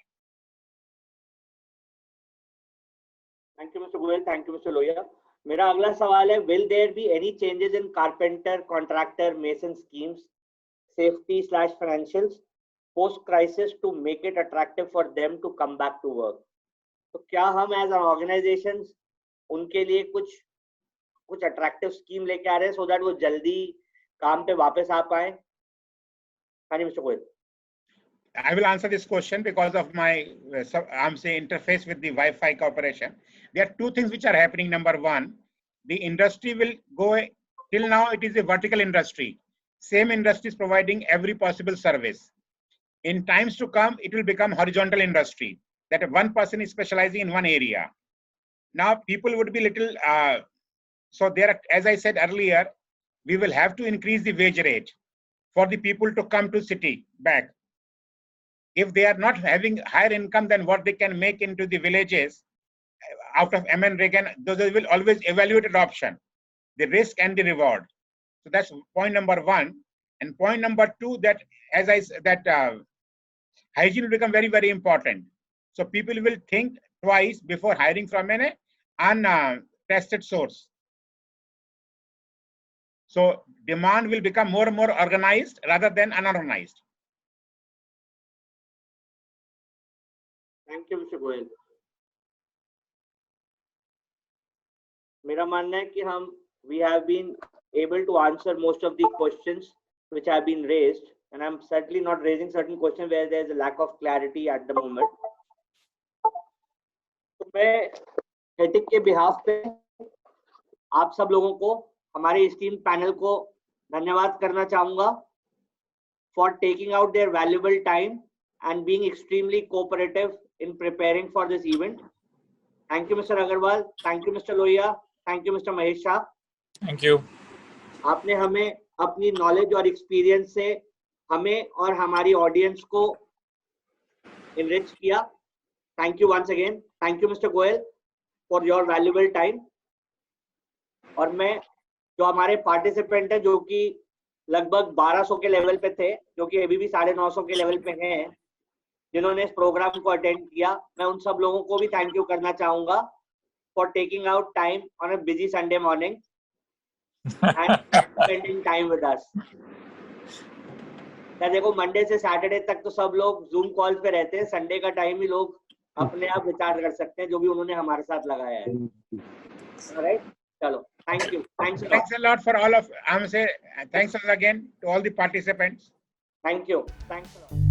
Thank you, Mr. Goyal. Thank you, Mr. Lohiya. मेरा अगला सवाल है, will there be any changes in carpenter, contractor, mason schemes, safety / financials post crisis to make it attractive for them to come back to work? तो क्या हम as an organizations उनके लिए कुछ attractive scheme लेके आ रहे हैं so that वो जल्दी काम पे वापस आ पाए? हाँ जी mister Goyal. I will answer this question because of my interface with the Wi-Fi corporation. There are two things which are happening. Number one, the industry will go, till now it is a vertical industry. Same industry is providing every possible service. In times to come, it will become horizontal industry, that one person is specializing in one area. Now people would be little, so there, as I said earlier, we will have to increase the wage rate for the people to come to city back. If they are not having higher income than what they can make into the villages out of MNREGA, those will always evaluate adoption, the risk and the reward. So that's point number one. And point number two, that as I said, that hygiene will become very, very important. So people will think twice before hiring from an untested source. So demand will become more and more organized rather than unorganized. Thank you, Mr. Goyal. मेरा मानना है कि we have been able to answer most of the questions which have been raised, and I'm certainly not raising certain questions where there is a lack of clarity at the moment. तो मैं एथिक के बिहाफ पे आप सब लोगों को, हमारे esteemed पैनल को धन्यवाद करना चाहूंगा for taking out their valuable time and being extremely cooperative in preparing for this event. Thank you, Mr. Agarwal. Thank you, Mr. Lohiya. Thank you, Mr. Mahesh Shah. Thank you. आपने हमें अपनी नॉलेज और एक्सपीरियंस से हमें और हमारी ऑडियंस को इनरिच किया। Thank you once again, thank you mister Goyal for your valuable time. और मैं जो हमारे पार्टिसिपेंट हैं जो कि लगभग 1200 के लेवल पे थे, जो कि अभी भी 950 के लेवल पे हैं, जिन्होंने इस प्रोग्राम को अटेंड किया, मैं उन सब लोगों को भी थैंक यू करना चाहूंगा for taking out time on a busy Sunday morning and spending time with us. क्या देखो, मंडे से सैटरडे तक तो सब लोग जूम कॉल पे रहते हैं, संडे का टाइम ही लोग अपने आप विचार कर सकते हैं, जो भी उन्होंने हमारे साथ लगाया है। राइट, चलो, thank you, Thanks a lot for all of. I'm say thanks again to all the participants. Thank you, thanks a lot.